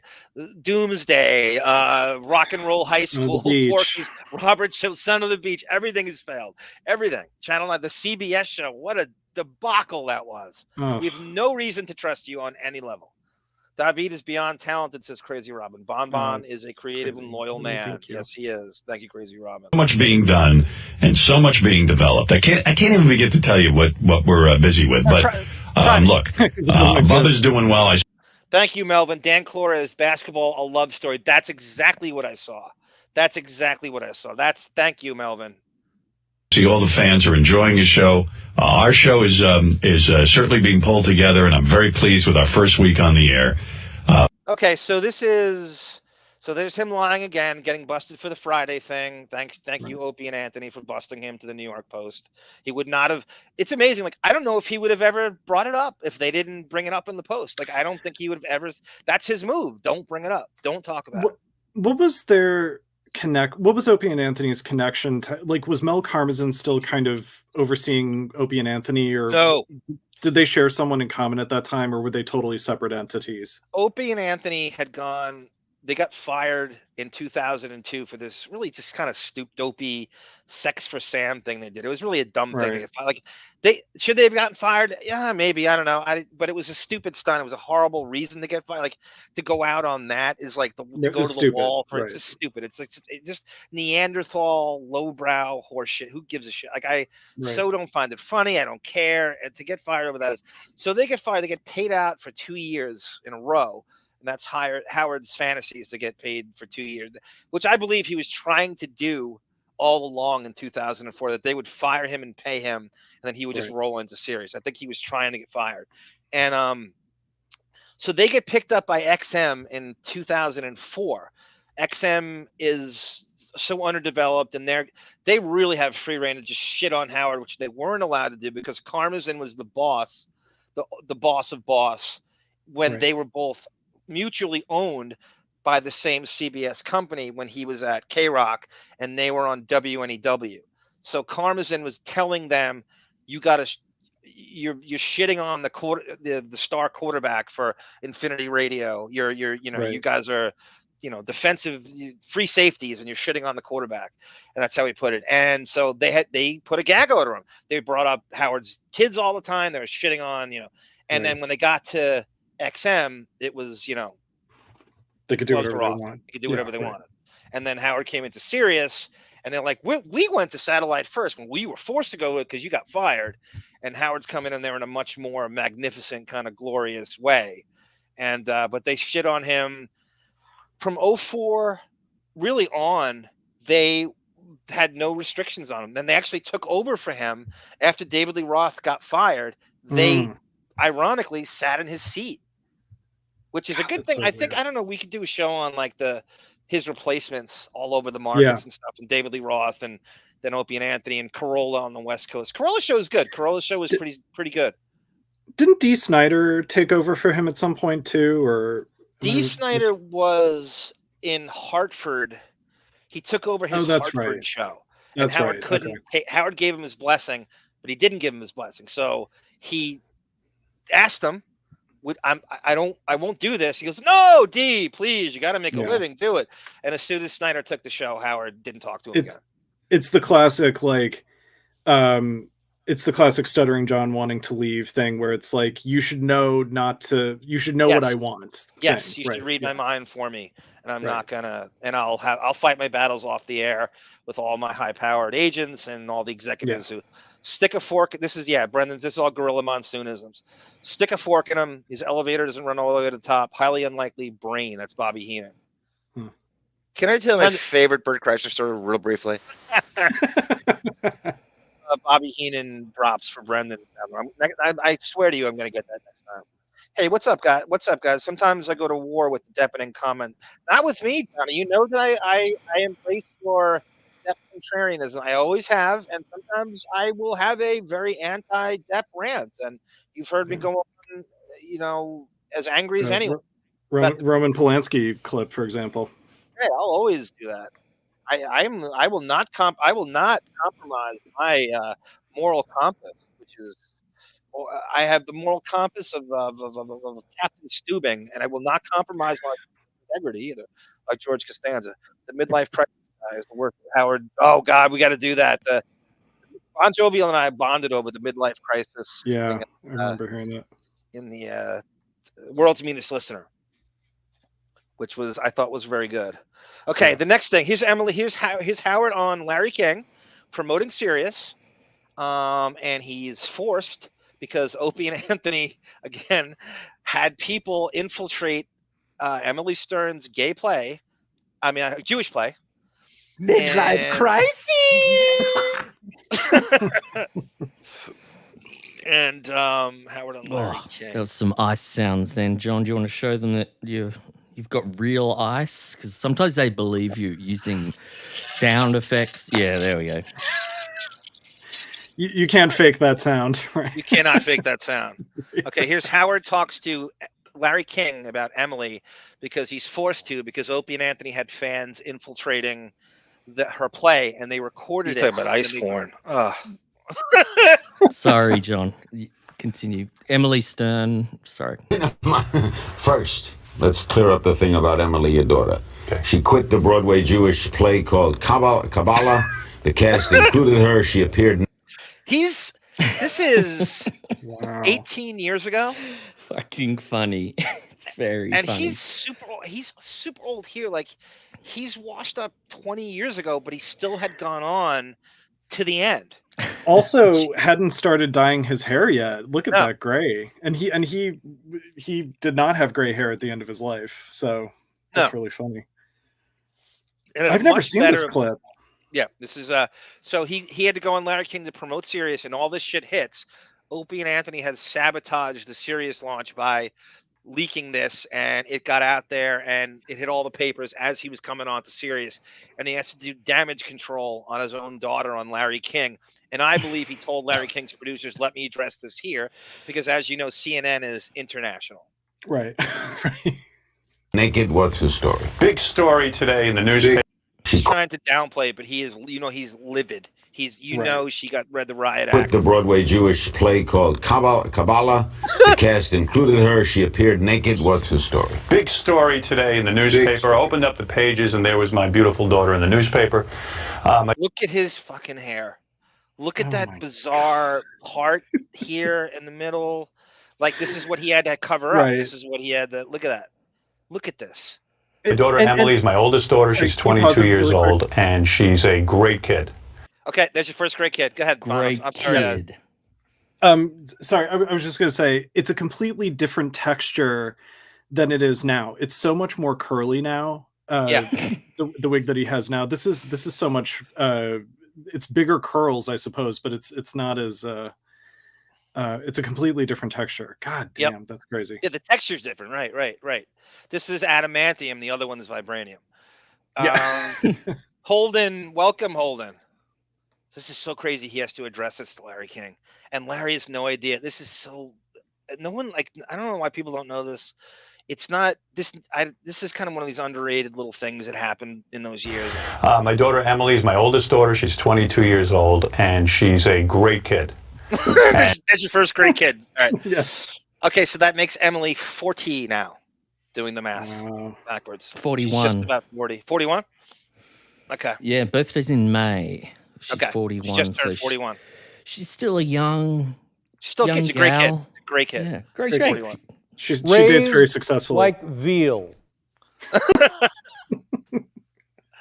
Doomsday, Rock and Roll High School, Porky's, Robert Show, Son of the Beach, everything has failed. Everything. Channel 9, the CBS show, what a debacle that was. Oh. We have no reason to trust you on any level. David is beyond talented, says Crazy Robin. Bon is a creative and loyal man. Yes, he is. Thank you, Crazy Robin. So much being done and so much being developed. I can't even begin to tell you what we're busy with. But look, Bubba's doing well. Thank you, Melvin. Dan Flores, basketball, a love story. That's exactly what I saw. Thank you, Melvin. See, all the fans are enjoying his show. Our show is certainly being pulled together, and I'm very pleased with our first week on the air. Okay, so there's him lying again, getting busted for the Friday thing. Thank you, Opie and Anthony, for busting him to the New York Post. He would not have. It's amazing. Like, I don't know if he would have ever brought it up if they didn't bring it up in the Post. Like, I don't think he would have ever. That's his move. Don't bring it up. Don't talk about it. What was their what was Opie and Anthony's connection to, like, was Mel Karmazin still kind of overseeing Opie and Anthony, or no? Did they share someone in common at that time, or were they totally separate entities? Opie and Anthony they got fired in 2002 for this really just kind of dopey Sex for Sam thing they did. It was really a dumb thing. Like, should they have gotten fired? Yeah, maybe. I don't know. But it was a stupid stunt. It was a horrible reason to get fired. Like, to go out on that is like to go to the wall for. It's just stupid. It's like just Neanderthal lowbrow horseshit. Who gives a shit? Like, I so don't find it funny. I don't care. And to get fired over that is so they get fired. They get paid out for 2 years in a row. And that's Howard's fantasies to get paid for 2 years, which I believe he was trying to do all along in 2004, that they would fire him and pay him, and then he would just roll into Sirius. I think he was trying to get fired. And so they get picked up by XM in 2004. XM is so underdeveloped, and they really have free reign to just shit on Howard, which they weren't allowed to do because Karmazin was the boss, the boss of boss, when they were both mutually owned by the same CBS company when he was at K-Rock and they were on WNEW. So Karmazin was telling them, you're shitting on the star quarterback for Infinity Radio. You guys are, defensive free safeties, and you're shitting on the quarterback. And that's how he put it. And so they put a gag order on him. They brought up Howard's kids all the time. They were shitting on, and then when they got to XM, it was, they could do whatever they wanted. They could do whatever they wanted. And then Howard came into Sirius, And they're like, we went to satellite first when we were forced to go because you got fired. And Howard's coming in there in a much more magnificent kind of glorious way. And but they shit on him from 2004 really on. They had no restrictions on him. Then they actually took over for him after David Lee Roth got fired. They ironically sat in his seat, which is a good thing. So I think weird. I don't know. We could do a show on like his replacements all over the markets and stuff, and David Lee Roth, and then Opie and Anthony, and Corolla on the West Coast. Corolla's show is good. Corolla's show is pretty good. Didn't Dee Snider take over for him at some point too, or Dee Snider was in Hartford. He took over his Hartford show. That's and Howard right. couldn't Howard gave him his blessing, but he didn't give him his blessing. So he asked him, I won't do this. He goes, no, D, please, you got to make a living, do it. And as soon as Snyder took the show, Howard didn't talk to him again. It's the classic, it's the classic stuttering John wanting to leave thing where it's like, you should know what I want. Yes, you should read my mind for me. And I'm not gonna, and I'll fight my battles off the air with all my high-powered agents and all the executives who stick a fork. This is, Brendan, this is all Gorilla Monsoonisms. Stick a fork in him. His elevator doesn't run all the way to the top. Highly unlikely brain. That's Bobby Heenan. Can I tell my favorite Bert Kreischer story real briefly? Bobby Heenan drops for Brendan. I swear to you, I'm going to get that next time. Hey, what's up, guys? Sometimes I go to war with the Deppening comment. Not with me, Johnny. You know that I embrace your Depp contrarianism. I always have, and sometimes I will have a very anti-Depp rant. And you've heard me go on, as angry as anyone. Roman Polanski clip, for example. Hey, I'll always do that. I will not compromise my moral compass, which is I have the moral compass of Captain Steubing, and I will not compromise my integrity either, like George Costanza. The midlife crisis is the work of Howard. Oh God, we got to do that. Bon Jovial and I bonded over the midlife crisis. Yeah, I remember hearing that in the World's Meanest Listener, which I thought was very good. Okay, the next thing. Here's Emily. Here's Howard on Larry King promoting Sirius, and he's forced because Opie and Anthony again had people infiltrate Emily Stern's gay play. I mean, Jewish play. Midlife crisis. And Howard on Larry King. There was some ice sounds then, John. Do you want to show them that you've got real ice? Because sometimes they believe you using sound effects. Yeah, there we go. You can't fake that sound, right? You cannot fake that sound. Okay, here's Howard talks to Larry King about Emily because he's forced to, because Opie and Anthony had fans infiltrating her play, and they recorded it. You're talking about ice porn. Sorry, John. Continue. Emily Stern. Sorry. First, let's clear up the thing about Emily, your daughter. Okay. She quit the Broadway Jewish play called Kabbalah. The cast included her. She appeared. This is 18 years ago. Fucking funny. It's very and funny. He's super old here. Like, he's washed up 20 years ago, but he still had gone on to the end. Also hadn't started dyeing his hair yet. Look at that gray. And he did not have gray hair at the end of his life. So that's really funny. I've never seen this clip. Yeah, this is so he had to go on Larry King to promote Sirius, and all this shit hits. Opie and Anthony has sabotaged the Sirius launch by leaking this, and it got out there and it hit all the papers as he was coming on to Sirius, and he has to do damage control on his own daughter on Larry King. And I believe he told Larry King's producers, let me address this here, because as you know, CNN is international. Right. Naked, what's the story? Big story today in the newspaper. She's trying to downplay it, but he is, he's livid. He's, she read the Riot Act. Quit the Broadway Jewish play called Kabbalah. The cast included her. She appeared naked. What's the story? Big story today in the newspaper. I opened up the pages, and there was my beautiful daughter in the newspaper. Look at his fucking hair. Look at that bizarre part here in the middle. Like, this is what he had to cover up. This is what he had to, look at that. Look at this. My daughter Emily is my oldest daughter. She's 22 years old, and she's a great kid. Okay, there's your first great kid. Go ahead, Great I'm sorry. kid. Sorry, I was just going to say, it's a completely different texture than it is now. It's so much more curly now. The wig that he has now. This is so much. It's bigger curls, I suppose, but it's not as. It's a completely different texture. God damn, that's crazy. Yeah, the texture's different. Right. This is adamantium. The other one is vibranium. Holden, welcome, Holden. This is so crazy. He has to address this to Larry King, and Larry has no idea. This is so. No one I don't know why people don't know this. It's not this. This is kind of one of these underrated little things that happened in those years. My daughter Emily is my oldest daughter. She's 22 years old, and she's a great kid. That's your first great kid. All right. Yes. Okay, so that makes Emily 40 now. Doing the math backwards. 41. She's just about 40. 41? Okay. Yeah, birthday's in May. She's 41. She just turned 41. She's still a young. She's still young a great kid. gal. Great kid. Yeah, great She's kid. 41. She dates very successfully. Like veal.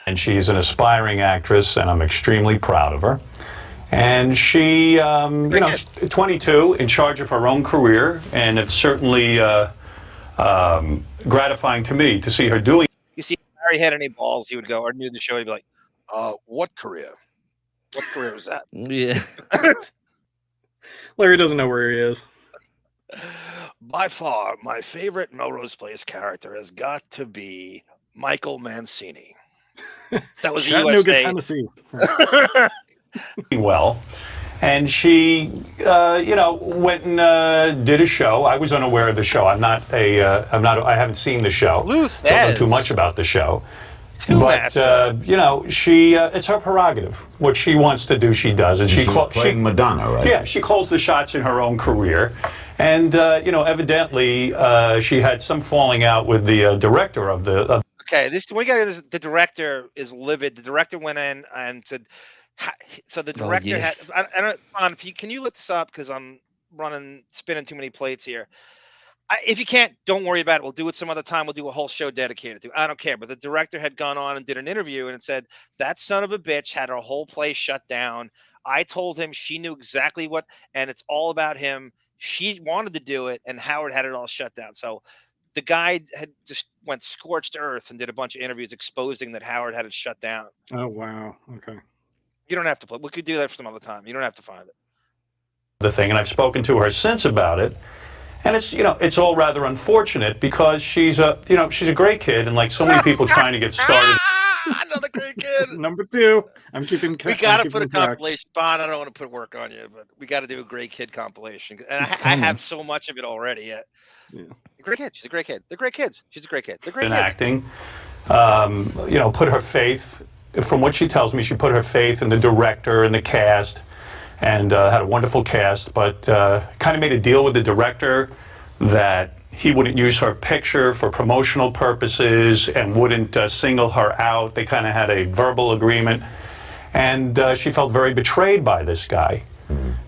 And she's an aspiring actress, and I'm extremely proud of her. And she, she's 22, in charge of her own career, and it's certainly gratifying to me to see her doing. You see, if Larry had any balls, he would go, or knew the show, he'd be like, what career? What career is that? Yeah. Larry doesn't know where he is. By far, my favorite Melrose Place character has got to be Michael Mancini. That was Chattanooga, USA. Tennessee. Well, and she, went and did a show. I was unaware of the show. I haven't seen the show. Don't know too much about the show. But she, it's her prerogative. What she wants to do, she does, and she's playing Madonna, right? Yeah, she calls the shots in her own career, and evidently she had some falling out with the director of the. Okay, we got this. The director is livid. The director went in and said. So the director had. I don't. Ron, can you look this up, because I'm spinning too many plates here. If you can't, don't worry about it. We'll do it some other time. We'll do a whole show dedicated to it. I don't care. But the director had gone on and did an interview, and it said that son of a bitch had her whole place shut down. I told him she knew exactly what, and it's all about him. She wanted to do it, and Howard had it all shut down. So the guy had just went scorched earth and did a bunch of interviews exposing that Howard had it shut down. Oh, wow. Okay. You don't have to play. We could do that for some other time. You don't have to find it. The thing, and I've spoken to her since about it, and it's all rather unfortunate, because she's a great kid, and like so many people trying to get started. Another great kid. Number 2. I'm keeping. We got to put a compilation. Bon, I don't want to put work on you, but we got to do a great kid compilation, and I have so much of it already. Yeah. Great kid. She's a great kid. They're great kids. She's a great kid. They're great kids. Acting, put her faith. From what she tells me, she put her faith in the director and the cast, and had a wonderful cast, but kind of made a deal with the director that he wouldn't use her picture for promotional purposes and wouldn't single her out. They kind of had a verbal agreement, and she felt very betrayed by this guy.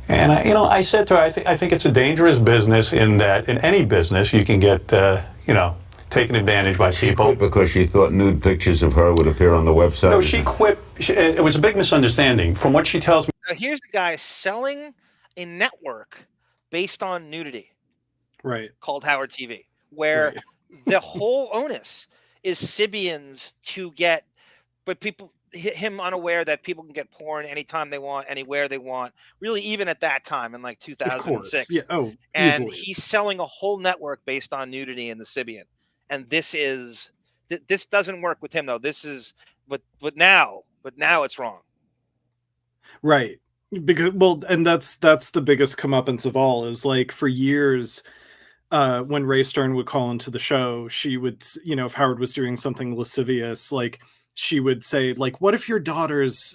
And I said to her, I think it's a dangerous business, in that in any business you can get taken advantage by people. Quit because she thought nude pictures of her would appear on the website. No, she quit. It was a big misunderstanding. From what she tells me. Now, here's the guy selling a network based on nudity. Right. Called Howard TV, where the whole onus is Sybians to get, but him unaware that people can get porn anytime they want, anywhere they want, really, even at that time in like 2006. Yeah. Oh, and easily. He's selling a whole network based on nudity in the Sybian. And this doesn't work with him, though. But now it's wrong. Right. Because, and that's the biggest comeuppance of all, is like, for years, when Ray Stern would call into the show, she would, if Howard was doing something lascivious, like, she would say, like, what if your daughters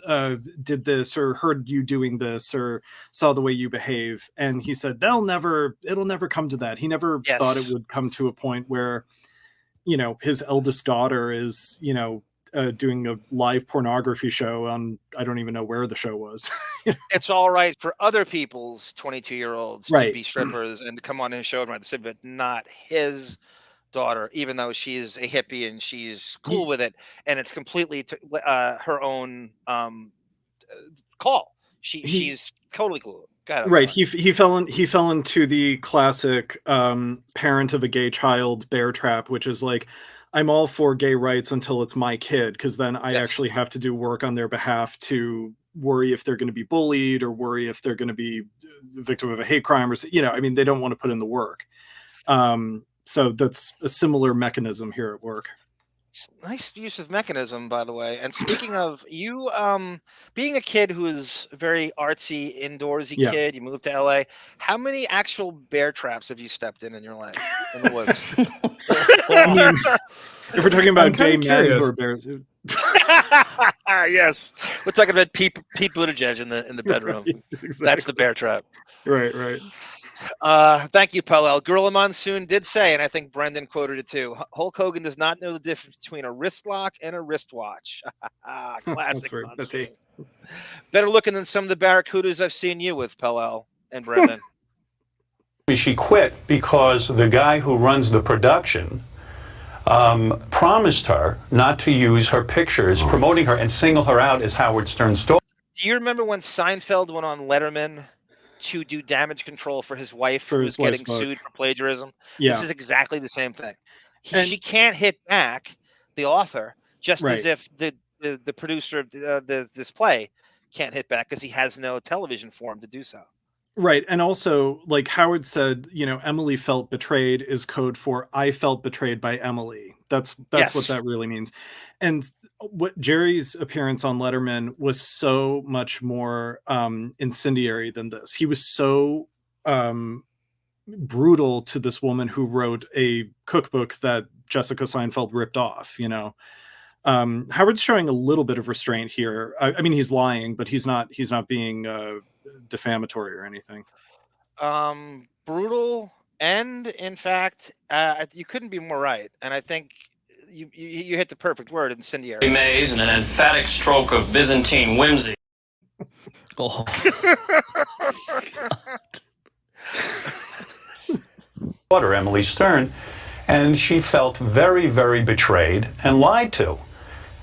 did this, or heard you doing this, or saw the way you behave? And he said, it'll never come to that. He never thought it would come to a point where, his eldest daughter is, doing a live pornography show on, I don't even know where the show was. It's all right for other people's 22-year-olds right. to be strippers and to come on his show and write the Sid, but not his daughter, even though she's a hippie and she's cool with it, and it's completely her own call. She's totally cool. Right. He fell into the classic parent of a gay child bear trap, which is like, I'm all for gay rights until it's my kid, because then I actually have to do work on their behalf to worry if they're going to be bullied or worry if they're going to be the victim of a hate crime or, I mean, they don't want to put in the work. So that's a similar mechanism here at work. Nice use of mechanism, by the way. And speaking of you, being a kid who is very artsy, indoorsy kid, you moved to LA. How many actual bear traps have you stepped in your life in the woods? I mean, if we're talking about gay men who are bears, yes, we're talking about Pete Buttigieg in the bedroom. Right, exactly. That's the bear trap. Right. Thank you, Pelel. Gorilla Monsoon did say, and I think Brendan quoted it too, Hulk Hogan does not know the difference between a wrist lock and a wristwatch. Classic Monsoon. Better looking than some of the Barracudas I've seen you with, Pelel and Brendan. She quit because the guy who runs the production promised her not to use her pictures, promoting her and single her out as Howard Stern's stalker. Do you remember when Seinfeld went on Letterman to do damage control for his wife who was getting sued for plagiarism? Yeah. This is exactly the same thing. She can't hit back the author, just as if the producer of this play can't hit back because he has no television for him to do so. Right. And also, like Howard said, Emily felt betrayed is code for I felt betrayed by Emily. That's what that really means. And what Jerry's appearance on Letterman was so much more incendiary than this. He was so brutal to this woman who wrote a cookbook that Jessica Seinfeld ripped off, Howard's showing a little bit of restraint here. I mean, he's lying, but he's not being defamatory or anything. Brutal, and in fact, you couldn't be more right. And I think you hit the perfect word, incendiary. Maze and an emphatic stroke of Byzantine whimsy. Oh. Daughter, Emily Stern, and she felt very, very betrayed and lied to.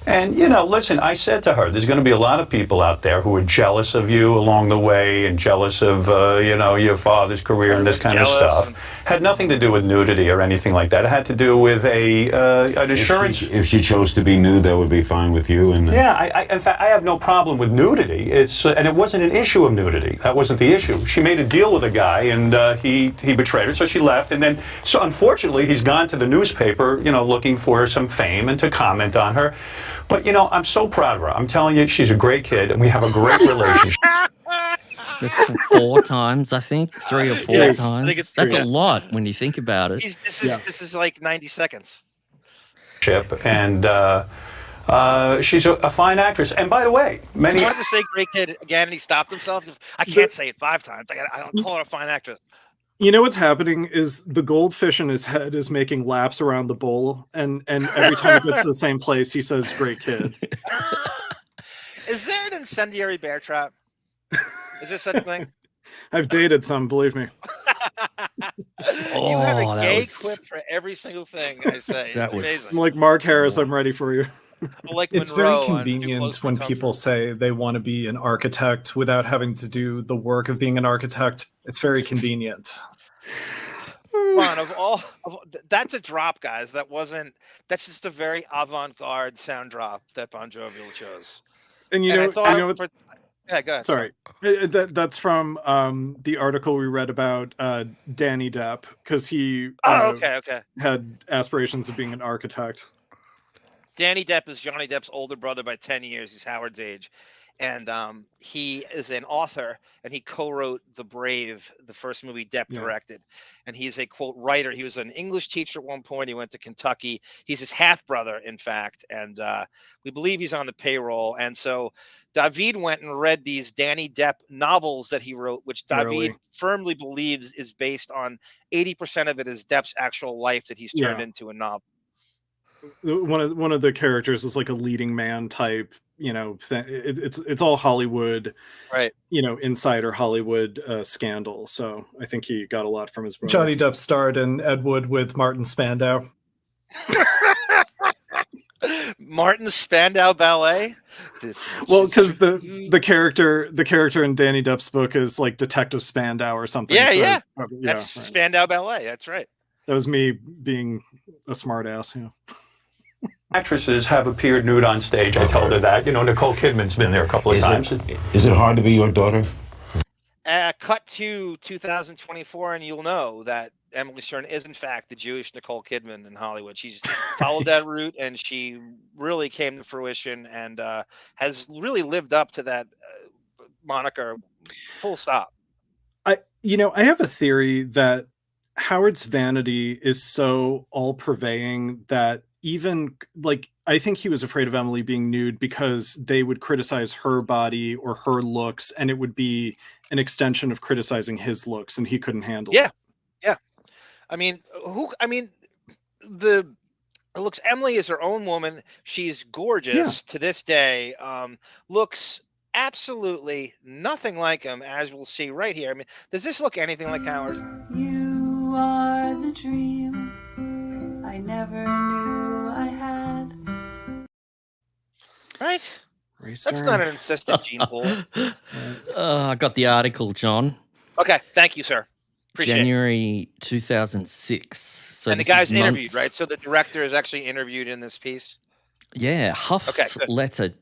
And, listen, I said to her, there's going to be a lot of people out there who are jealous of you along the way and jealous of, your father's career and this kind of stuff. Had nothing to do with nudity or anything like that. It had to do with an assurance. If she chose to be nude, that would be fine with you. And yeah, in fact, I have no problem with nudity. And it wasn't an issue of nudity. That wasn't the issue. She made a deal with a guy, and he betrayed her, so she left. And then, so unfortunately, he's gone to the newspaper, looking for some fame and to comment on her. But, I'm so proud of her. I'm telling you, she's a great kid, and we have a great relationship. It's 4 times, I think, 3 or 4 times. I think it's That's 3, a lot when you think about it. This is like 90 seconds. And she's a fine actress. And by the way, He wanted to say great kid again, and he stopped himself because I can't say it 5 times. I don't call her a fine actress. What's happening is the goldfish in his head is making laps around the bowl, and every time it gets to the same place, he says, great kid. Is there an incendiary bear trap? Is there such a thing? I've dated some, believe me. You have a gay clip for every single thing I say. That was amazing. I'm like Mark Harris, I'm ready for you. Like It's Monroe very convenient when people say they want to be an architect without having to do the work of being an architect. It's very convenient. That's a drop, guys. That's just a very avant-garde sound drop that Bon Jovi chose. And yeah, go ahead. Sorry. That's from the article we read about Danny Depp, because he had aspirations of being an architect. Danny Depp is Johnny Depp's older brother by 10 years. He's Howard's age. And he is an author, and he co-wrote The Brave, the first movie Depp directed. And he's a, quote, writer. He was an English teacher at one point. He went to Kentucky. He's his half-brother, in fact. And we believe he's on the payroll. And so David went and read these Danny Depp novels that he wrote, which David firmly believes is based on 80% of it is Depp's actual life that he's turned into a novel. One of the characters is like a leading man type, it's all Hollywood, right? Insider Hollywood scandal. So I think he got a lot from his brother. Johnny Depp starred in Ed Wood with Martin Spandau. Martin's Spandau Ballet. Well, because the character in Danny Depp's book is like Detective Spandau or something. Yeah, so yeah. That's That's Spandau Ballet. That's right. That was me being a smart ass. Yeah. Actresses have appeared nude on stage. I told her that. Nicole Kidman's been there a couple of times. Is it hard to be your daughter? Cut to 2024, and you'll know that Emily Stern is, in fact, the Jewish Nicole Kidman in Hollywood. She's followed that route, and she really came to fruition and has really lived up to that moniker. Full stop. I have a theory that Howard's vanity is so all-pervading that even I think he was afraid of Emily being nude because they would criticize her body or her looks, and it would be an extension of criticizing his looks, and he couldn't handle it. Yeah. Looks, Emily is her own woman. She's gorgeous to this day. Looks absolutely nothing like him, as we'll see right here. I mean, does this look anything like Howard? You are the dream I never knew I had. Right? That's not an insistent gene pool. I got the article, John. Okay, thank you, sir. Appreciate January 2006. So and the guy's interviewed, right? So the director is actually interviewed in this piece? Yeah, Huff's letter.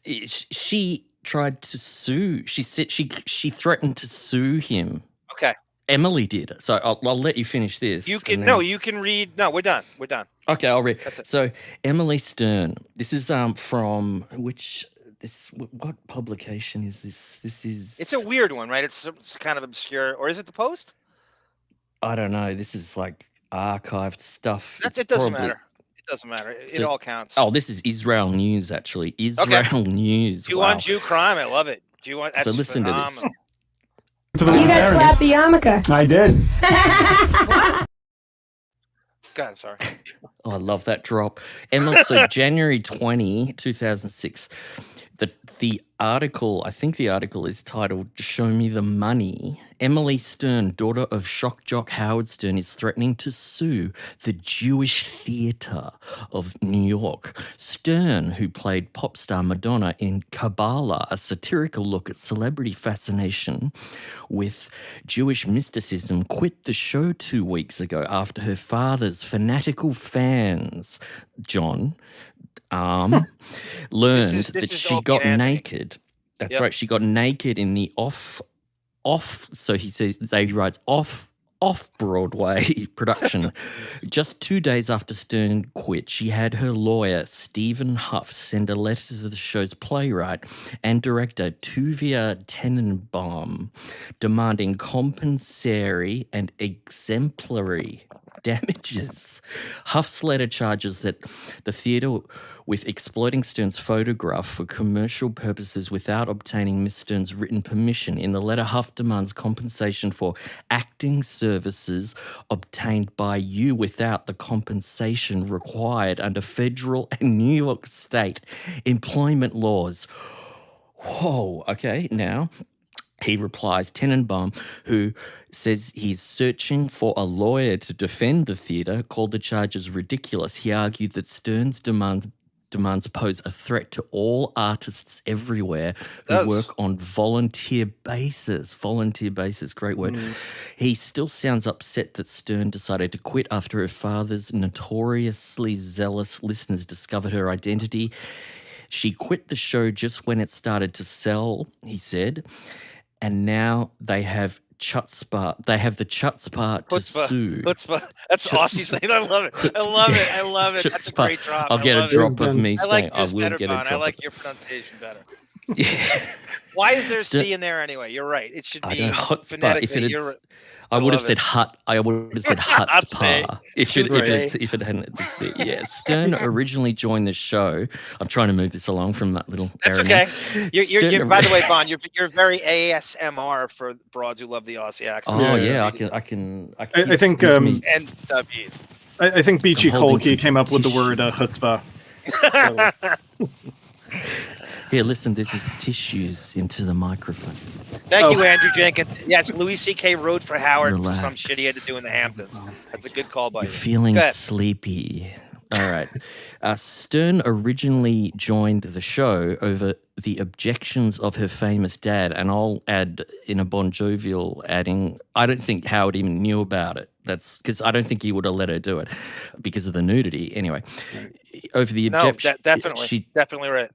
She tried to sue. She said she threatened to sue him. Okay. Emily did. So I'll let you finish this. You can you can read. No, we're done. We're done. Okay, I'll read. That's it. So Emily Stern. This is from which what publication is this? This is. It's a weird one, right? It's kind of obscure, or is it the Post? I don't know. This is like archived stuff. It doesn't matter. It doesn't matter. It all counts. Oh, this is Israel News, actually. Israel News. Jew on Jew crime. I love it. That's so listen phenomenal. to this. You got slapped the yarmulke. I did. God, I'm sorry. Oh, I love that drop. Emily, so January 20, 2006, the article, I think the article is titled Show Me the Money. Emily Stern, daughter of shock jock Howard Stern, is threatening to sue the Jewish Theatre of New York. Stern, who played pop star Madonna in Kabbalah, a satirical look at celebrity fascination with Jewish mysticism, quit the show 2 weeks ago after her father's fanatical fans, John, learned that she got naked. That's right. She got naked in the off. So he writes off Broadway production. Just 2 days after Stern quit, she had her lawyer, Stephen Huff, send a letter to the show's playwright and director, Tuvia Tenenbaum, demanding compensatory and exemplary damages. Huff's letter charges that the theatre, with exploiting Stern's photograph for commercial purposes without obtaining Miss Stern's written permission. In the letter, Huff demands compensation for acting services obtained by you without the compensation required under federal and New York state employment laws. Whoa, okay, now he replies, Tenenbaum, who says he's searching for a lawyer to defend the theatre, called the charges ridiculous. He argued that Stern's demands pose a threat to all artists everywhere who work on volunteer basis. Volunteer basis, great word. He still sounds upset that Stern decided to quit after her father's notoriously zealous listeners discovered her identity. She quit the show just when it started to sell, he said, and now they have chutzpah. They have the chutzpah to sue. Chutzpah. That's Aussie saying. I love it. I love it. I love it. That's a great drop. I'll get a drop of me saying I will get a drop. I like your pronunciation better. Why is there C in there anyway? You're right. It should be phonetically. I would have said hut. I would have said chutzpah if it hadn't the C. Yeah. Stern originally joined the show. I'm trying to move this along from that little. That's okay. You're by the way, Bon, you're very ASMR for broads who love the Aussie accent. Oh yeah, I can. I think and David. I think Beachy Kolke came up with the word chutzpah. Here, listen, this is tissues into the microphone. Thank you, Andrew Jenkins. Yes, Louis C.K. wrote for Howard for some shit he had to do in the Hamptons. That's a good call by you. You're feeling sleepy. All right. Stern originally joined the show over the objections of her famous dad, and I'll add in a Bon Jovial adding, I don't think Howard even knew about it. That's because I don't think he would have let her do it because of the nudity. Anyway, over the objection, definitely right.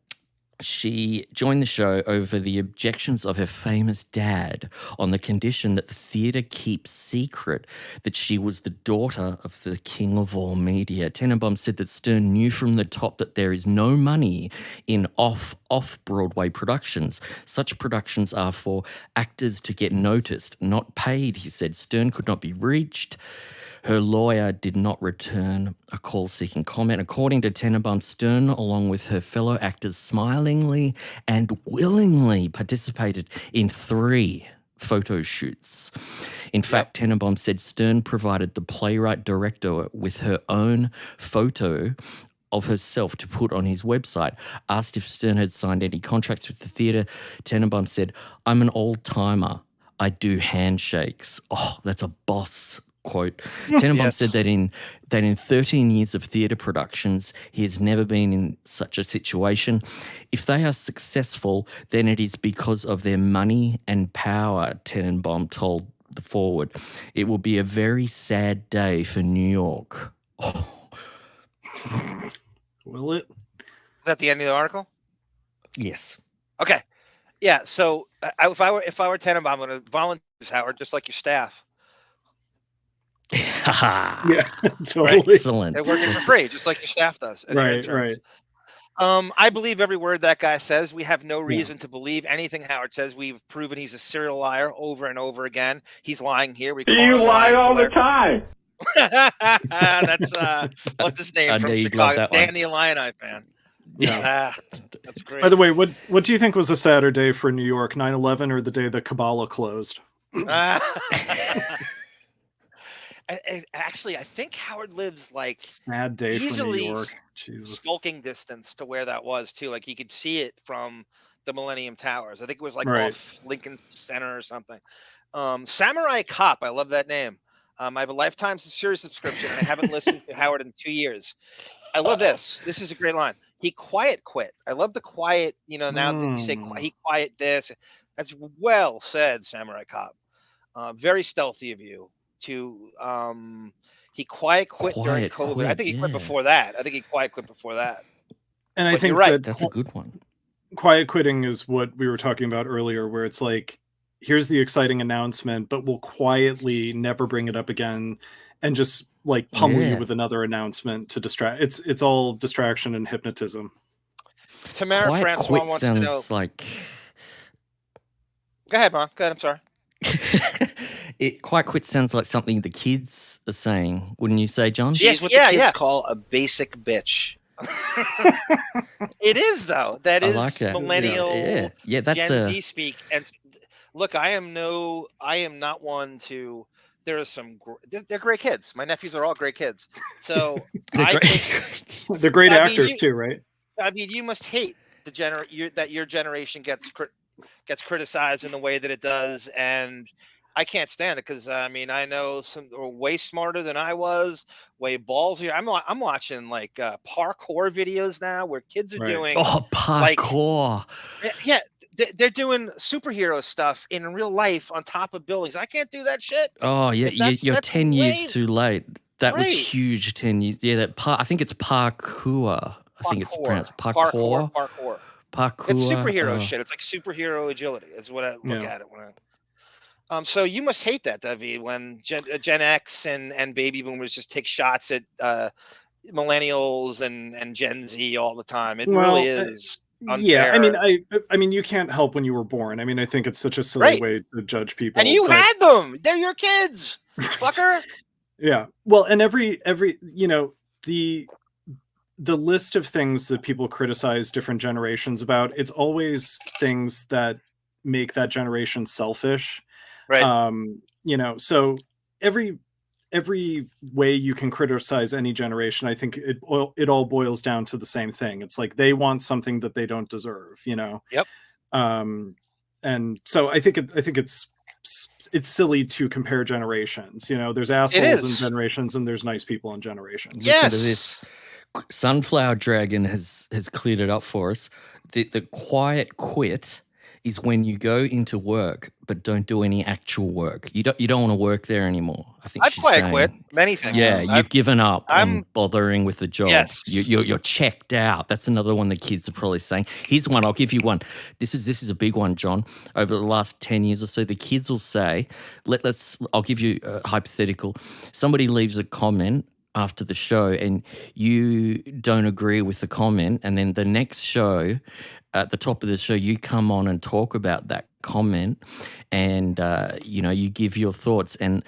She joined the show over the objections of her famous dad on the condition that the theatre keeps secret that she was the daughter of the king of all media. Tenenbaum said that Stern knew from the top that there is no money in off-Broadway productions. Such productions are for actors to get noticed, not paid, he said. Stern could not be reached. Her lawyer did not return a call seeking comment. According to Tenenbaum, Stern, along with her fellow actors, smilingly and willingly participated in 3 photo shoots. In fact, Tenenbaum said Stern provided the playwright-director with her own photo of herself to put on his website. Asked if Stern had signed any contracts with the theatre, Tenenbaum said, "I'm an old-timer. I do handshakes." Oh, that's a boss quote. Tenenbaum said that in 13 years of theatre productions, he has never been in such a situation. If they are successful, then it is because of their money and power, Tenenbaum told the Forward. It will be a very sad day for New York. Oh. Will it? Is that the end of the article? Yes. Okay. Yeah. So if I were Tenenbaum, I'm going to volunteer, Howard, just like your staff. Yeah, totally. Excellent. They're working for free, just like your staff does. Right. I believe every word that guy says. We have no reason to believe anything Howard says. We've proven he's a serial liar over and over again. He's lying here. You lie all the time. That's what's his name from Chicago? Danny Illini fan. Yeah. That's great. By the way, what do you think was a sadder day for New York, 9/11 or the day the Kabbalah closed? Actually, I think Howard lives like sad day easily for New York. Jesus. Skulking distance to where that was too. Like he could see it from the Millennium Towers. I think it was like off Lincoln Center or something. Samurai Cop. I love that name. I have a lifetime Sirius subscription, and I haven't listened to Howard in 2 years. I love this. This is a great line. He quiet quit. I love the quiet. Now that you say he quiet this, that's well said, Samurai Cop. Very stealthy of you. He quiet quit during COVID. I think he quit before that. And I think that's a good one. Quiet quitting is what we were talking about earlier, where it's like, here's the exciting announcement, but we'll quietly never bring it up again and just like pummel you with another announcement to distract. It's all distraction and hypnotism. Tamara Quiet Francois quit wants to know. sounds like. Go ahead, Mom. Go ahead. I'm sorry. Quiet quit sounds like something the kids are saying, wouldn't you say, John? She's what the kids call a basic bitch. It is though. That is like that. Millennial. Yeah, that's Gen Z speak. And look, I am not one to. There are some. They're great kids. My nephews are all great kids. So they're great actors too, right? I mean, you must hate that your generation gets criticized in the way that it does, and I can't stand it because I mean I know some are way smarter than I was, way ballsier. I'm watching like parkour videos now where kids are doing parkour. They're doing superhero stuff in real life on top of buildings. I can't do that shit. Oh yeah, you're 10 years too late. That was huge. 10 years. Yeah, I think it's parkour. I think it's pronounced parkour. Parkour. It's superhero shit. It's like superhero agility. That's what I look at it when I. So you must hate that, David, when Gen X and baby boomers just take shots at millennials and Gen Z all the time. It really is unfair. Yeah, I mean, you can't help when you were born. I mean, I think it's such a silly way to judge people. And you had them. They're your kids, fucker. Yeah. Well, and every the list of things that people criticize different generations about, it's always things that make that generation selfish. Right. So every way you can criticize any generation, I think it all boils down to the same thing. It's like they want something that they don't deserve, Yep. And so I think it's silly to compare generations. There's assholes in generations and there's nice people in generations. Yes. Listen to this. Sunflower Dragon has cleared it up for us. The quiet quit is when you go into work but don't do any actual work. You don't want to work there anymore. I think I've she's quiet saying. quit many things. Yeah, you've given up I'm on bothering with the job. Yes. You're checked out. That's another one the kids are probably saying. Here's one. I'll give you one. This is a big one, John. Over the last 10 years or so, the kids will say, I'll give you a hypothetical. Somebody leaves a comment after the show and you don't agree with the comment, and then the next show, at the top of the show, you come on and talk about that comment, and you give your thoughts. And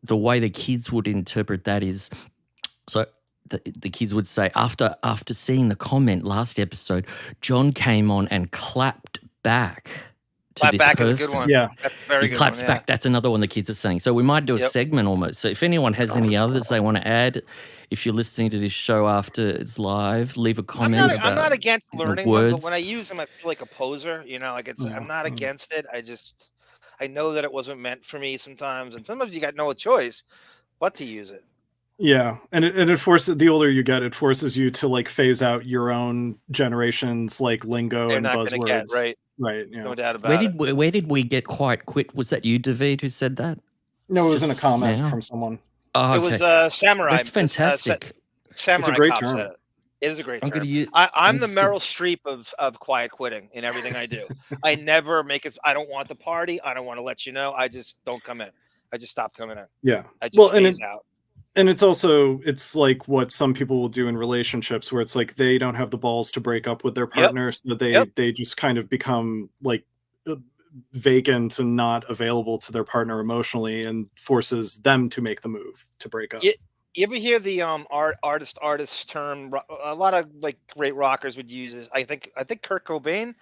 the way the kids would interpret that is, so the kids would say, after seeing the comment last episode, John came on and clapped back to Clap this back person. is a good one. Yeah. That's a very He good claps one, back. That's another one the kids are saying. So we might do a Yep. segment almost. So if anyone has any others they want to add, if you're listening to this show after it's live, leave a comment. I'm not against learning them, words. but when I use them, I feel like a poser. I'm not against it. I know that it wasn't meant for me sometimes, and sometimes you got no choice but to use it. Yeah, and it forces, the older you get, it forces you to like phase out your own generation's like lingo They're and not going to get buzzwords. right. Right. Yeah. No doubt about it. Where did we get quiet quit? Was that you, David, who said that? No, it was Just in a comment now? from someone. Oh, It okay. was Samurai. That's fantastic. Samurai It's a great Cop term. said it. It is a great I'm term. gonna use- I'm the it's good. Meryl Streep of quiet quitting in everything I do. I never make it. I don't want the party. I don't want to let you know. I just don't come in. I just stop coming in. Yeah. I just and phase out. And it's like what some people will do in relationships where it's like they don't have the balls to break up with their partner, so they just kind of become like vacant and not available to their partner emotionally, and forces them to make the move to break up. You ever hear the artist term? A lot of like great rockers would use this. I think Kurt Cobain.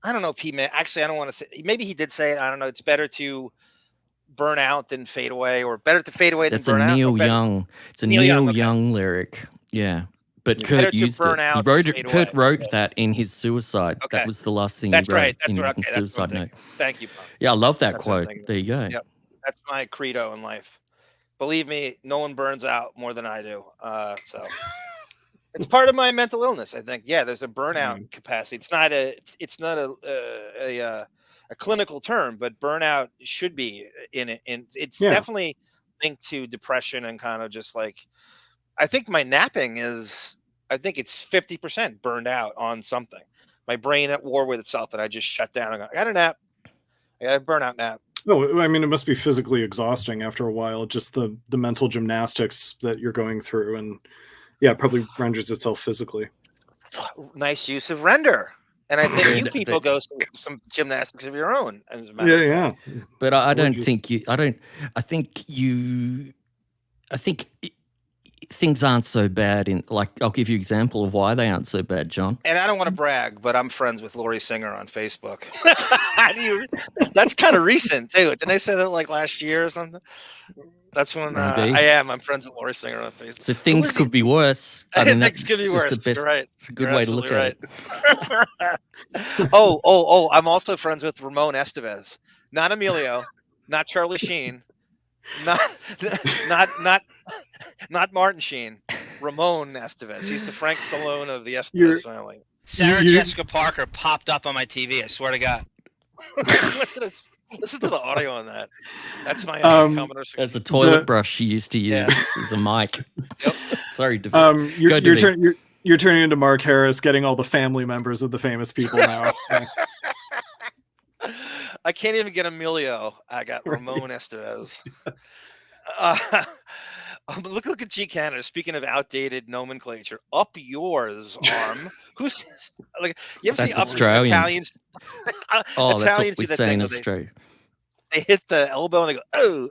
I don't know if he meant. Actually, I don't want to say. Maybe he did say it. I don't know. It's better to burn out than fade away, or better to fade away That's than burn a out. Neil Young. It's a Neil Young lyric. Yeah. But Better Kurt to used burn it. out He than wrote fade it. Kurt away. wrote that in his suicide. Okay. That was the last thing That's he wrote right. That's in right. his Okay, that's what I'm suicide note. thinking. Thank you, Bob. Yeah, I love that That's what I'm quote. thinking. There you go. Yep. That's my credo in life. Believe me, no one burns out more than I do. So it's part of my mental illness, I think. Yeah, there's a burnout capacity. It's not a clinical term, but burnout should be in it. And it's definitely linked to depression and kind of just like, I think my napping is, I think it's 50% burned out on something. My brain at war with itself, and I just shut down and go, I got a nap. I got a burnout nap. Oh, I mean, it must be physically exhausting after a while, just the mental gymnastics that you're going through. And yeah, it probably renders itself physically. Nice use of render. And I think you people go through some gymnastics of your own. As a matter of fact. Yeah. But I don't think you. I think things aren't so bad. I'll give you an example of why they aren't so bad, John. And I don't want to brag, but I'm friends with Lori Singer on Facebook. That's kind of recent too. Didn't I say that like last year or something? That's when Maybe. I am. I'm friends with Lori Singer on Facebook. So things could be worse. I mean, things could be worse. You're right. It's a good You're way to look at it. Oh! I'm also friends with Ramon Estevez, not Emilio, not Charlie Sheen, not Martin Sheen. Ramon Estevez. He's the Frank Stallone of the Estevez family. Sarah Jessica Parker popped up on my TV. I swear to God. Listen to the audio on that. That's my Commodore 64. That's a toilet brush she used to use as a mic. Yep. Sorry, David. You're turning into Mark Harris, getting all the family members of the famous people now. I can't even get Emilio. I got Ramon Estevez. Look at G Canada. Speaking of outdated nomenclature, up yours arm. Who's like? You ever see Australian. Italians? Oh, Italians that's what we do that say thing in where Australia. They hit the elbow and they go, oh,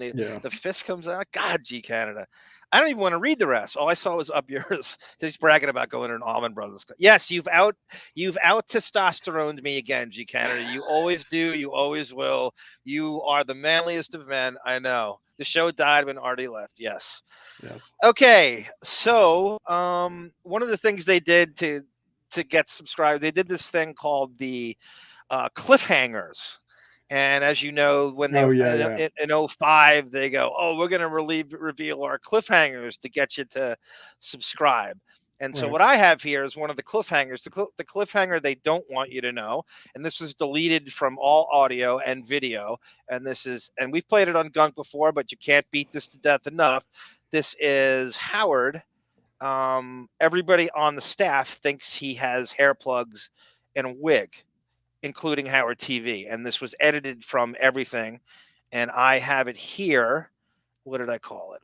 and the fist comes out. God, G Canada. I don't even want to read the rest. All I saw was up yours. He's bragging about going to an Allman Brothers. Yes, you've out testosteroned me again, G Canada. You always do. You always will. You are the manliest of men. I know. The show died when Artie left. Yes. Okay. So, one of the things they did to get subscribed, they did this thing called the cliffhangers. And as you know, when they in 05, they go, "Oh, we're going to reveal our cliffhangers to get you to subscribe." And so what I have here is one of the cliffhangers, the cliffhanger they don't want you to know. And this was deleted from all audio and video. And we've played it on Gunk before, but you can't beat this to death enough. This is Howard. Everybody on the staff thinks he has hair plugs and a wig, including Howard TV. And this was edited from everything. And I have it here. What did I call it?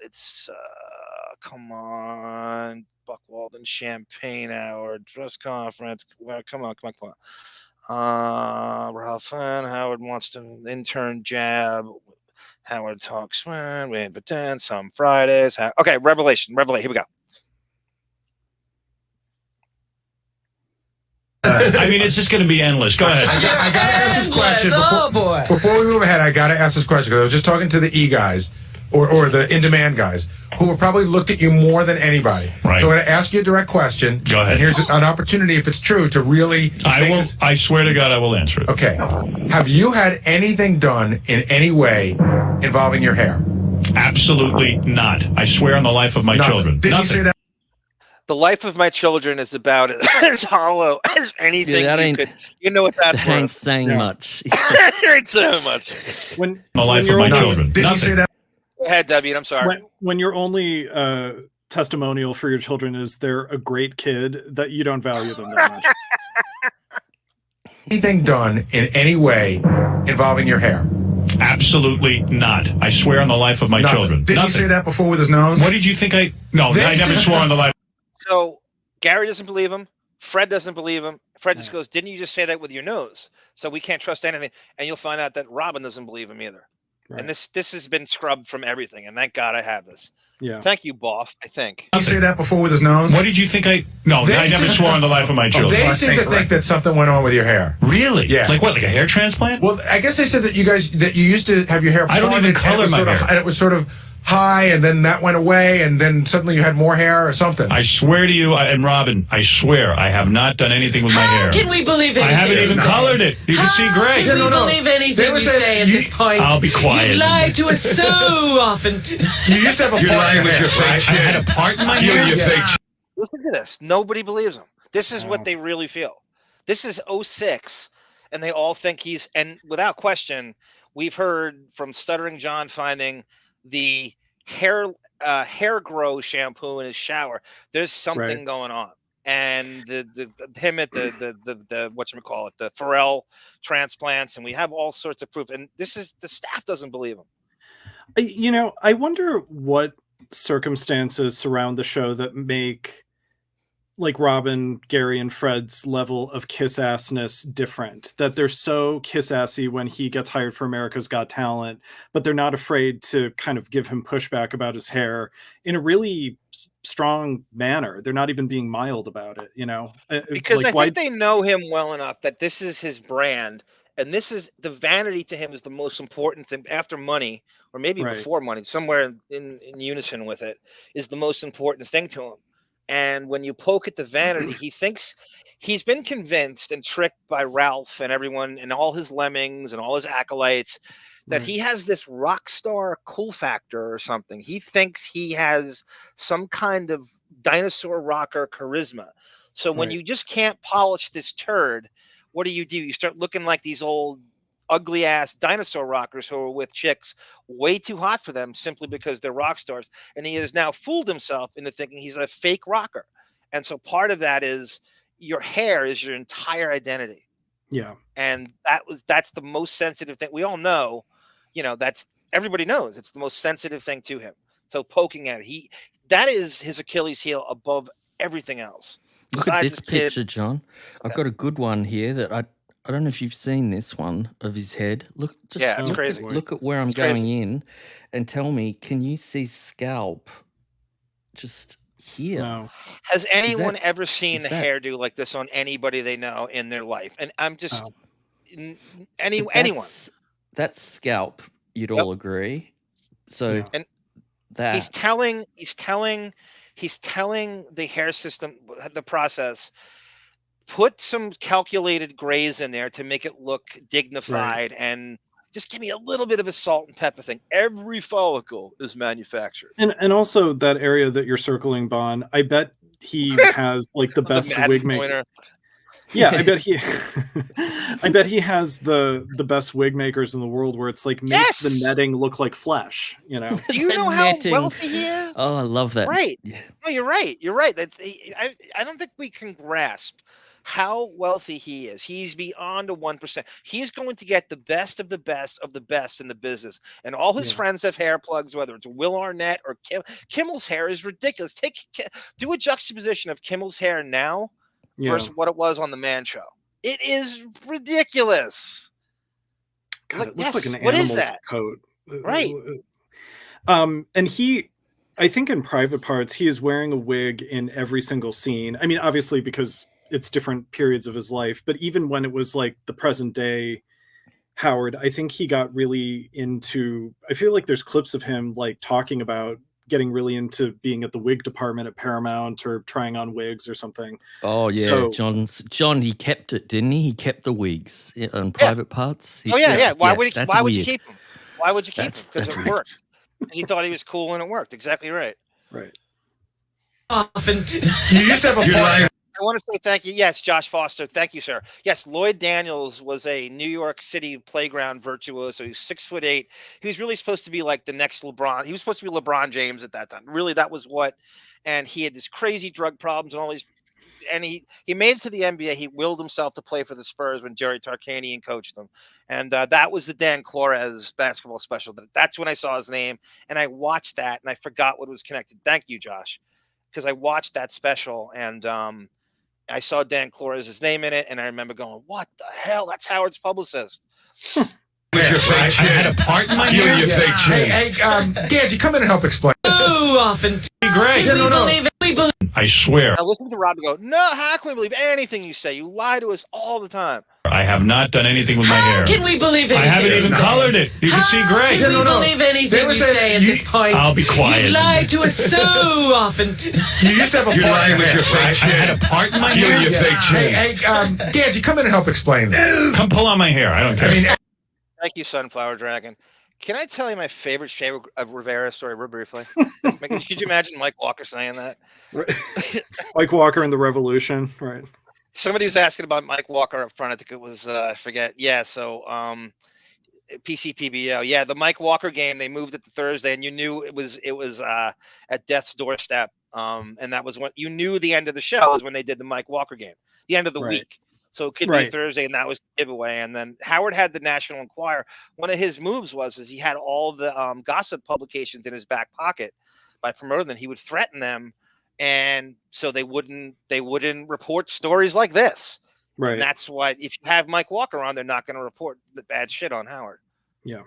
It's come on, Buchwald and Champagne Hour, dress conference. Come on. Ralph and Howard wants to intern jab. Howard talks, we pretend some Fridays. Okay, Revelation. Here we go. I mean, it's just going to be endless. Go ahead. I got to ask this question. Before we move ahead, I got to ask this question because I was just talking to the E guys or the in-demand guys who have probably looked at you more than anybody. Right. So I'm going to ask you a direct question. Go ahead. And here's an opportunity, if it's true, to really... I swear to God, I will answer it. Okay. Have you had anything done in any way involving your hair? Absolutely not. I swear on the life of my children. Did you say that? The life of my children is about as hollow as anything you could. You know what that's worth. Ain't saying much. Ain't saying much. The life of my children. Did you say that? Go ahead, Debbie. I'm sorry. When your only testimonial for your children is they're a great kid, that you don't value them that much. Anything done in any way involving your hair? Absolutely not. I swear on the life of my children. Did you say that before with his nose? What did you think No, I never swore on the life. So Gary doesn't believe him. Fred doesn't believe him. Fred just goes, "Didn't you just say that with your nose?" So we can't trust anything. And you'll find out that Robin doesn't believe him either. Right. And this has been scrubbed from everything. And thank God I have this. Yeah. Thank you, Boff. I think. Did you say that before with his nose? What did you think No, I never swore on the life of my children. They seem to think that something went on with your hair. Really? Yeah. Like what? Like a hair transplant? Well, I guess they said that you used to have your hair. I don't even color my hair. And it was sort of high, and then that went away, and then suddenly you had more hair or something. I swear to you, and Robin, I swear, I have not done anything with my hair. How can we believe anything? I haven't even colored it. You can see gray. How can we believe anything you say at this point? I'll be quiet. You lied to us so often. You used to have a part in your I had a part in my hair? Listen to this. Nobody believes him. This is what they really feel. This is 06, and they all think and without question, we've heard from Stuttering John finding the hair grow shampoo in his shower. There's something going on. And him at the whatchamacallit, the Pharrell transplants, and we have all sorts of proof. And the staff doesn't believe him. I wonder what circumstances surround the show that make like Robin, Gary, and Fred's level of kiss-assness different, that they're so kiss-assy when he gets hired for America's Got Talent, but they're not afraid to kind of give him pushback about his hair in a really strong manner. They're not even being mild about it, Because I think they know him well enough that this is his brand, and this is the vanity to him is the most important thing after money, or maybe before money, somewhere in unison with it, is the most important thing to him. And when you poke at the vanity, he thinks he's been convinced and tricked by Ralph and everyone and all his lemmings and all his acolytes that he has this rock star cool factor or something. He thinks he has some kind of dinosaur rocker charisma. So when you just can't polish this turd, what do? You start looking like these old ugly ass dinosaur rockers who are with chicks way too hot for them simply because they're rock stars. And he has now fooled himself into thinking he's a fake rocker. And so part of that is your hair is your entire identity. Yeah. And that's the most sensitive thing. We all know, everybody knows it's the most sensitive thing to him. So poking at it, that is his Achilles heel above everything else. Look at this picture, John. I've got a good one here that I don't know if you've seen this one of his head. Look, it's crazy. Look at where I'm going in, and tell me, can you see scalp just here? No. Has anyone ever seen a hairdo like this on anybody they know in their life? And I'm just anyone. That's scalp. You'd all agree. So and that he's telling the hair system, the process, put some calculated grays in there to make it look dignified, and just give me a little bit of a salt and pepper thing. Every follicle is manufactured. And also that area that you're circling, Bon, I bet he has like the best wig maker. Yeah, I bet he I bet he has the best wig makers in the world, where it's like makes the netting look like flesh, you know. Do you know how wealthy he is? Oh, I love that. Right. No, you're right. You're right. I don't think we can grasp how wealthy he is. He's beyond a 1%. He's going to get the best of the best of the best in the business. And all his friends have hair plugs, whether it's Will Arnett or Kimmel's hair is ridiculous. Do a juxtaposition of Kimmel's hair now versus what it was on the Man Show. It is ridiculous. God, it looks like an animal's coat. Right. And I think in Private Parts, he is wearing a wig in every single scene. I mean, obviously, because it's different periods of his life, but even when it was like the present day Howard, I think he got really into, I feel like there's clips of him like talking about getting really into being at the wig department at Paramount or trying on wigs or something. Oh yeah, So, John, he kept it, didn't he? He kept the wigs on Private Parts. Why would you keep him? Why would you keep him? Because it weird. worked. Because he thought he was cool and it worked. Exactly right. Right. Often. You used to have a point. I want to say thank you. Yes, Josh Foster. Thank you, sir. Yes, Lloyd Daniels was a New York City playground virtuoso. He was 6'8". He was really supposed to be like the next LeBron. He was supposed to be LeBron James at that time. Really, that was what. And he had this crazy drug problems and all these. And he made it to the NBA. He willed himself to play for the Spurs when Jerry Tarkanian coached them. And that was the Dan Flores basketball special. That's when I saw his name. And I watched that, and I forgot what was connected. Thank you, Josh. Because I watched that special, and I saw Dan Flores' name in it, and I remember going, what the hell? That's Howard's publicist. I had a part in my hair. You and your fake chin. Hey, Gadget, come in and help explain. Too often. Great. We believe I swear. I listen to Rob and go, no, how can we believe anything you say? You lie to us all the time. I have not done anything with my hair. How can we believe anything? I haven't even colored it. You can see gray. How can we believe anything you say at this point? I'll be quiet. You lied to us so often. You used to have a part with your fake chin. I had a part in my You hair. and your fake chin. Hey, Gadget, come in and help explain this. Come pull on my hair. I don't care. Thank you, Sunflower Dragon. Can I tell you my favorite of Rivera story real briefly? Could you imagine Mike Walker saying that? Mike Walker and the Revolution, right? Somebody was asking about Mike Walker up front. I think it was, I forget. Yeah, so PCPBO. Yeah, the Mike Walker game, they moved it to Thursday, and you knew it was at death's doorstep. And that was when you knew the end of the show was when they did the Mike Walker game, the end of the week. So it could be Thursday, and that was the giveaway. And then Howard had the National Enquirer. One of his moves was he had all the gossip publications in his back pocket. By promoting them, he would threaten them, and so they wouldn't report stories like this. Right. And that's why if you have Mike Walker on, they're not going to report the bad shit on Howard. Yeah.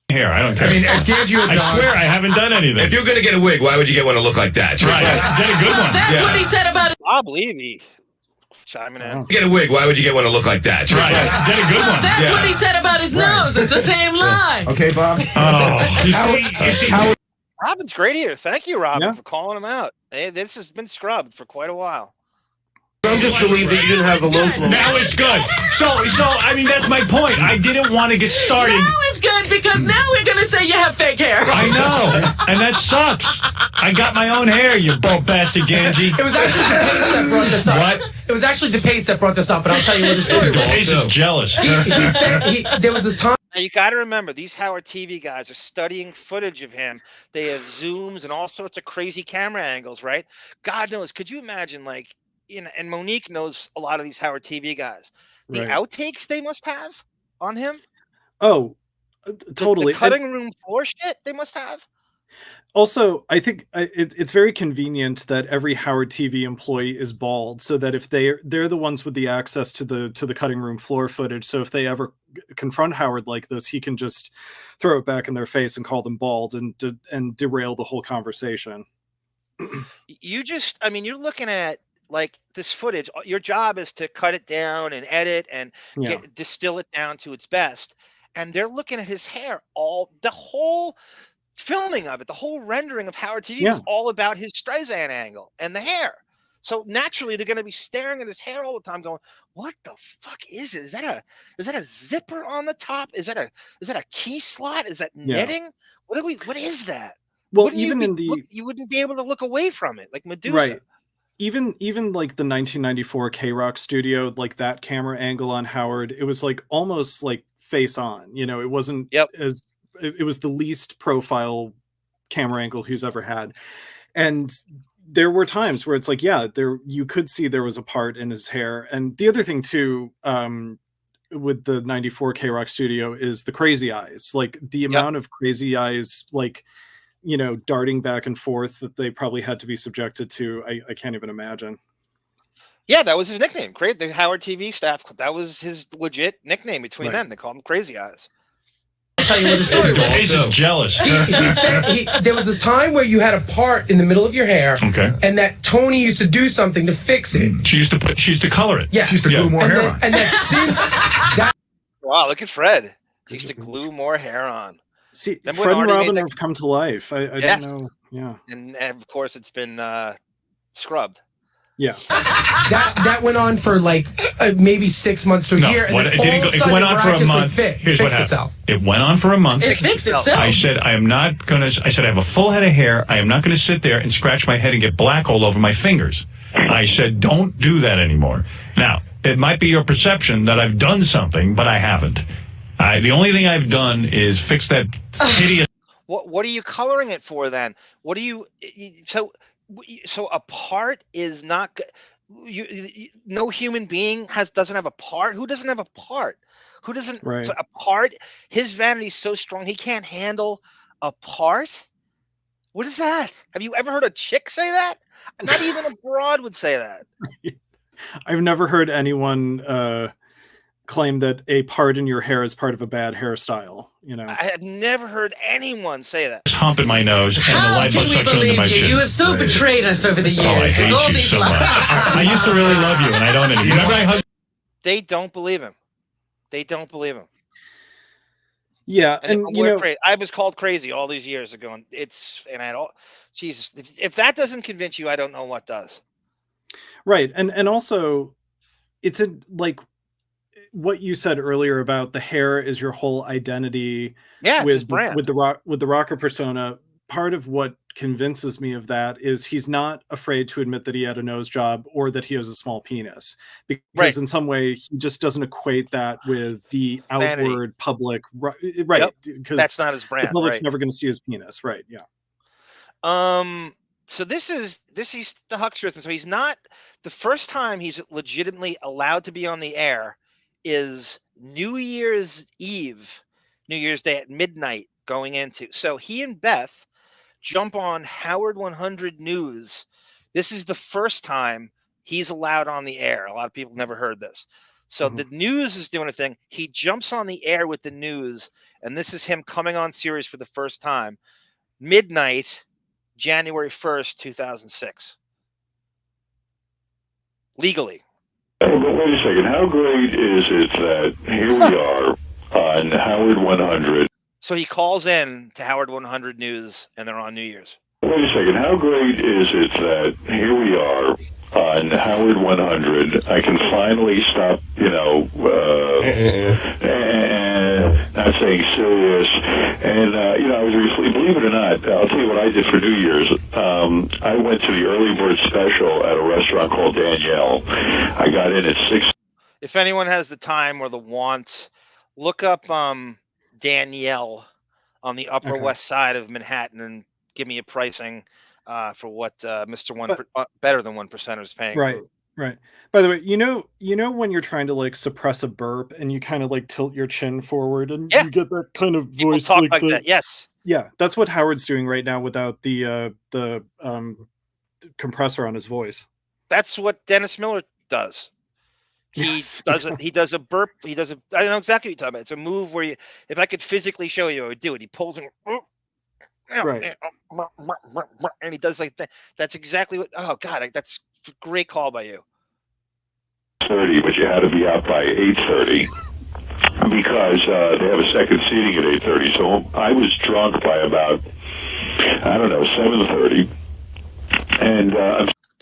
Hair, I don't care. I swear I haven't done anything. If you're going to get a wig, why would you get one to look like that? Right. Get a good one. That's what he said about it. Bob Levy. Chiming in. Get a wig. Why would you get one to look like that? Right. Get a good one. That's what he said about his nose. It's the same lie. Okay, Bob. Oh, you see. Robin's great here. Thank you, Robin, for calling him out. Hey, this has been scrubbed for quite a while. I'm just relieved that you didn't have the low blow. Now it's good. So I mean, that's my point. I didn't want to get started. Now it's good because now we're going to say you have fake hair. I know. And that sucks. I got my own hair, you bald bastard, Ganji. It was actually DePace that brought this up. What? It was actually DePace that brought this up, but I'll tell you what the story was. DePace is jealous. He said there was a time. Now you got to remember, these Howard TV guys are studying footage of him. They have zooms and all sorts of crazy camera angles, right? God knows. Could you imagine, like, and Monique knows a lot of these Howard TV guys. The outtakes they must have on him. Oh, totally. The cutting room floor shit they must have. Also, I think it's very convenient that every Howard TV employee is bald, so that if they're the ones with the access to the cutting room floor footage, so if they ever confront Howard like this, he can just throw it back in their face and call them bald and derail the whole conversation. You're looking at like this footage. Your job is to cut it down and edit and distill it down to its best. And they're looking at his hair, the whole filming of it, the whole rendering of Howard TV is all about his Streisand angle and the hair. So naturally, they're going to be staring at his hair all the time, going, "What the fuck is it? Is that a zipper on the top? Is that a key slot? Is that netting? What is that?" Well, Wouldn't you wouldn't be able to look away from it like Medusa. Right. Even like the 1994 K-Rock studio, like that camera angle on Howard, it was like almost like face on. You know, it wasn't it was the least profile camera angle he's ever had. And there were times where it's like, yeah, you could see there was a part in his hair. And the other thing too, with the 94 K-Rock studio is the crazy eyes. Like the amount of crazy eyes, like, you know, darting back and forth that they probably had to be subjected to. I can't even imagine. Yeah, that was his nickname. The Howard TV staff, that was his legit nickname between them. They called him Crazy Eyes. I'll tell you what the story was. Ace is jealous. He said there was a time where you had a part in the middle of your hair, and that Tony used to do something to fix it. She used to color it. Yeah, she used to glue more hair on. And that since that. Wow, look at Fred. He used to glue more hair on. See, Fred and Robin have come to life. I don't know. Yeah. And of course, it's been scrubbed. Yeah. That went on for like maybe 6 months to a year. And it went on for a month. Here's what happened. It went on for a month. It fixed itself. I said, I have a full head of hair. I am not going to sit there and scratch my head and get black all over my fingers. I said, don't do that anymore. Now, it might be your perception that I've done something, but I haven't. The only thing I've done is fix that hideous. What are you coloring it for then? What do you so a part is not no human being doesn't have a part. Who doesn't have a part? Who doesn't? Right. So a part. His vanity is so strong he can't handle a part. What is that? Have you ever heard a chick say that? Not even a broad would say that. I've never heard anyone claim that a part in your hair is part of a bad hairstyle. You know, I had never heard anyone say that. Hump in my nose and the liposuction under my chin. You have so betrayed us over the years. Oh, I hate you so much. I used to really love you, and I don't anymore. Remember I hugged. They don't believe him. They don't believe him. Yeah, and you know, I was called crazy all these years ago, and I had all. Jesus, if that doesn't convince you, I don't know what does. Right, and also, it's like what you said earlier about the hair is your whole identity. Yeah, it's with his brand. with the rocker persona. Part of what convinces me of that is he's not afraid to admit that he had a nose job or that he has a small penis, because in some way he just doesn't equate that with the outward public. Right, because that's not his brand. The public's never going to see his penis. Right. Yeah. So this is the huckster. So he's not the first time he's legitimately allowed to be on the air is New Year's Eve, New Year's Day at midnight going into. So he and Beth jump on Howard 100 News. This is the first time he's allowed on the air. A lot of people never heard this. So the news is doing a thing. He jumps on the air with the news, and this is him coming on Sirius for the first time. Midnight, January 1st, 2006. Legally. But wait a second. How great is it that here we are on Howard 100? So he calls in to Howard 100 News, and they're on New Year's. Wait a second. How great is it that here we are on Howard 100? I can finally stop, not saying Sirius. And, I was recently, believe it or not, I'll tell you what I did for New Year's. I went to the early bird special at a restaurant called Danielle. I got in at 6. If anyone has the time or the want, look up Danielle on the Upper West Side of Manhattan and give me a pricing for what Mr. Better Than 1% is paying. Right. Right. By the way, you know when you're trying to like suppress a burp and you kind of like tilt your chin forward and you get that kind of People voice talk like that. Yes. Yeah, that's what Howard's doing right now without the compressor on his voice. That's what Dennis Miller does. He does a burp. I know exactly what you're talking about. It's a move where if I could physically show you, I would do it. He pulls and right, and he does like that. That's exactly what. Oh God, that's a great call by you. 30, but you had to be out by 8:30 because they have a second seating at 8:30. So I was drunk by about 7:30, and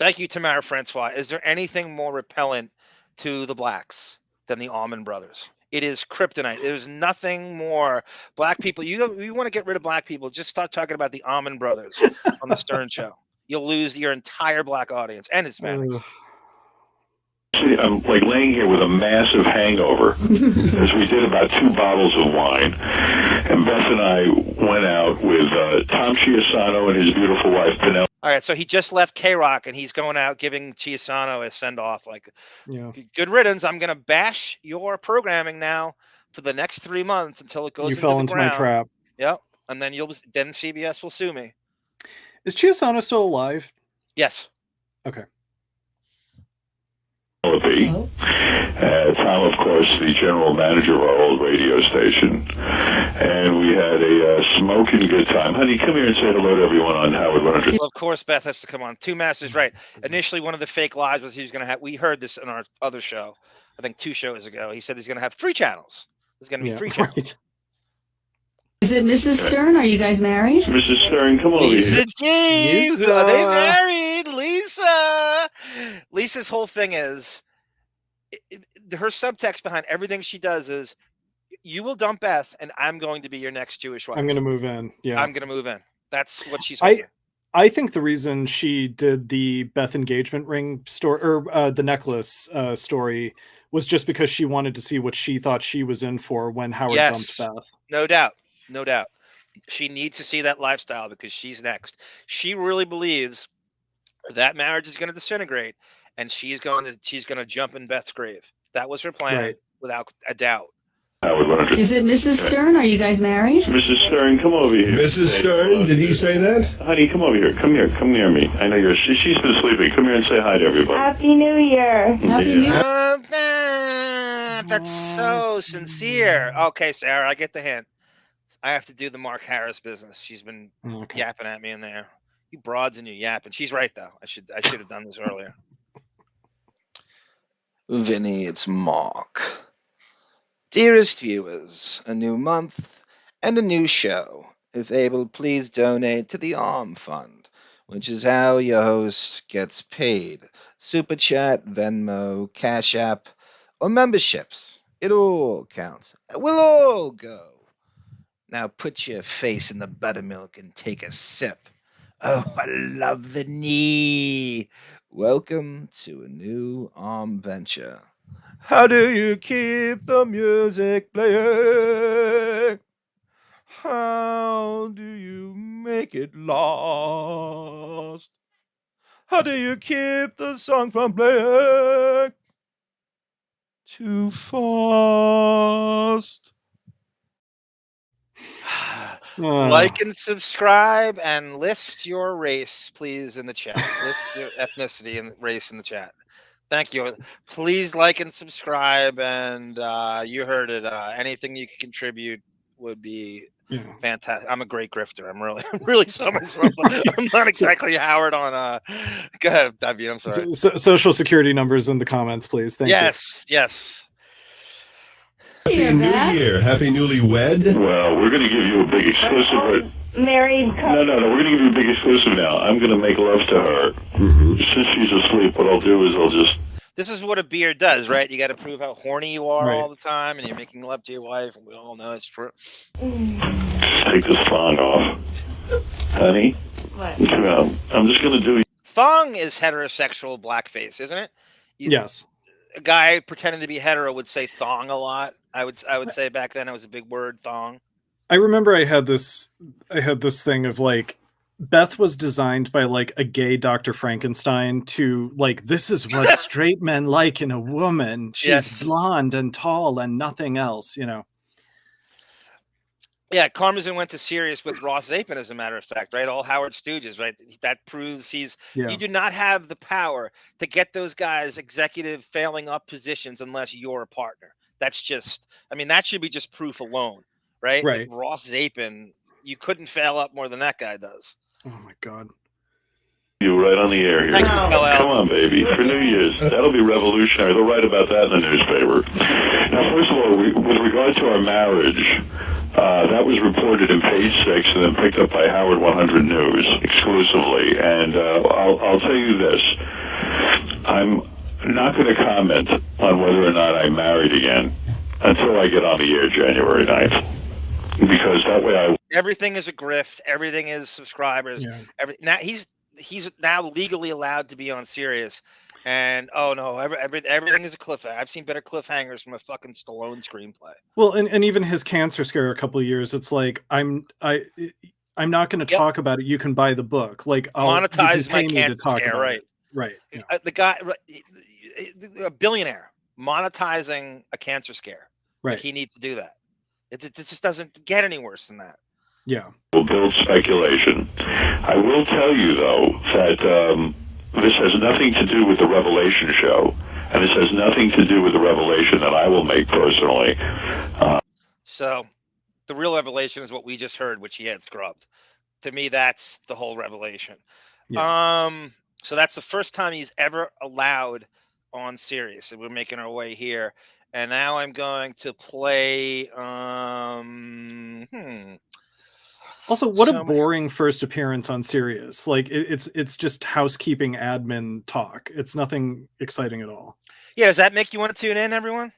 Thank you, Tamara Francois. Is there anything more repellent to the blacks than the Allman Brothers? It is kryptonite. There's nothing more. Black people, you want to get rid of black people, just start talking about the Allman Brothers on the Stern Show. You'll lose your entire black audience and Hispanics. I'm like laying here with a massive hangover as we did about 2 bottles of wine. And Beth and I went out with Tom Chiasano and his beautiful wife, Penelope. All right, so he just left K-Rock, and he's going out giving Chiasano a send-off. Like, good riddance. I'm going to bash your programming now for the next 3 months until it goes into the ground. You fell into my trap. Yep, and then then CBS will sue me. Is Chiasano still alive? Yes. Okay. Tom, of course, the general manager of our old radio station, and we had a smoking good time. Honey, come here and say hello to everyone on Howard 100. Well, of course, Beth has to come on. Two Masters, right. Initially, one of the fake lies was he was going to have, we heard this in our other show, I think 2 shows ago. He said he's going to have 3 channels. There's going to be 3 channels. Right. Is it Mrs. Stern? Are you guys married? Mrs. Stern, come over Lisa here. G. Are they married? Lisa. Lisa's whole thing is, her subtext behind everything she does is, you will dump Beth, and I'm going to be your next Jewish wife. I'm going to move in. Yeah, I'm going to move in. That's what she's hoping. I think the reason she did the Beth engagement ring story, or the necklace story, was just because she wanted to see what she thought she was in for when Howard dumped Beth. No doubt. No doubt. She needs to see that lifestyle because she's next. She really believes that marriage is going to disintegrate, and she's going to jump in Beth's grave. That was her plan, without a doubt. Is it Mrs. Stern? Are you guys married? Mrs. Stern, come over here. Mrs. Stern, did he say that? Honey, come over here. Come here. Come near me. I know she's been sleeping. Come here and say hi to everybody. Happy New Year. Happy New Year. That's so sincere. Okay, Sarah, I get the hint. I have to do the Mark Harris business. She's been yapping at me in there. You broads and you yapping. She's right though. I should have done this earlier. Vinny, it's Mark. Dearest viewers, a new month and a new show. If able, please donate to the Arm Fund, which is how your host gets paid. Super Chat, Venmo, Cash App, or memberships. It all counts. We'll all go. Now put your face in the buttermilk and take a sip. Oh, I love the knee. Welcome to a new arm venture. How do you keep the music playing? How do you make it last? How do you keep the song from playing too fast? Like and subscribe and list your race, please, in the chat. List your ethnicity and race in the chat. Thank you. Please like and subscribe. And you heard it. Anything you can contribute would be fantastic. I'm a great grifter. I'm really so myself. I'm not exactly Howard on. Go ahead, David. I'm sorry. Social security numbers in the comments, please. Thank you. Yes. Happy New Year. Happy newlywed. Well, we're going to give you a big exclusive. Married couple. No. We're going to give you a big exclusive now. I'm going to make love to her. Since she's asleep, what I'll do is I'll just... This is what a beard does, right? You got to prove how horny you are all the time, and you're making love to your wife, and we all know it's true. Take this thong off. Honey? What? I'm just going to do... Thong is heterosexual blackface, isn't it? Yes. A guy pretending to be hetero would say thong a lot. I would say back then it was a big word, thong. I remember I had this thing of like, Beth was designed by like a gay Dr. Frankenstein to like, this is what straight men like in a woman. She's blonde and tall and nothing else, you know. Yeah, Karmazin went to Sirius with Ross Zapin, as a matter of fact, right? All Howard Stooges, right? That proves you do not have the power to get those guys executive failing up positions unless you're a partner. That's just, I mean, that should be just proof alone, right? Right. Like Ross Zapin, you couldn't fail up more than that guy does. Oh my God. You right on the air here. Come on, baby. For New Year's. That'll be revolutionary. They'll write about that in the newspaper. Now, first of all, with regard to our marriage, That was reported in Page 6 and then picked up by Howard 100 News exclusively. And I'll tell you this. I'm not going to comment on whether or not I'm married again until I get on the air January 9th. Because that way Everything is a grift. Everything is subscribers. Yeah. Now he's now legally allowed to be on Sirius. And oh no, everything is a cliffhanger. I've seen better cliffhangers from a fucking Stallone screenplay. Well, and even his cancer scare a couple of years, it's like I'm not going to talk about it. You can buy the book. Like I'll monetize my cancer scare, right? It. Right. Yeah. The guy, a billionaire, monetizing a cancer scare. Right. Like he needs to do that. It just doesn't get any worse than that. Yeah. Will build speculation. I will tell you though that. This has nothing to do with the Revelation show, and this has nothing to do with the revelation that I will make personally. So, the real revelation is what we just heard, which he had scrubbed. To me, that's the whole revelation. Yeah. So that's the first time he's ever allowed on Sirius, and we're making our way here. And now I'm going to play. Also, what a boring first appearance on Sirius. Like it's just housekeeping admin talk. It's nothing exciting at all. Yeah, does that make you want to tune in, everyone?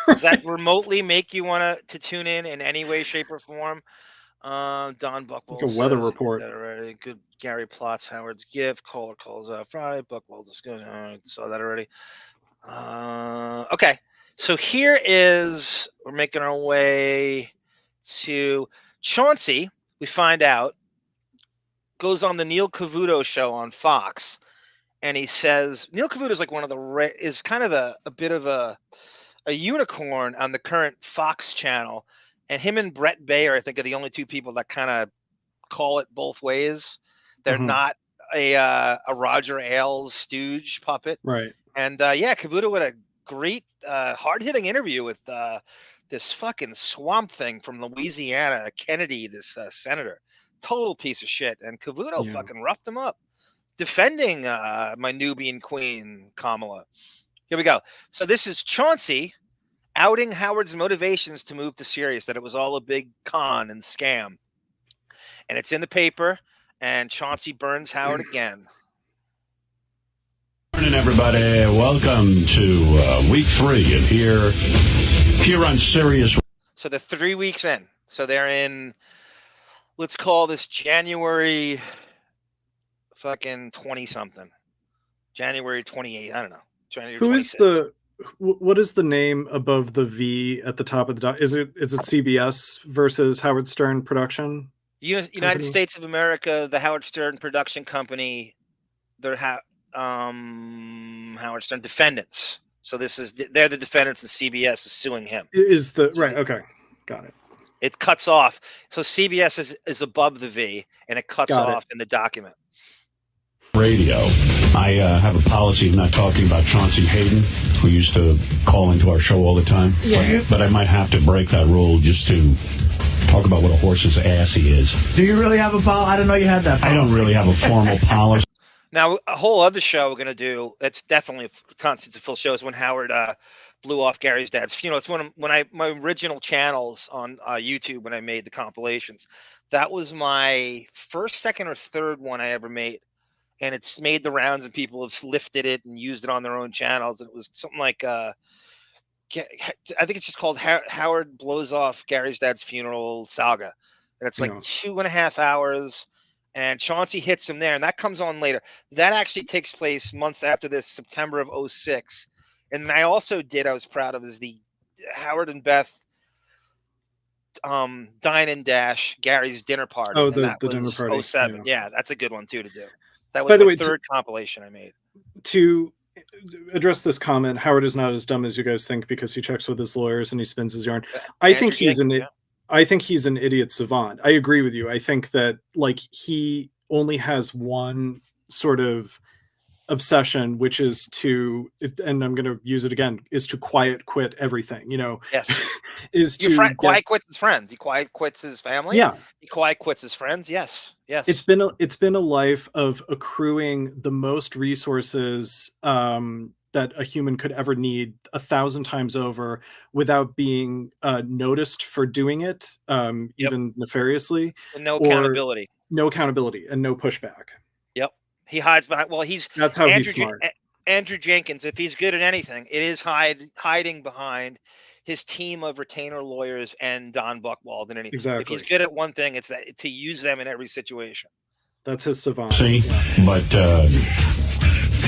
Does that remotely make you want to tune in any way, shape, or form? Don Buchwald. Like a weather report. Already. Good. Gary plots Howard's gift. Caller calls out Friday. Buchwald discussion. Saw that already. Okay. So here is, we're making our way to Chauncey. We find out, goes on the Neil Cavuto show on Fox, and he says Neil Cavuto is like one of the is kind of a bit of a unicorn on the current Fox channel, and him and Brett Baer, I think, are the only two people that kind of call it both ways. They're not a Roger Ailes stooge puppet, right? And Cavuto with a great hard hitting interview with this fucking swamp thing from Louisiana, Kennedy, this senator, total piece of shit. And Cavuto fucking roughed him up, defending my Nubian queen, Kamala. Here we go. So this is Chauncey outing Howard's motivations to move to Sirius, that it was all a big con and scam. And it's in the paper, and Chauncey burns Howard again. Good morning, everybody. Welcome to week 3 and here on Sirius. So they're 3 weeks in. So they're in, let's call this January fucking 20-something. January 28th. I don't know. January Who 26th. Is what is the name above the V at the top of the doc? Is it CBS versus Howard Stern Production? United States of America, the Howard Stern Production Company, they're Howard Stern defendants. So they're the defendants, and CBS is suing him. Is the right? Okay, got it. It cuts off. So CBS is above the V, and it cuts off in the document. Radio. I have a policy of not talking about Chauncey Hayden, who used to call into our show all the time. Yeah. But I might have to break that rule just to talk about what a horse's ass he is. Do you really have a policy? I didn't know you had that policy. I don't really have a formal policy. Now, a whole other show we're going to do that's definitely constitutes a full show is when Howard blew off Gary's dad's funeral. It's when my original channels on YouTube when I made the compilations. That was my first, second, or third one I ever made. And it's made the rounds, and people have lifted it and used it on their own channels. And it was something like, I think it's just called Howard Blows Off Gary's Dad's Funeral Saga. And it's like 2.5 hours. And Chauncey hits him there, and that comes on later. That actually takes place months after this, September of 2006. And then I also I was proud of, is the Howard and Beth Dine and Dash Gary's dinner party. Oh, the dinner party. 2007. Yeah, that's a good one too to do. That was By the way, third compilation I made. To address this comment, Howard is not as dumb as you guys think because he checks with his lawyers and he spins his yarn. I think he's an idiot savant. I agree with you. I think that he only has one sort of obsession, which is to, and I'm going to use it again, is to quiet quit everything. Yes. Is to quiet quits his friends. He quiet quits his family. Yeah. He quiet quits his friends. Yes. Yes. It's been a life of accruing the most resources that a human could ever need 1,000 times over without being noticed for doing it, even nefariously. And no or accountability. No accountability and no pushback. Yep. He hides behind. Well, that's how he's smart. Andrew Jenkins, if he's good at anything, it is hiding behind his team of retainer lawyers and Don Buchwald and anything. Exactly. If he's good at one thing, it's that to use them in every situation. That's his savant. See, but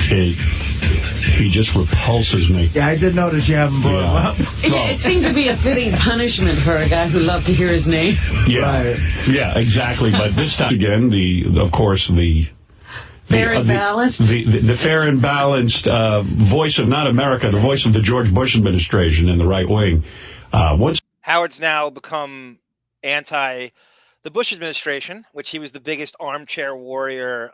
he just repulses me. Yeah, I did notice you haven't brought him up. It seemed to be a fitting punishment for a guy who loved to hear his name. Yeah, yeah, exactly. But this time again, of course, the fair and balanced? The fair and balanced voice of not America, the voice of the George Bush administration in the right wing. Howard's now become anti the Bush administration, which he was the biggest armchair warrior,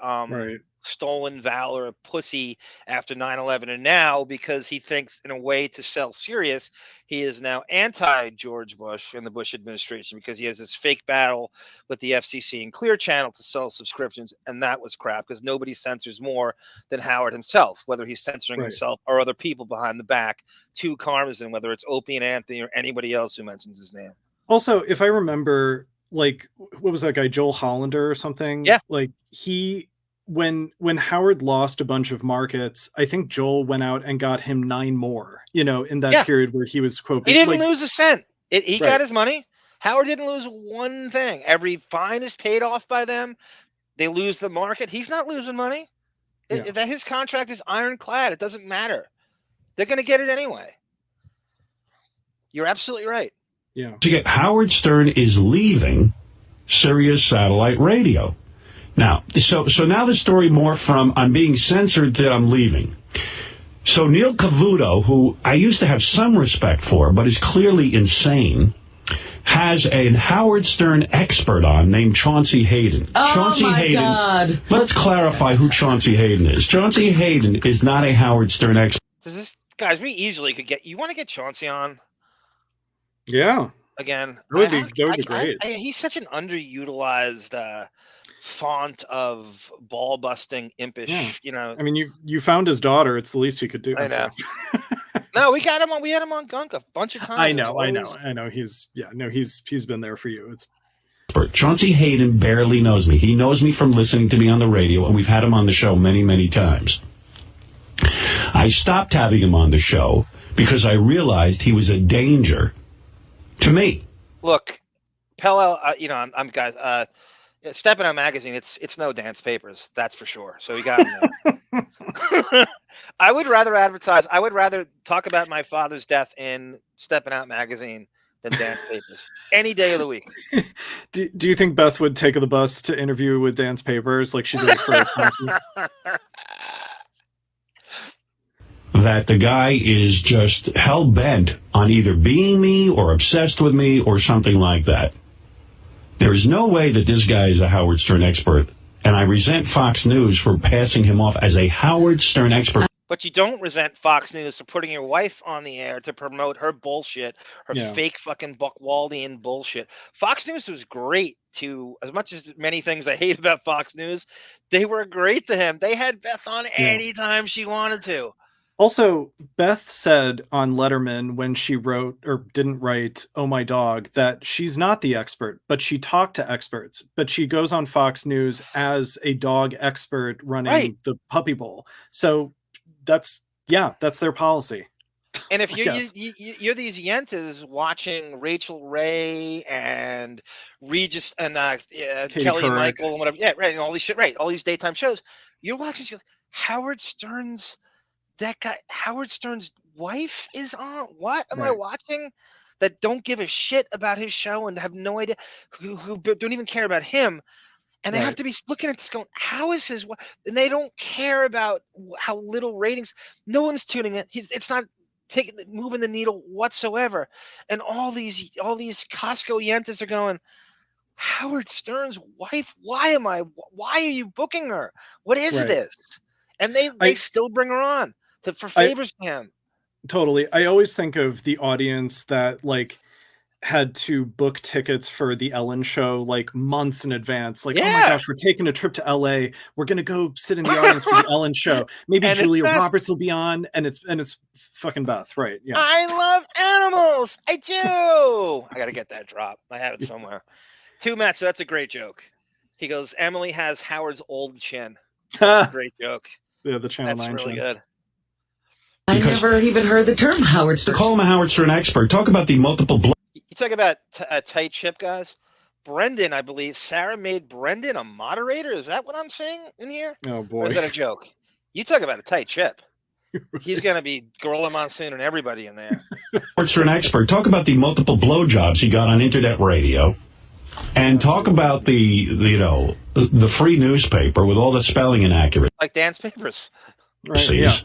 stolen valor, pussy after 9/11. And now, because he thinks in a way to sell Sirius, he is now anti-George Bush and the Bush administration because he has this fake battle with the FCC and Clear Channel to sell subscriptions. And that was crap because nobody censors more than Howard himself, whether he's censoring himself or other people behind the back to Karmazin, whether it's Opie and Anthony or anybody else who mentions his name. Also, if I remember, like, what was that guy, Joel Hollander or something? Yeah. Like, when Howard lost a bunch of markets, I think Joel went out and got him 9 more, in that period where he was quote. He didn't lose a cent. He got his money. Howard didn't lose one thing. Every fine is paid off by them. They lose the market. He's not losing money. That his contract is ironclad. It doesn't matter. They're going to get it anyway. You're absolutely right. Yeah. Howard Stern is leaving Sirius Satellite Radio. Now, so now the story more from I'm being censored that I'm leaving. So Neil Cavuto, who I used to have some respect for, but is clearly insane, has a Howard Stern expert on named Chauncey Hayden. Oh, Chauncey my Hayden, God. Let's clarify who Chauncey Hayden is. Chauncey Hayden is not a Howard Stern expert. Guys, we easily could get. You want to get Chauncey on? Yeah. Again, that would be great. He's such an underutilized font of ball busting, impish. I mean, you found his daughter. It's the least you could do. I know. No, we got him on. We had him on Gunk a bunch of times. I know. He's been there for you. It's Chauncey Hayden barely knows me. He knows me from listening to me on the radio, and we've had him on the show many, many times. I stopped having him on the show because I realized he was a danger to me. Look, Pell, I'm guys. Stepping Out magazine, it's no dance papers, that's for sure. So we got him there. I would rather talk about my father's death in Stepping Out magazine than dance papers any day of the week. Do you think Beth would take the bus to interview with dance papers like she did for that the guy is just hell-bent on either being me or obsessed with me or something like that. There is no way that this guy is a Howard Stern expert, and I resent Fox News for passing him off as a Howard Stern expert. But you don't resent Fox News for putting your wife on the air to promote her bullshit, her fake fucking Buchwaldian bullshit. Fox News was great to, as much as many things I hate about Fox News, they were great to him. They had Beth on anytime she wanted to. Also, Beth said on Letterman when she wrote or didn't write Oh My Dog that she's not the expert, but she talked to experts. But she goes on Fox News as a dog expert running the Puppy Bowl. So that's their policy. And if you're these yentas watching Rachel Ray and Regis and Kelly Couric. Michael and whatever, and all these shit, all these daytime shows, you're watching Howard Stern's. That guy, Howard Stern's wife is on. What am I watching? That don't give a shit about his show and have no idea, who don't even care about him. And they have to be looking at this going, how is his wife? And they don't care about how little ratings. No one's tuning in. It's not moving the needle whatsoever. And all these Costco yentas are going, Howard Stern's wife? Why are you booking her? What is this? And they still bring her on for favors to him. Totally. I always think of the audience that had to book tickets for the Ellen show like months in advance. Like, oh my Yeah. gosh, we're taking a trip to LA. We're gonna go sit in the audience for the Ellen show. Maybe And it's Julia Beth. Roberts will be on, and it's fucking Beth, right? Yeah. I love animals. I do. I got to get that drop. I have it somewhere. Two Matt, so that's a great joke. He goes, Emily has Howard's old chin. That's a great joke. Yeah, the Channel That's 9 really chin. good. I never even heard the term Howard Stern. Call him a Howard Stern expert. Talk about the multiple You talk about a tight ship, guys. Brendan, I believe Sarah made Brendan a moderator. Is that what I'm saying in here? Oh Or boy. is that a joke? You talk about a tight ship. He's going to be Gorilla Monsoon and everybody in there. Howard Stern expert. Talk about the multiple blowjobs he got on internet radio. And talk about the free newspaper with all the spelling inaccuracies. Like dance papers. Right, yeah.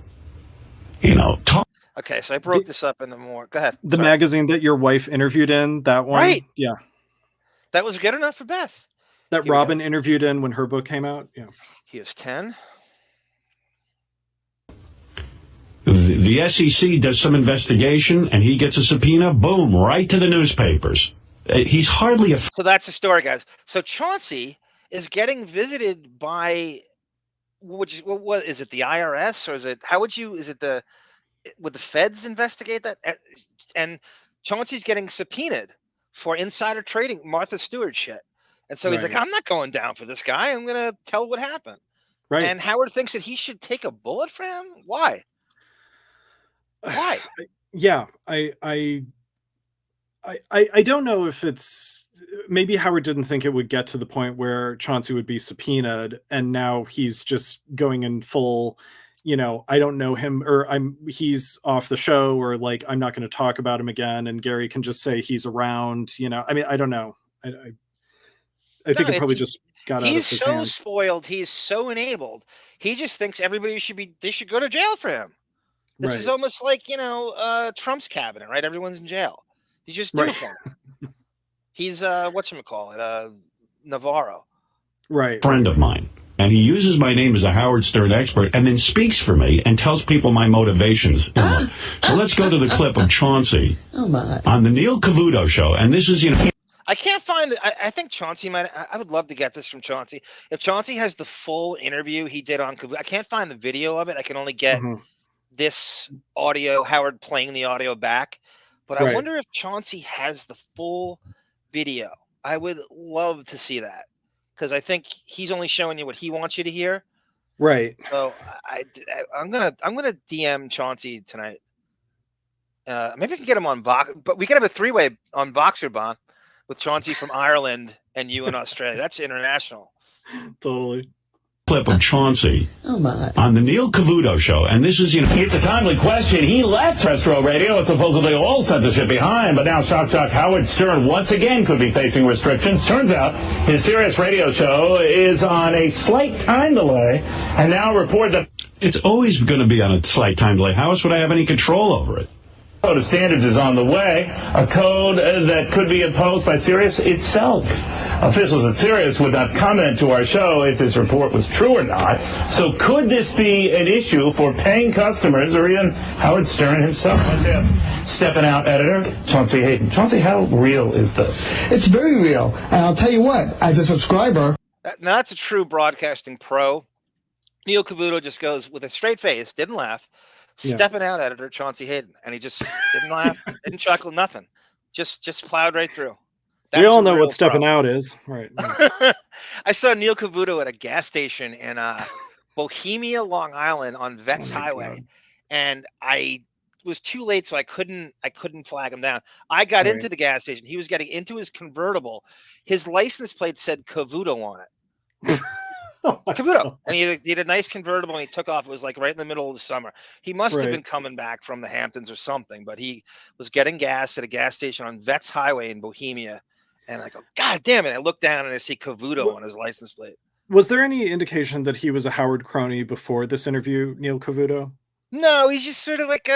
Talk. Okay, so I broke this up into more. Go ahead. The Sorry. magazine that your wife interviewed in, that one. Right. Yeah. That was good enough for Beth. That Robin interviewed in when her book came out. Yeah. He is 10. The SEC does some investigation, and he gets a subpoena. Boom, right to the newspapers. He's hardly a... So that's the story, guys. So Chauncey is getting visited by, what is it, the IRS, or is it, would the feds investigate that? And Chauncey's getting subpoenaed for insider trading, Martha Stewart shit. And so he's like, I'm not going down for this guy. I'm going to tell what happened. Right. And Howard thinks that he should take a bullet for him. Why? Why? Yeah, I don't know if it's, maybe Howard didn't think it would get to the point where Chauncey would be subpoenaed, and now he's just going in full, I don't know him, or he's off the show, or like, I'm not going to talk about him again, and Gary can just say he's around, I mean, I don't know. I think it probably just got out of his He's so hands. spoiled. He's so enabled. He just thinks everybody they should go to jail for him. This is almost like, Trump's cabinet, right? Everyone's in jail. He just do it for him. He's, whatchamacallit, Navarro. Right. Friend of mine. And he uses my name as a Howard Stern expert and then speaks for me and tells people my motivations. So let's go to the clip of Chauncey on the Neil Cavuto show. And this is, I can't find it. I think Chauncey might. I would love to get this from Chauncey. If Chauncey has the full interview he did on Cavuto, I can't find the video of it. I can only get this audio, Howard playing the audio back. But I wonder if Chauncey has the full video. I would love to see that, because I think he's only showing you what he wants you to hear. Right. So I'm gonna DM Chauncey tonight. Maybe I can get him on Box, but we could have a 3-way on Boxer Bond with Chauncey from Ireland and you in Australia. That's international. Totally. Clip of Chauncey on the Neil Cavuto show. And this is, It's a timely question. He left terrestrial radio with supposedly all censorship behind, but now Shock Jock Howard Stern once again could be facing restrictions. Turns out his Sirius radio show is on a slight time delay, and now report that it's always going to be on a slight time delay. How else would I have any control over it? Code of Standards is on the way, a code that could be imposed by Sirius itself. Officials at Sirius would not comment to our show if this report was true or not. So could this be an issue for paying customers or even Howard Stern himself? Stepping out editor, Chauncey Hayden. Chauncey, how real is this? It's very real. And I'll tell you what, as a subscriber... Now that's a true broadcasting pro. Neil Cavuto just goes with a straight face, didn't laugh. Stepping out editor, Chauncey Hayden. And he just didn't laugh, didn't chuckle, nothing. Just plowed right through. We all know what stepping out is. Right. I saw Neil Cavuto at a gas station in Bohemia, Long Island on Vets Highway. And I was too late, so I couldn't flag him down. I got into the gas station. He was getting into his convertible. His license plate said Cavuto on it. Cavuto. And he had a nice convertible and he took off. It was like right in the middle of the summer. He must have been coming back from the Hamptons or something, but he was getting gas at a gas station on Vets Highway in Bohemia. And I go, God damn it. I look down and I see Cavuto on his license plate. Was there any indication that he was a Howard crony before this interview, Neil Cavuto? No, he's just sort of like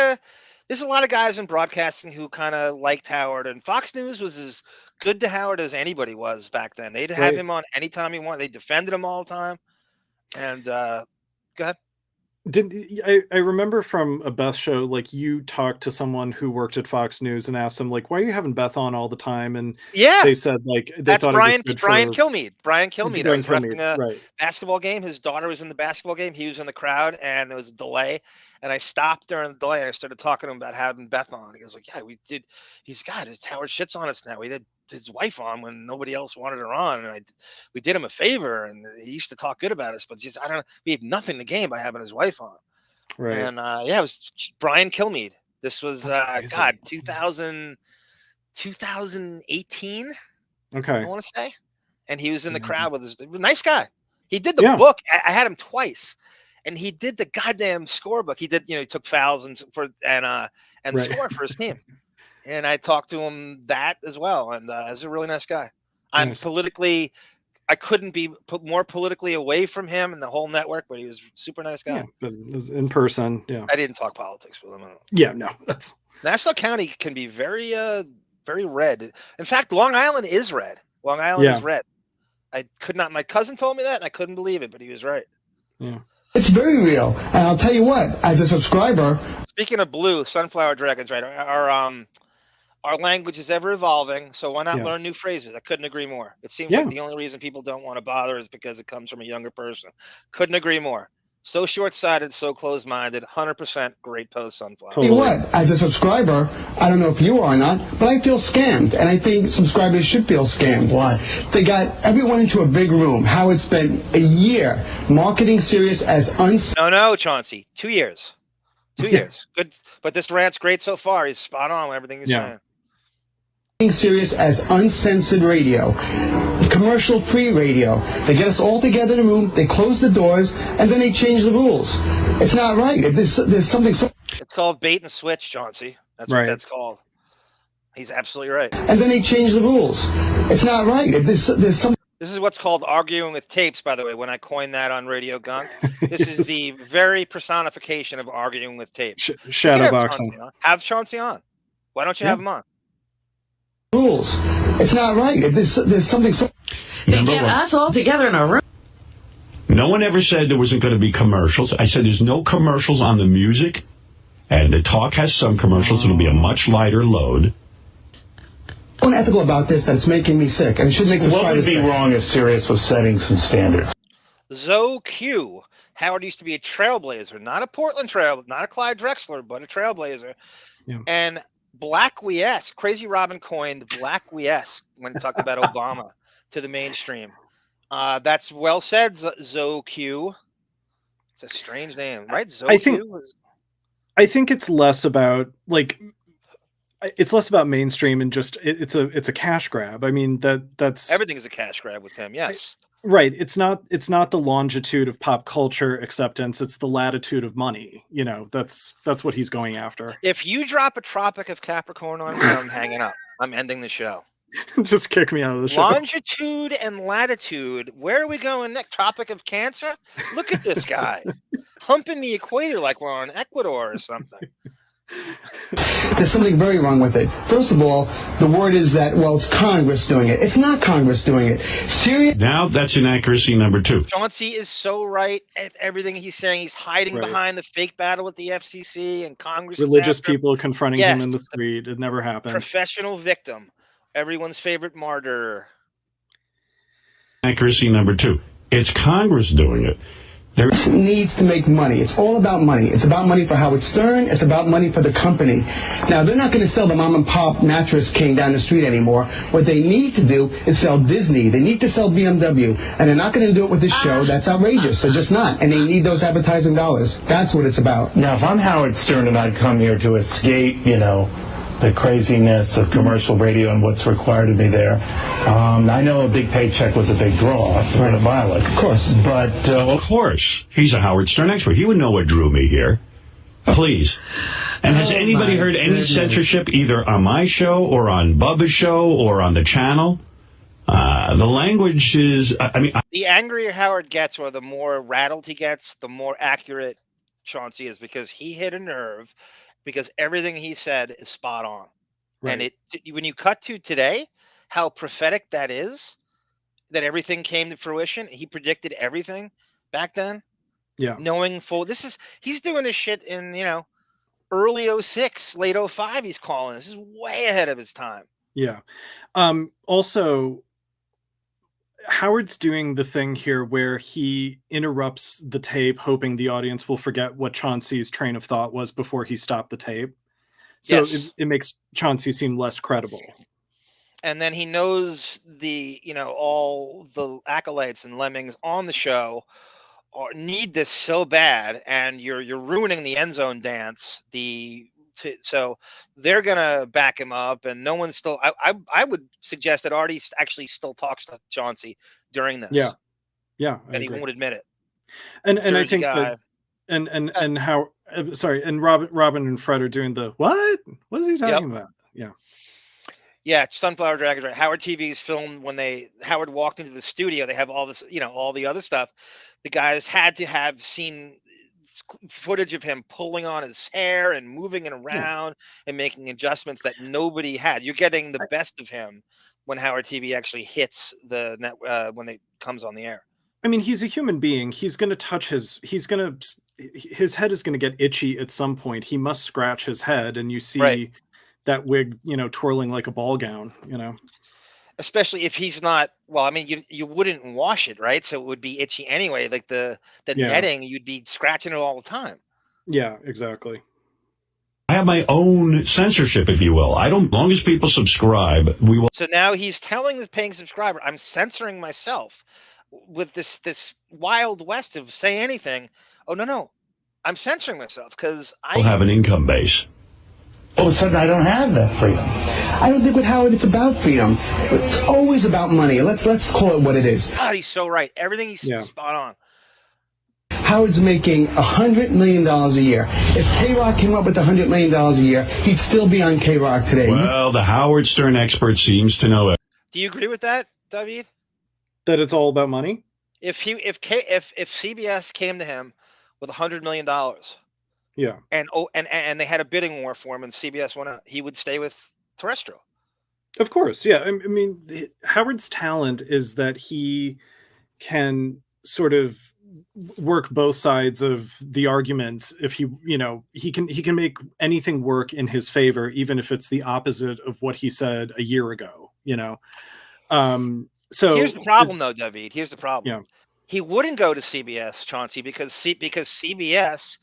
there's a lot of guys in broadcasting who kind of liked Howard, and Fox News was as good to Howard as anybody was back then. They'd have him on anytime he wanted. They defended him all the time. And go ahead. I remember from a Beth show, like you talked to someone who worked at Fox News and asked them, like, why are you having Beth on all the time? And Yeah, they said, like, they that's thought it was Brian good Brian for Kilmeade. Brian Kilmeade. I was Kilmeade, reffing a right? basketball game. His daughter was in the basketball game. He was in the crowd, and there was a delay. And I stopped during the delay, and I started talking to him about having Beth on. He goes, like, yeah, we did. He's got his Howard shits on us now. We did his wife on when nobody else wanted her on, and we did him a favor. And he used to talk good about us, but just I don't know. We had nothing to gain by having his wife on. Right. And yeah, it was Brian Kilmeade. This was God, 2018. Okay. I want to say, and he was in the crowd with his nice guy. He did the book. I had him twice, and he did the goddamn scorebook. He did, he took fouls and score for his team. And I talked to him that as well. And he's a really nice guy. I couldn't be more politically away from him and the whole network, but he was a super nice guy. Yeah, but it was in person. Yeah. I didn't talk politics with him. Yeah, no, that's Nassau County can be very, very red. In fact, Long Island is red. Long Island is red. I could not. My cousin told me that, and I couldn't believe it, but he was right. Yeah. It's very real, and I'll tell you what. As a subscriber, speaking of blue, sunflower dragons, right? Our language is ever evolving, so why not learn new phrases? I couldn't agree more. It seems like the only reason people don't want to bother is because it comes from a younger person. Couldn't agree more. So short-sighted, so closed-minded. 100% great post, sunflower. tell you what. As a subscriber, I don't know if you are or not, but I feel scammed, and I think subscribers should feel scammed. Why? They got everyone into a big room. Howard spent a year marketing Sirius as No, Chauncey. 2 years. 2 years. Good, but this rant's great so far. He's spot on with everything he's saying. Sirius as uncensored radio, commercial-free radio. They get us all together in a room, they close the doors, and then they change the rules. It's not right. There's something so... It's called bait and switch, Chauncey. That's what that's called. He's absolutely right. And then they change the rules. It's not right. There's something... This is what's called arguing with tapes, by the way, when I coined that on Radio Gunk. This is the very personification of arguing with tapes. Shadowboxing. Have Chauncey on. Why don't you have him on? Rules. It's not right. There's something so... They get us all together in a room. No one ever said there wasn't going to be commercials. I said there's no commercials on the music, and the talk has some commercials. It'll be a much lighter load. Unethical about this that it's making me sick, and it should make subscribers What would be sick. wrong if Sirius was setting some standards? Zoe Q. Howard used to be a trailblazer, not a Portland trail, not a Clyde Drexler, but a trailblazer. Yeah. And Black-quiesce. Crazy Robin coined Black-quiesce when talking about Obama to the mainstream. That's well said, Zoe Q. It's a strange name, right? Zoe Q. I think it's less about it's less about mainstream and just it's a cash grab. I mean that's everything is a cash grab with him. Yes. Right. It's not the longitude of pop culture acceptance. It's the latitude of money. That's what he's going after. If you drop a Tropic of Capricorn on me, I'm hanging up. I'm ending the show. Just kick me out of the show. Longitude and latitude. Where are we going next? Tropic of Cancer? Look at this guy. Humping the equator like we're on Ecuador or something. There's something very wrong with it. First of all, the word is that, well, it's Congress doing it. It's not Congress doing it. Sirius. Now that's inaccuracy number 2. Chauncey is so right at everything he's saying. He's hiding behind the fake battle with the FCC and Congress. Religious people confronting him in the street. It never happened. Professional victim. Everyone's favorite martyr. Accuracy number 2. It's Congress doing it. There needs to make money. It's all about money. It's about money for Howard Stern. It's about money for the company. Now, they're not going to sell the mom and pop mattress king down the street anymore. What they need to do is sell Disney. They need to sell BMW. And they're not going to do it with this show. That's outrageous. They're just not. And they need those advertising dollars. That's what it's about. Now, if I'm Howard Stern and I'd come here to escape, the craziness of commercial radio and what's required of me there. I know a big paycheck was a big draw to run a Violet. Of course. But... of course. He's a Howard Stern expert. He would know what drew me here. Please. And has anybody heard any censorship either on my show or on Bubba's show or on the channel? The language is... the angrier Howard gets or the more rattled he gets, the more accurate Chauncey is because he hit a nerve. Because everything he said is spot on. Right. And when you cut to today, how prophetic that is, that everything came to fruition. He predicted everything back then. Yeah. Knowing he's doing this shit in, early 06, late 05, he's calling. This is way ahead of his time. Yeah. Also, Howard's doing the thing here where he interrupts the tape, hoping the audience will forget what Chauncey's train of thought was before he stopped the tape. So Yes. it makes Chauncey seem less credible. And then he knows all the acolytes and lemmings on the show need this so bad, and you're ruining the end zone dance. So they're gonna back him up, and no one's still. I would suggest that Artie actually still talks to Chauncey during this. Yeah, and he won't admit it. And I Jersey think guy. that and how sorry, and Robin and Fred are doing the what? What is he talking about? Yeah. Yeah, Sunflower Dragons, right? Howard TV's filmed when Howard walked into the studio. They have all this, all the other stuff. The guys had to have seen footage of him pulling on his hair and moving it around and making adjustments that nobody had. You're getting the best of him when Howard TV actually hits the net when it comes on the air. I mean, he's a human being. He's going to touch his head is going to get itchy at some point. He must scratch his head, and you see that wig, twirling like a ball gown, Especially if he's not, well, I mean, you wouldn't wash it, right? So it would be itchy anyway. Like the netting, you'd be scratching it all the time. Yeah, exactly. I have my own censorship, if you will. As long as people subscribe, we will. So now he's telling his paying subscriber, I'm censoring myself with this wild west of say anything. Oh, no. I'm censoring myself because I have an income base. All of a sudden, I don't have that freedom. I don't think with Howard it's about freedom. It's always about money. Let's call it what it is. God, he's so right. Everything he's spot on. Howard's making $100 million a year. If K-Rock came up with $100 million a year, he'd still be on K-Rock today. Well, the Howard Stern expert seems to know it. Do you agree with that, David? That it's all about money? If CBS came to him with $100 million. Yeah. And they had a bidding war for him and CBS went out, he would stay with terrestrial. Of course. Yeah. I mean, Howard's talent is that he can sort of work both sides of the argument. If he can make anything work in his favor, even if it's the opposite of what he said a year ago, so here's the problem though, David. Here's the problem. Yeah. He wouldn't go to CBS, Chauncey, because CBS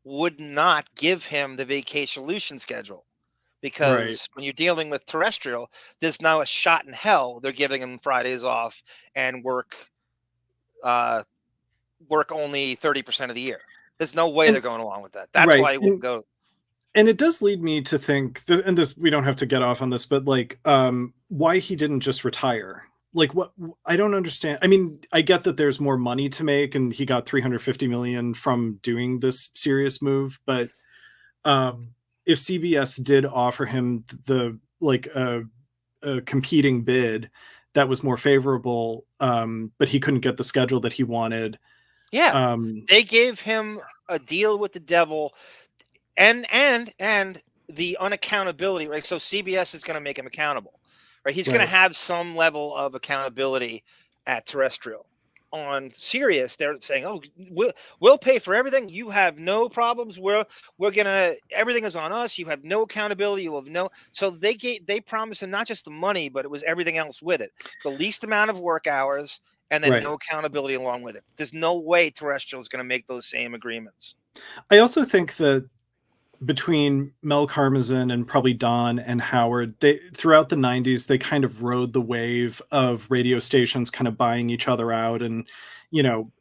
would not give him the vacation solution schedule, because when you're dealing with terrestrial, there's now a shot in hell. They're giving him Fridays off and work only 30% of the year. There's no way they're going along with that. That's why he wouldn't go. And it does lead me to think, and this, we don't have to get off on this, but like, why he didn't just retire. Like, what, I don't understand. I mean, I get that there's more money to make and he got $350 million from doing this Sirius move, but if CBS did offer him a competing bid that was more favorable, but he couldn't get the schedule that he wanted. Yeah. They gave him a deal with the devil and the unaccountability, right? So CBS is going to make him accountable. Right, he's going to have some level of accountability at terrestrial. On Sirius, they're saying, "Oh, we'll pay for everything. You have no problems. We're gonna, everything is on us. You have no accountability. You have no." So they promised him not just the money, but it was everything else with it. The least amount of work hours, and then no accountability along with it. There's no way terrestrial is going to make those same agreements. I also think that between Mel Karmazin and probably Don and Howard, they throughout the 90s, they kind of rode the wave of radio stations kind of buying each other out, and